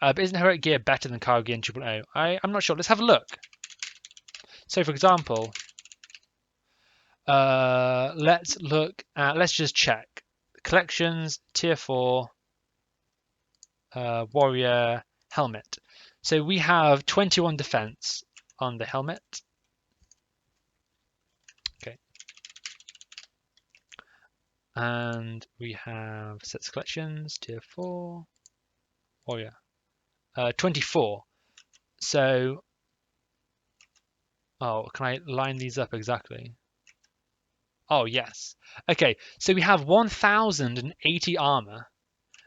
But isn't heroic gear better than Kara gear in 2.0? I'm not sure. Let's have a look. So, for example, let's look at, let's just check. Collections, tier 4, warrior, helmet. So we have 21 defense on the helmet. Okay. And we have sets collections, tier 4, warrior. 24. So, oh, can I line these up exactly? Oh, yes. Okay, so we have 1,080 armor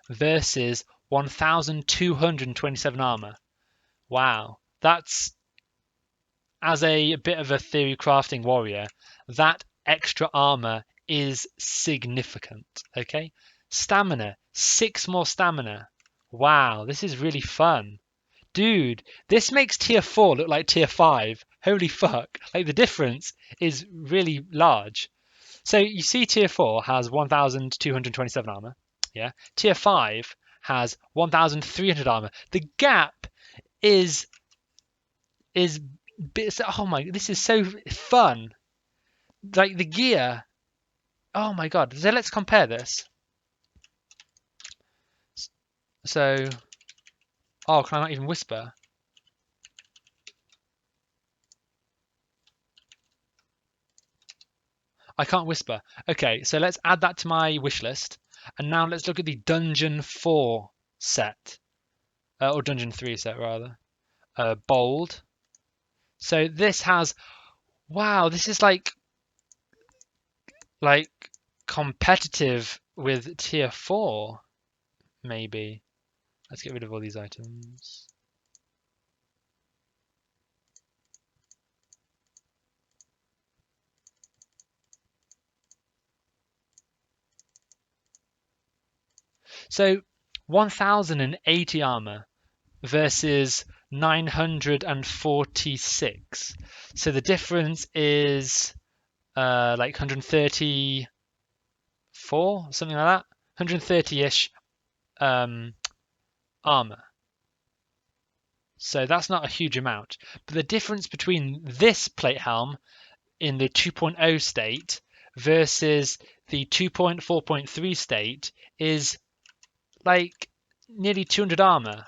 versus 1,227 armor. Wow, that's, as a bit of a theory crafting warrior, that extra armor is significant, okay? Stamina, 6 more stamina. Wow, this is really fun. Dude, this makes tier 4 look like tier 5. Holy fuck. Like, the difference is really large. So you see tier 4 has 1,227 armor. Yeah. Tier 5 has 1,300 armor. The gap is oh my, this is so fun. Like the gear. Oh my god. So let's compare this. So, oh, can I not even whisper? I can't whisper. Okay, so let's add that to my wish list. And now let's look at the Dungeon 4 set. Or Dungeon 3 set, rather. Bold. So this has... Wow, this is like competitive with tier 4, maybe. Let's get rid of all these items. So 1,080 armor versus 946. So the difference is like 134, something like that. 130-ish armor. So that's not a huge amount. But the difference between this plate helm in the 2.0 state versus the 2.4.3 state is like nearly 200 armor.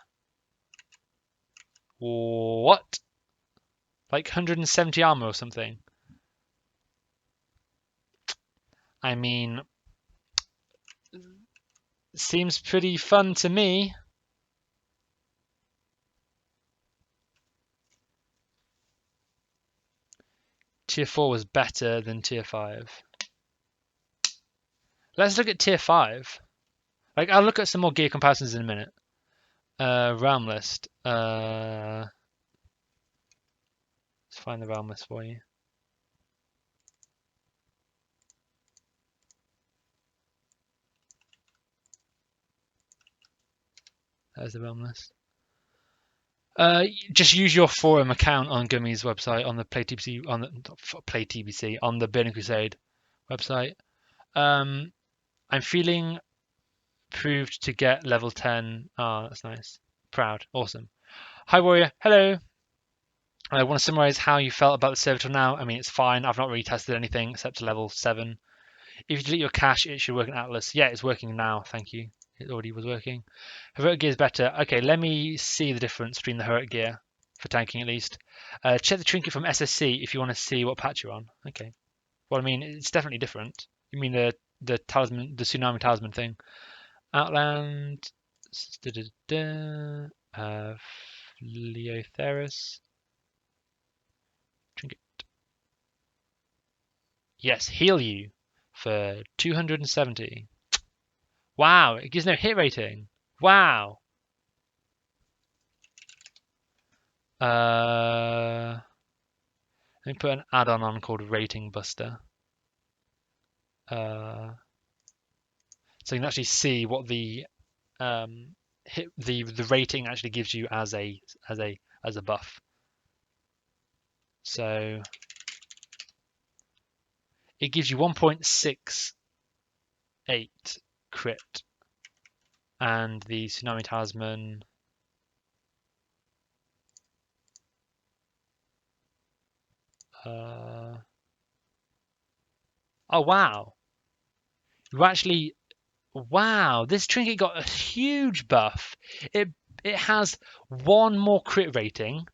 What? Like 170 armor or something. I mean, seems pretty fun to me. Tier 4 was better than Tier 5. Let's look at Tier 5. Like, I'll look at some more gear comparisons in a minute. Realm list. Let's find the realm list for you. There's the realm list. Just use your forum account on Gummy's website, on the Play TBC, on the Burning Crusade website. I'm feeling proved to get level 10. Oh, that's nice. Proud. Awesome. Hi, Warrior. Hello. I want to summarize how you felt about the server till now. I mean, it's fine. I've not really tested anything except to level 7. If you delete your cache, it should work in Atlas. Yeah, it's working now. Thank you. It already was working. Heroic gear is better. Okay, let me see the difference between the heroic gear, for tanking at least. Check the trinket from SSC if you want to see what patch you're on. Okay. Well, I mean, it's definitely different. You mean the talisman, the tsunami talisman thing. Outland. Leotheris. Trinket. Yes, heal you. for 270. Wow, it gives no hit rating. Wow. Let me put an add-on on called Rating Buster. So you can actually see what the hit the rating actually gives you as a buff. So it gives you 1.68 crit, and the Tsunami Talisman oh wow, you actually wow, this trinket got a huge buff. It has one more crit rating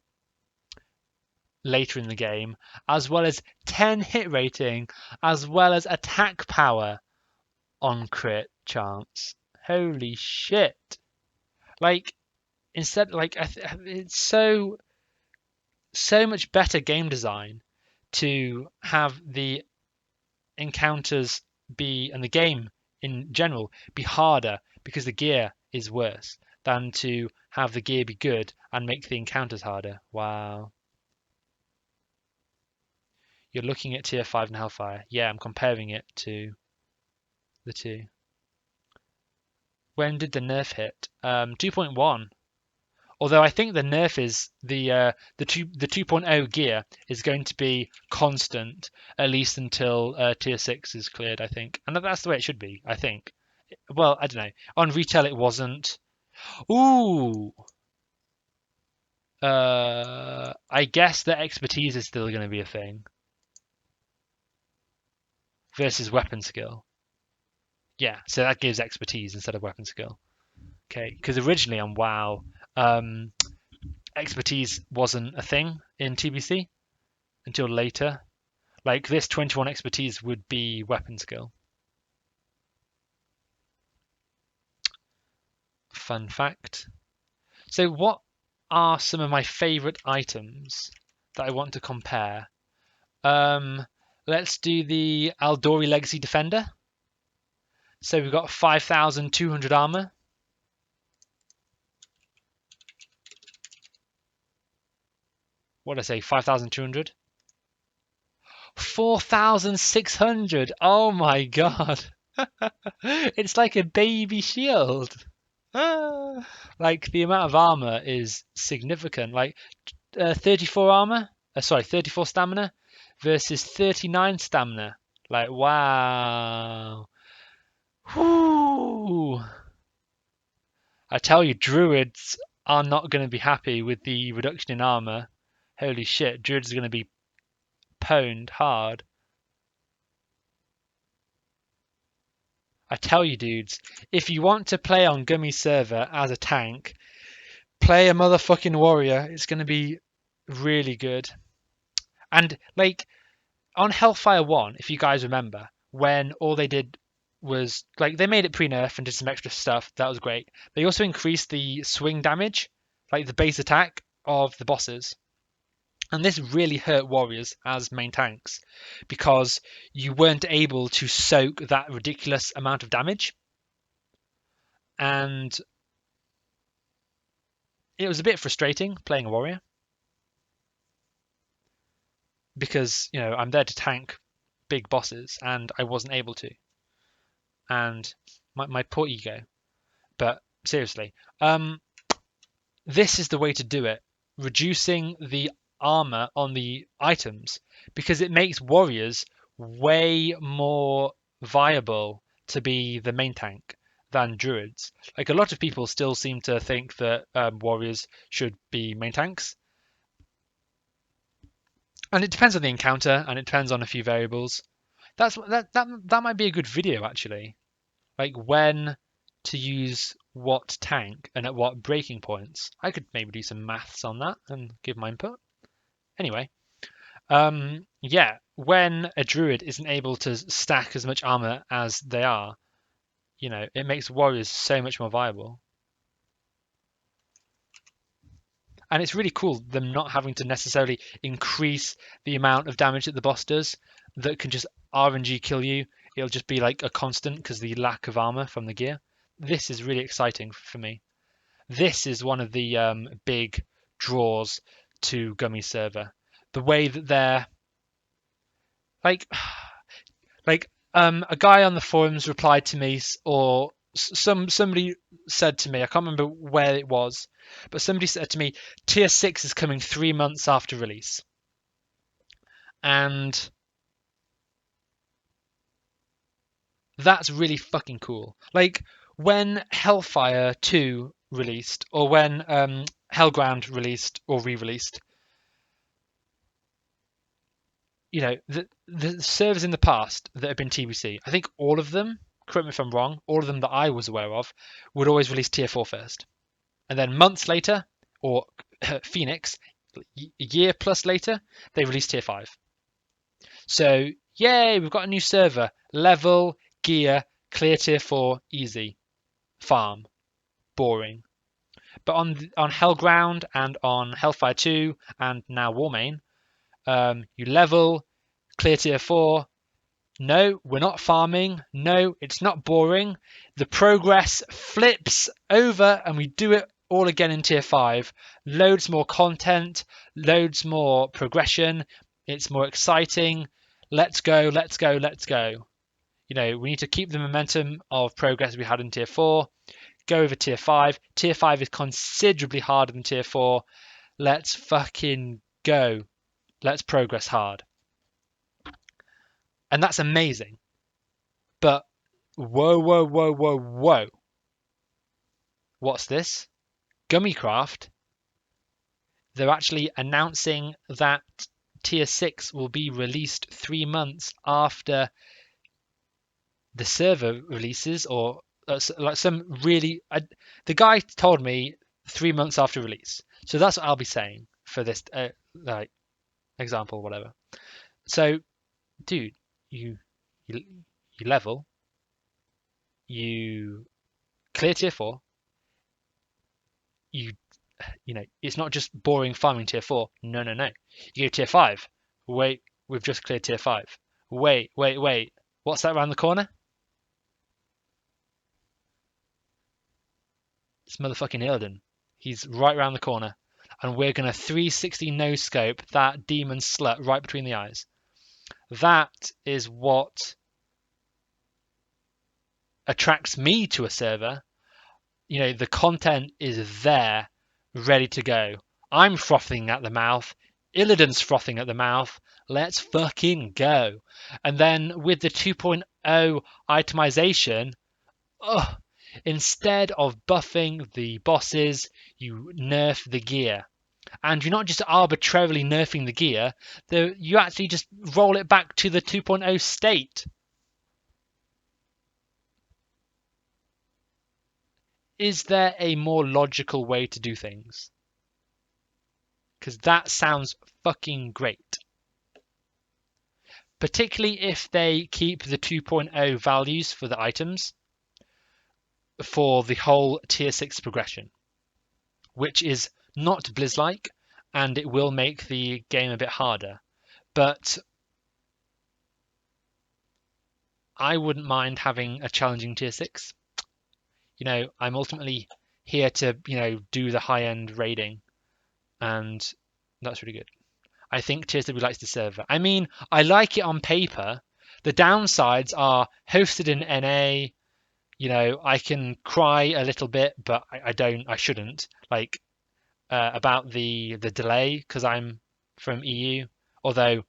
later in the game, as well as 10 hit rating, as well as attack power on crit chance. Holy shit. Like, instead, like, it's so much better game design to have the encounters be, and the game in general, be harder because the gear is worse than to have the gear be good and make the encounters harder. Wow. You're looking at tier 5 and Hellfire. Yeah, I'm comparing it to the two. When did the nerf hit? 2.1. Although I think the nerf is the 2.0 gear is going to be constant at least until tier 6 is cleared, I think. And that's the way it should be, I think. Well, I don't know. On retail it wasn't. Ooh. I guess that expertise is still going to be a thing. Versus weapon skill. Yeah, so that gives expertise instead of weapon skill. Okay, because originally on WoW, expertise wasn't a thing in TBC until later. Like this 21 expertise would be weapon skill. Fun fact. So what are some of my favorite items that I want to compare? Let's do the Aldori Legacy Defender. So we've got 5,200 armor. What did I say? 5,200? 4,600. Oh my god. It's like a baby shield. Like the amount of armor is significant. Like 34 armor, sorry, 34 stamina versus 39 stamina. Like wow. Whoo. I tell you, druids are not going to be happy with the reduction in armor. Holy shit, druids are going to be pwned hard. I tell you, dudes, if you want to play on Gummy server as a tank, play a motherfucking warrior. It's going to be really good. And like on Hellfire 1, if you guys remember, when all they did was like they made it pre-nerf and did some extra stuff, that was great. They also increased the swing damage, like the base attack of the bosses. And this really hurt warriors as main tanks because you weren't able to soak that ridiculous amount of damage. And it was a bit frustrating playing a warrior because, you know, I'm there to tank big bosses and I wasn't able to. And my poor ego. But seriously, this is the way to do it. Reducing the armor on the items because it makes warriors way more viable to be the main tank than druids. Like a lot of people still seem to think that warriors should be main tanks. And it depends on the encounter and it depends on a few variables. That might be a good video actually. Like when to use what tank and at what breaking points. I could maybe do some maths on that and give my input. Anyway, yeah, when a druid isn't able to stack as much armor as they are, you know, it makes warriors so much more viable. And it's really cool them not having to necessarily increase the amount of damage that the boss does that can just RNG kill you it'll just be like a constant because the lack of armor from the gear. This is really exciting for me. This is one of the big draws to Gummy server. The way that they're like a guy on the forums replied to me, or somebody said to me, I can't remember where it was, but somebody said to me, Tier 6 is coming 3 months after release. And that's really fucking cool. Like, when Hellfire 2 released, or when Hellground released or re-released, you know, the servers in the past that have been TBC, I think all of them, correct me if I'm wrong, all of them that I was aware of, would always release Tier 4 first. And then months later, or Phoenix, a year plus later, they release Tier 5. So, yay, we've got a new server. Level, gear, clear Tier 4, easy. Farm, boring. But on Hellground and on Hellfire 2 and now Warmain, you level, clear Tier 4. No, we're not farming. No, it's not boring. The progress flips over and we do it all again in Tier 5. Loads more content, loads more progression. It's more exciting. Let's go, let's go, let's go. You know, we need to keep the momentum of progress we had in Tier 4. Go over Tier 5. Tier 5 is considerably harder than Tier 4. Let's fucking go. Let's progress hard. And that's amazing. But whoa, whoa, whoa, whoa, whoa. What's this? Gummycraft. They're actually announcing that Tier 6 will be released 3 months after the server releases, or like some really... the guy told me 3 months after release. So that's what I'll be saying for this like example, whatever. So, dude, you level, you clear Tier 4, you know, it's not just boring farming Tier 4. No, no, no. You go Tier 5. Wait, we've just cleared Tier 5. Wait. What's that around the corner? It's motherfucking Illidan. He's right around the corner. And we're going to 360 no-scope that demon slut right between the eyes. That is what attracts me to a server. You know, the content is there, ready to go. I'm frothing at the mouth. Illidan's frothing at the mouth. Let's fucking go. And then with the 2.0 itemization, instead of buffing the bosses, you nerf the gear. And you're not just arbitrarily nerfing the gear, you actually just roll it back to the 2.0 state. Is there a more logical way to do things? Because that sounds fucking great. Particularly if they keep the 2.0 values for the items for the whole Tier 6 progression, which is not Blizz-like, and it will make the game a bit harder. But I wouldn't mind having a challenging Tier 6. You know, I'm ultimately here to, you know, do the high-end raiding, and that's really good. I think Tier 6 likes the server. I mean, I like it on paper. The downsides are hosted in NA. You know, I can cry a little bit, but I shouldn't. Like, about the delay because I'm from EU. Although,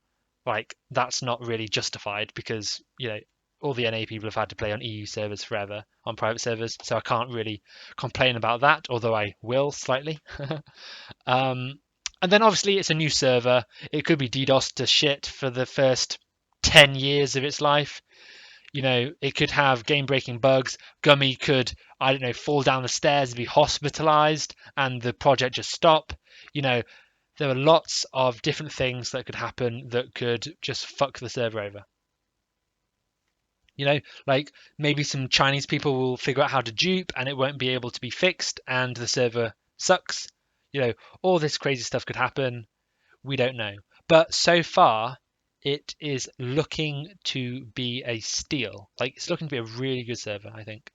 like, that's not really justified because, you know, all the NA people have had to play on EU servers forever, on private servers, so I can't really complain about that, although I will slightly. And then obviously it's a new server. It could be DDoS to shit for the first 10 years of its life. You know, it could have game-breaking bugs. Gummy could, I don't know, fall down the stairs and be hospitalized and the project just stop. You know, there are lots of different things that could happen that could just fuck the server over. You know, like maybe some Chinese people will figure out how to dupe and it won't be able to be fixed and the server sucks. You know, all this crazy stuff could happen. We don't know. But so far, it is looking to be a steal. Like, it's looking to be a really good server, I think.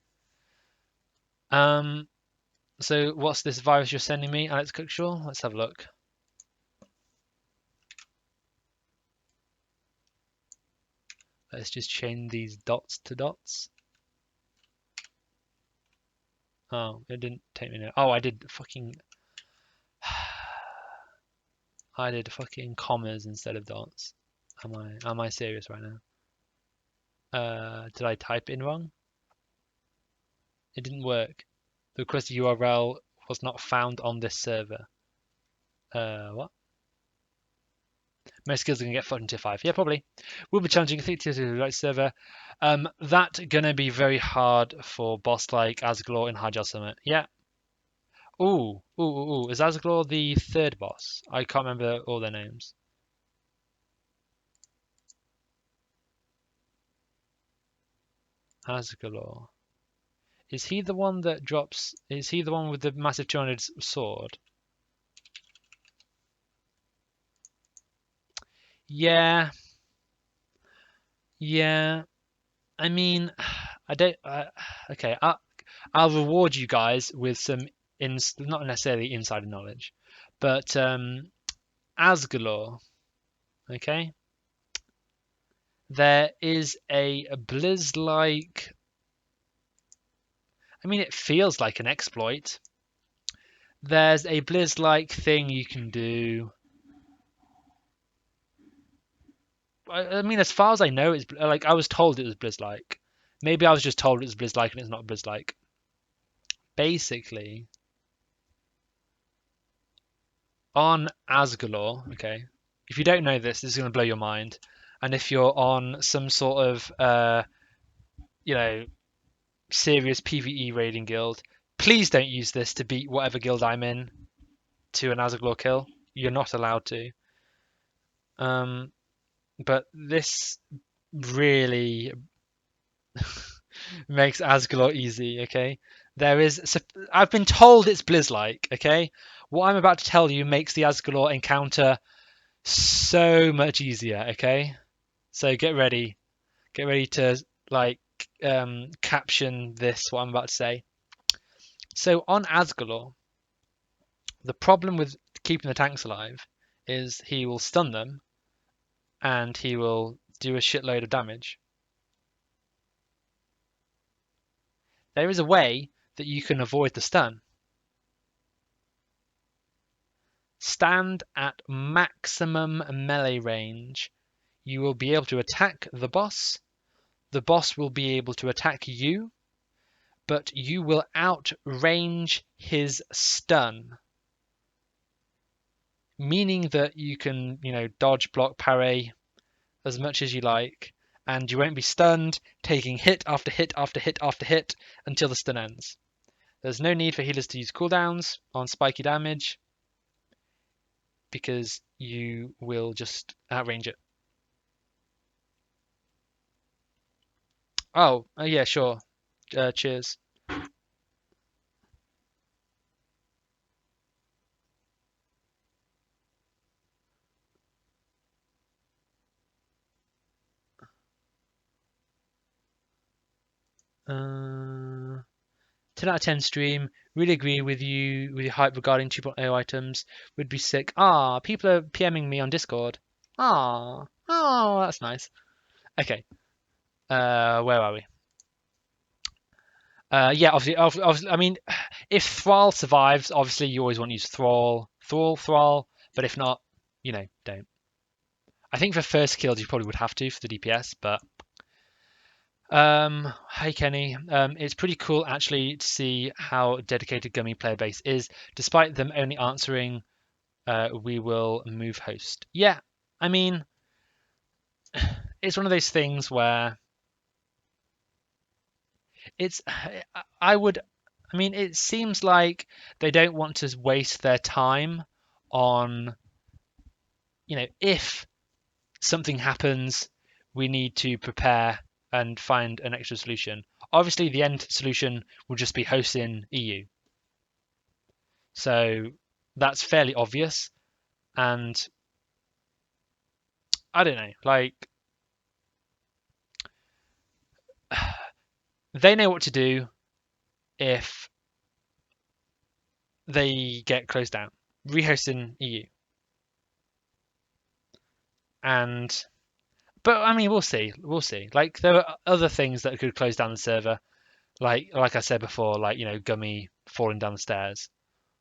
So what's this virus you're sending me, Alex Cookshaw? Let's have a look. Let's just change these dots to dots. Oh, it didn't take me. Oh, I did fucking. I did fucking commas instead of dots. Am I serious right now? Did I type in wrong? It didn't work. The requested URL was not found on this server. What? Most skills are gonna get fucked in tier 5. Yeah, probably. Will be challenging. I think tier 2 right server. That gonna be very hard for boss like Asglaw in High Summit. Yeah. Ooh. Is Asglaw the third boss? I can't remember all their names. Asglaw. Is he the one that drops? Is he the one with the massive 200 sword? Yeah. Yeah. I mean, I don't. Okay, I'll reward you guys with some not necessarily insider knowledge, but Asgalore. Okay, there is a Blizz-like. I mean, it feels like an exploit. There's a Blizz-like thing you can do. I mean, as far as I know, it's like I was told it was Blizz-like. Maybe I was just told it was Blizz-like and it's not Blizz-like. Basically, on Asgalore, okay, if you don't know this, this is going to blow your mind. And if you're on some sort of, serious PvE raiding guild, please don't use this to beat whatever guild I'm in to an Asgalore kill. You're not allowed to. But this really makes Asgalore easy, okay? I've been told it's Blizz-like, okay? What I'm about to tell you makes the Asgalore encounter so much easier, okay? So get ready. Get ready to like caption this what I'm about to say. So on Asgalore, the problem with keeping the tanks alive is he will stun them and he will do a shitload of damage. There is a way that you can avoid the stun. Stand at maximum melee range. You will be able to attack the boss. The boss will be able to attack you, but you will outrange his stun. Meaning that you can, dodge, block, parry as much as you like, and you won't be stunned, taking hit after hit after hit after hit until the stun ends. There's no need for healers to use cooldowns on spiky damage because you will just outrange it. Oh, yeah, sure. Cheers. Uh, 10 out of 10 stream. Really agree with you with your hype regarding 2.0 items. Would be sick. People are PMing me on Discord. That's nice. Okay. Where are we? Yeah, obviously, I mean, if Thrall survives, obviously you always want to use Thrall, but if not, don't. I think for first kills you probably would have to for the DPS, but hi Kenny. It's pretty cool actually to see how dedicated Gummy player base is, despite them only answering we will move host. Yeah, I mean, it's one of those things where it's it seems like they don't want to waste their time on, if something happens, we need to prepare and find an extra solution. Obviously, the end solution will just be hosts in EU. So that's fairly obvious. And I don't know, like they know what to do if they get closed down. Rehost in EU. And but I mean we'll see. We'll see. Like there are other things that could close down the server. Like I said before, like, you know, Gummy falling down the stairs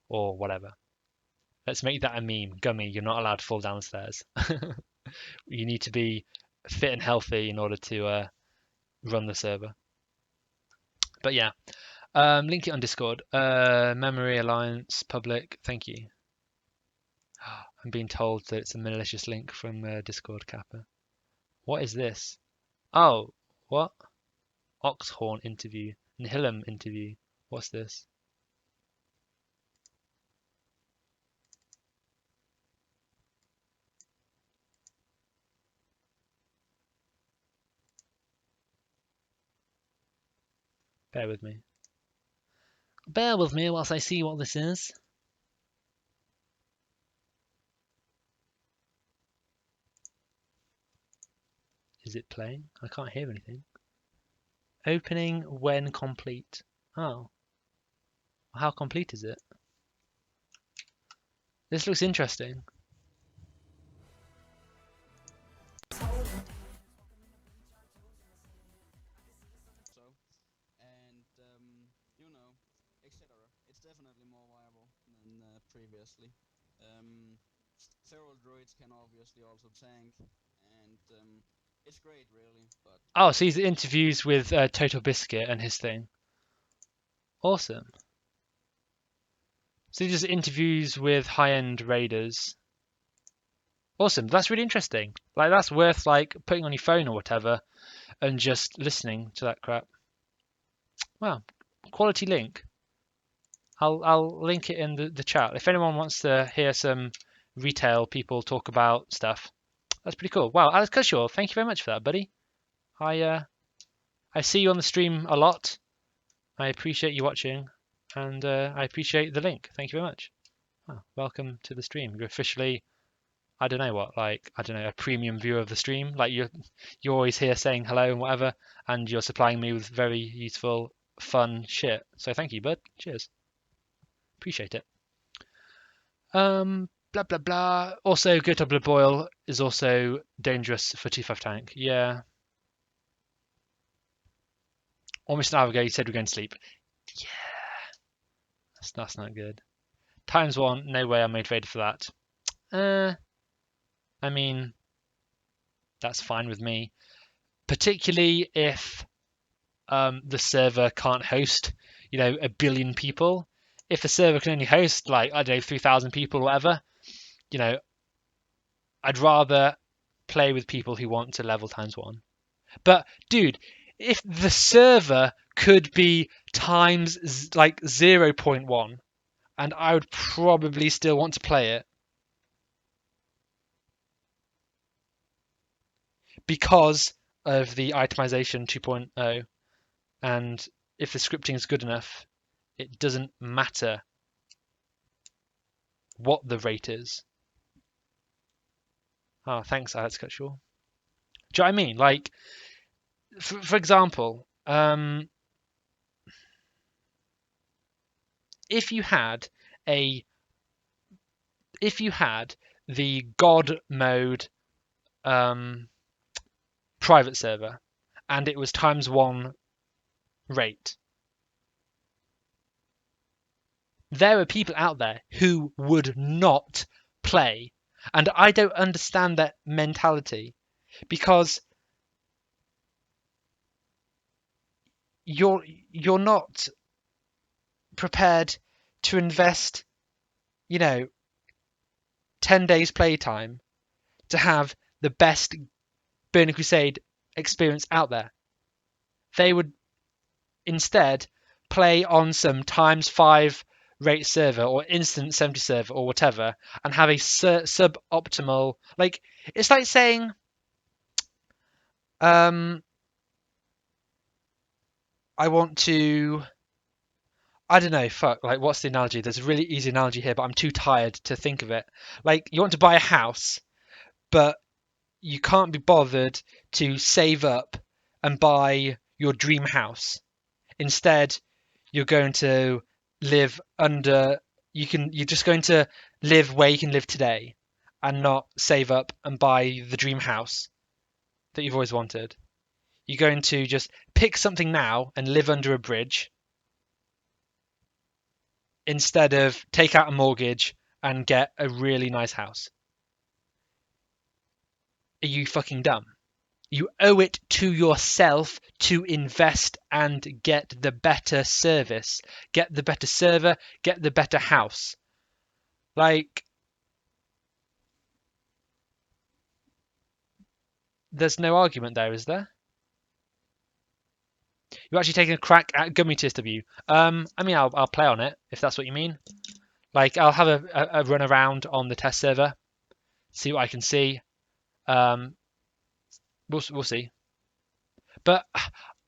or whatever. Let's make that a meme. Gummy, you're not allowed to fall down the stairs. You need to be fit and healthy in order to run the server. But yeah, link it on Discord. Memory Alliance public. Thank you. I'm being told that it's a malicious link from Discord Kappa. What is this? Oh, what? Oxhorn interview. Nihilum interview. What's this? Bear with me. Bear with me whilst I see what this is. Is it playing? I can't hear anything. Opening when complete. Oh. How complete is it? This looks interesting. You know, etc. It's definitely more viable than previously. Feral droids can obviously also tank, and it's great, really. But Oh, so these interviews with Total Biscuit and his thing. Awesome. So these are interviews with high-end raiders. Awesome. That's really interesting. Like that's worth like putting on your phone or whatever and just listening to that crap. Wow. Quality link. I'll link it in the chat. If anyone wants to hear some retail people talk about stuff, that's pretty cool. Wow, Alex Cushaw, thank you very much for that, buddy. I see you on the stream a lot. I appreciate you watching, and I appreciate the link. Thank you very much. Oh, welcome to the stream. You're officially, I don't know what, like I don't know, a premium viewer of the stream. Like you're always here saying hello and whatever, and you're supplying me with very useful, fun shit. So thank you, bud. Cheers. Appreciate it. Blah blah blah. Also, Good Blood Boil is also dangerous for T5 tank. Yeah. Almost an hour ago, you said we're going to sleep. Yeah. That's not good. -1, no way I'm motivated for that. I mean, that's fine with me. Particularly if the server can't host, you know, 1 billion people. If the server can only host like, I don't know, 3,000 people or whatever, you know, I'd rather play with people who want to level -1. But dude, if the server could be times like 0.1, and I would probably still want to play it because of the itemization 2.0, and if the scripting is good enough, it doesn't matter what the rate is. Oh, thanks, Alex Cutshall. Do you know what I mean? Like, for example, if you had the God mode private server and it was -1 rate, there are people out there who would not play, and I don't understand that mentality, because you're not prepared to invest, you know, 10 days playtime to have the best Burning Crusade experience out there. They would instead play on some -5 rate server or instant 70 server or whatever and have a suboptimal, like, it's like saying I want to, I don't know, fuck, like, what's the analogy? There's a really easy analogy here, but I'm too tired to think of it. Like, you want to buy a house, but you can't be bothered to save up and buy your dream house. Instead, you're going to live under you're just going to live where you can live today and not save up and buy the dream house that you've always wanted. You're going to just pick something now and live under a bridge instead of take out a mortgage and get a really nice house. Are you fucking dumb? You owe it to yourself to invest and get the better service, get the better server, get the better house. Like, there's no argument there, is there? You're actually taking a crack at Gummy TSW. I mean, I'll play on it if that's what you mean. Like, I'll have a run around on the test server, see what I can see. We'll see. But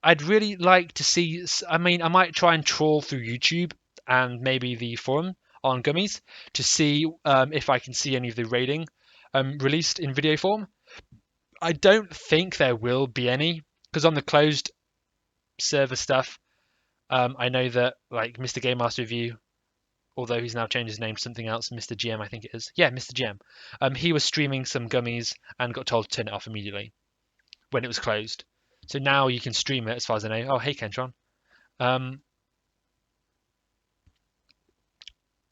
I'd really like to see. I mean, I might try and trawl through YouTube and maybe the forum on Gummies to see if I can see any of the raiding released in video form. I don't think there will be any because on the closed server stuff, I know that like Mr. Game Master Review, although he's now changed his name to something else, Mr. GM I think it is. Yeah, Mr. GM. He was streaming some Gummies and got told to turn it off immediately when it was closed. So now you can stream it as far as I know. Oh, hey, Kentron. I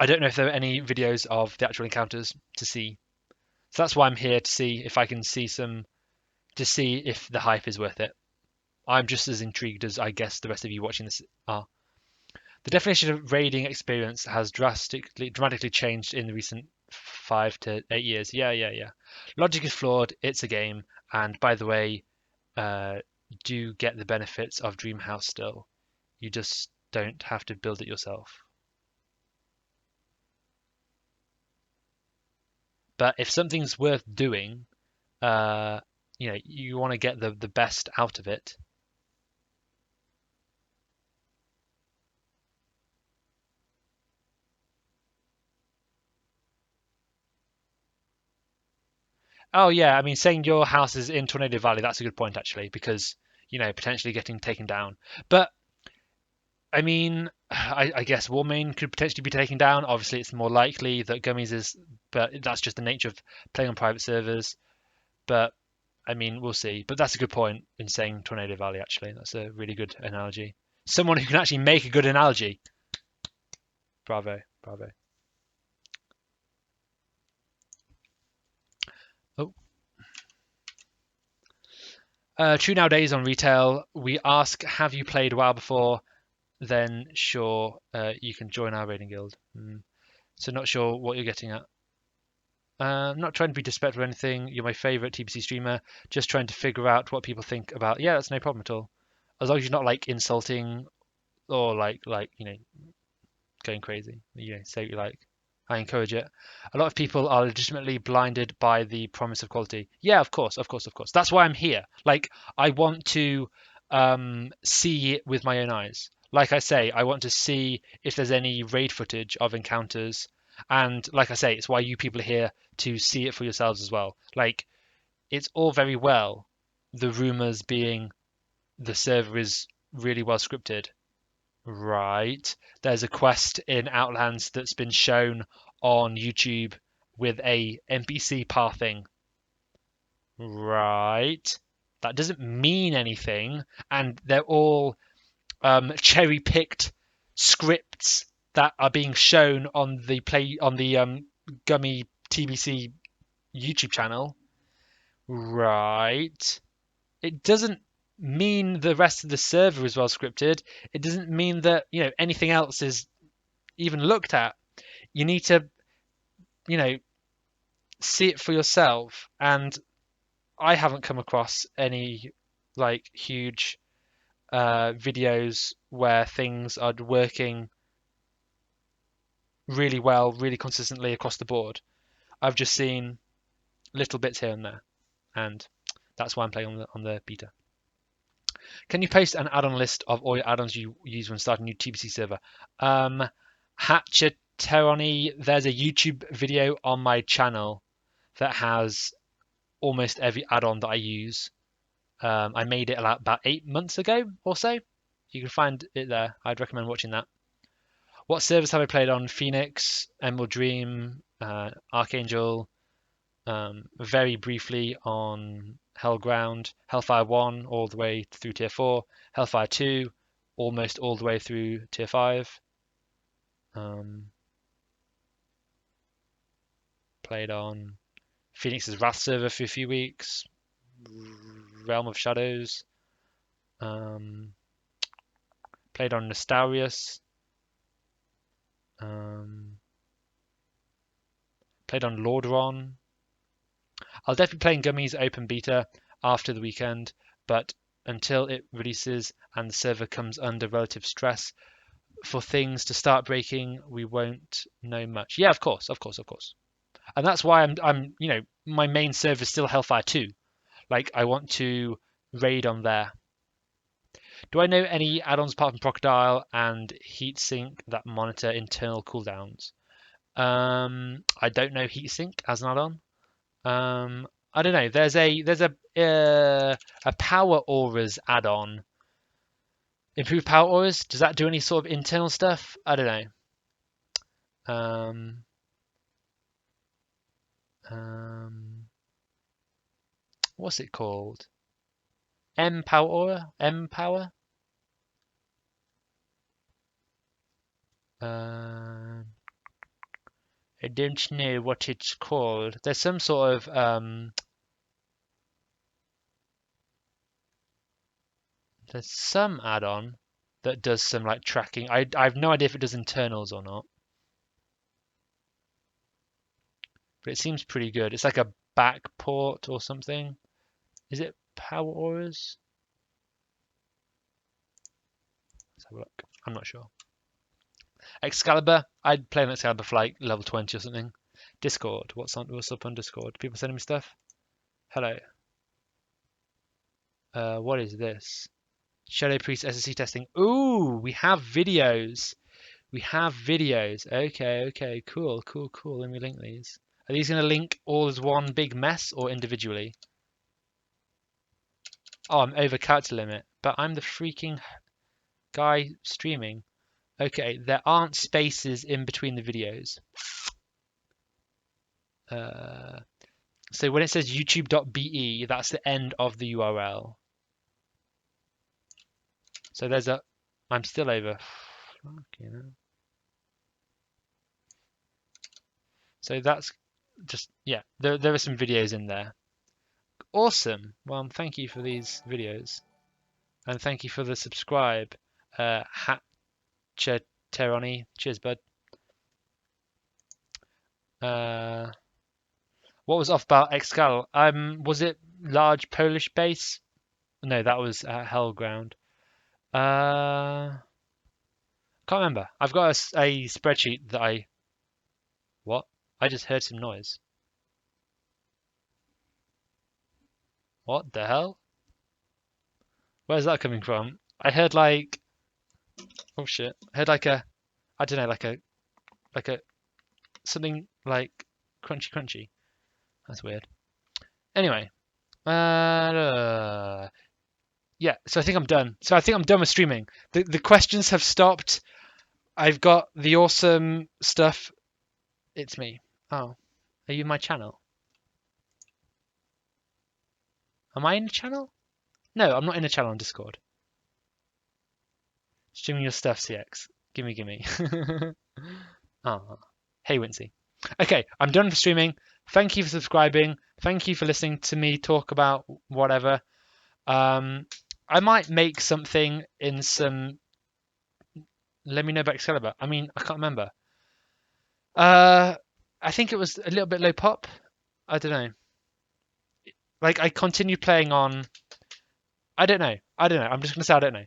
don't know if there are any videos of the actual encounters to see. So that's why I'm here to see if I can see to see if the hype is worth it. I'm just as intrigued as I guess the rest of you watching this are. The definition of raiding experience has dramatically changed in the recent 5 to 8 years. Yeah. Logic is flawed. It's a game. And by the way, do get the benefits of Dreamhouse still. You just don't have to build it yourself. But if something's worth doing, you want to get the best out of it. Oh yeah, I mean, saying your house is in Tornado Valley, that's a good point actually, because potentially getting taken down. But I mean, I guess Warmane could potentially be taken down. Obviously, it's more likely that Gummies is, but that's just the nature of playing on private servers. But I mean, we'll see. But that's a good point in saying Tornado Valley. Actually, that's a really good analogy. Someone who can actually make a good analogy. Bravo. True nowadays on retail, we ask, have you played WoW before? Then sure, you can join our raiding guild. So not sure what you're getting at. Not trying to be disrespectful or anything. You're my favourite TBC streamer. Just trying to figure out what people think about. Yeah, that's no problem at all. As long as you're not like insulting or like going crazy. Say what you like. I encourage it. A lot of people are legitimately blinded by the promise of quality. Yeah, of course. That's why I'm here. Like, I want to see it with my own eyes. Like I say, I want to see if there's any raid footage of encounters. And like I say, it's why you people are here to see it for yourselves as well. Like, it's all very well, the rumors being the server is really well scripted. Right. There's a quest in Outlands that's been shown on YouTube with a NPC pathing. Right. That doesn't mean anything, and they're all cherry-picked scripts that are being shown on the Gummy TBC YouTube channel. Right. It doesn't mean the rest of the server is well scripted. It doesn't mean that anything else is even looked at. You need to see it for yourself. And I haven't come across any like huge videos where things are working really well, really consistently across the board. I've just seen little bits here and there, and that's why I'm playing on the beta. Can you post an add-on list of all your add-ons you use when starting a new TBC server? Hatchateroni, there's a YouTube video on my channel that has almost every add-on that I use. I made it about 8 months ago or so. You can find it there. I'd recommend watching that. What servers have I played on? Phoenix, Emerald Dream, Archangel, very briefly on Hellground, Hellfire 1 all the way through Tier 4, Hellfire 2 almost all the way through Tier 5. Played on Phoenix's Wrath server for a few weeks, Realm of Shadows. Played on Nostarius. Played on Lordron. I'll definitely play in Gummy's open beta after the weekend, but until it releases and the server comes under relative stress for things to start breaking, we won't know much. Yeah, of course. And that's why I'm my main server is still Hellfire 2. Like, I want to raid on there. Do I know any add-ons apart from Crocodile and Heatsink that monitor internal cooldowns? I don't know Heatsink as an add-on. I don't know. There's a power auras add-on. Improved power auras. Does that do any sort of internal stuff? I don't know. What's it called? M power aura? M power? I don't know what it's called. There's some sort of there's some add-on that does some like tracking. I have no idea if it does internals or not, but it seems pretty good. It's like a back port or something. Is it power auras? Let's have a look. I'm not sure. Excalibur. I'd play an Excalibur for like level 20 or something. Discord. What's up on Discord? People sending me stuff. Hello. What is this? Shadow Priest SSC testing. Ooh, we have videos. Okay, cool. Let me link these. Are these going to link all as one big mess or individually? Oh, I'm over character limit, but I'm the freaking guy streaming. Okay, there aren't spaces in between the videos. So when it says youtube.be, that's the end of the URL. So there's a... I'm still over. Okay, no. So that's just... Yeah, there are some videos in there. Awesome. Well, thank you for these videos. And thank you for the subscribe. Teroni. Cheers, bud. What was off about Excal? Was it large Polish base? No, that was Hellground. Can't remember. I've got a spreadsheet that I... What? I just heard some noise. What the hell? Where's that coming from? I heard like... Oh shit. I heard like a... I don't know, like a... Something like crunchy. That's weird. Anyway. Yeah, so I think I'm done. So I think I'm done with streaming. The questions have stopped. I've got the awesome stuff. It's me. Oh, are you in my channel? Am I in a channel? No, I'm not in a channel on Discord. Streaming your stuff, CX. Gimme. Oh, hey, Wincy. Okay, I'm done for streaming. Thank you for subscribing. Thank you for listening to me talk about whatever. I might make something in some... Let me know about Excalibur. I mean, I can't remember. I think it was a little bit low pop. I don't know. Like, I continue playing on... I don't know. I'm just going to say I don't know.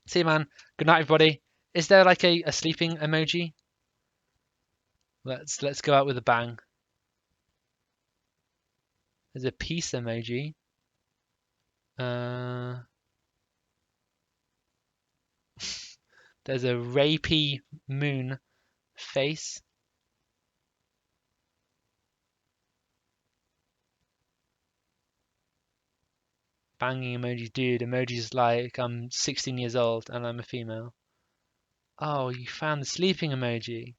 See you, man. Good night, everybody. Is there like a sleeping emoji? Let's go out with a bang. There's a peace emoji. There's a rapey moon face. Banging emoji, dude. Emoji's like I'm 16 years old and I'm a female. Oh, you found the sleeping emoji.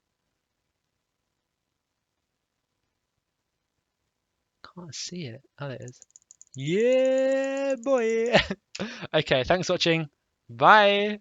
Can't see it. Oh, there it is. Yeah, boy. Okay, thanks for watching. Bye.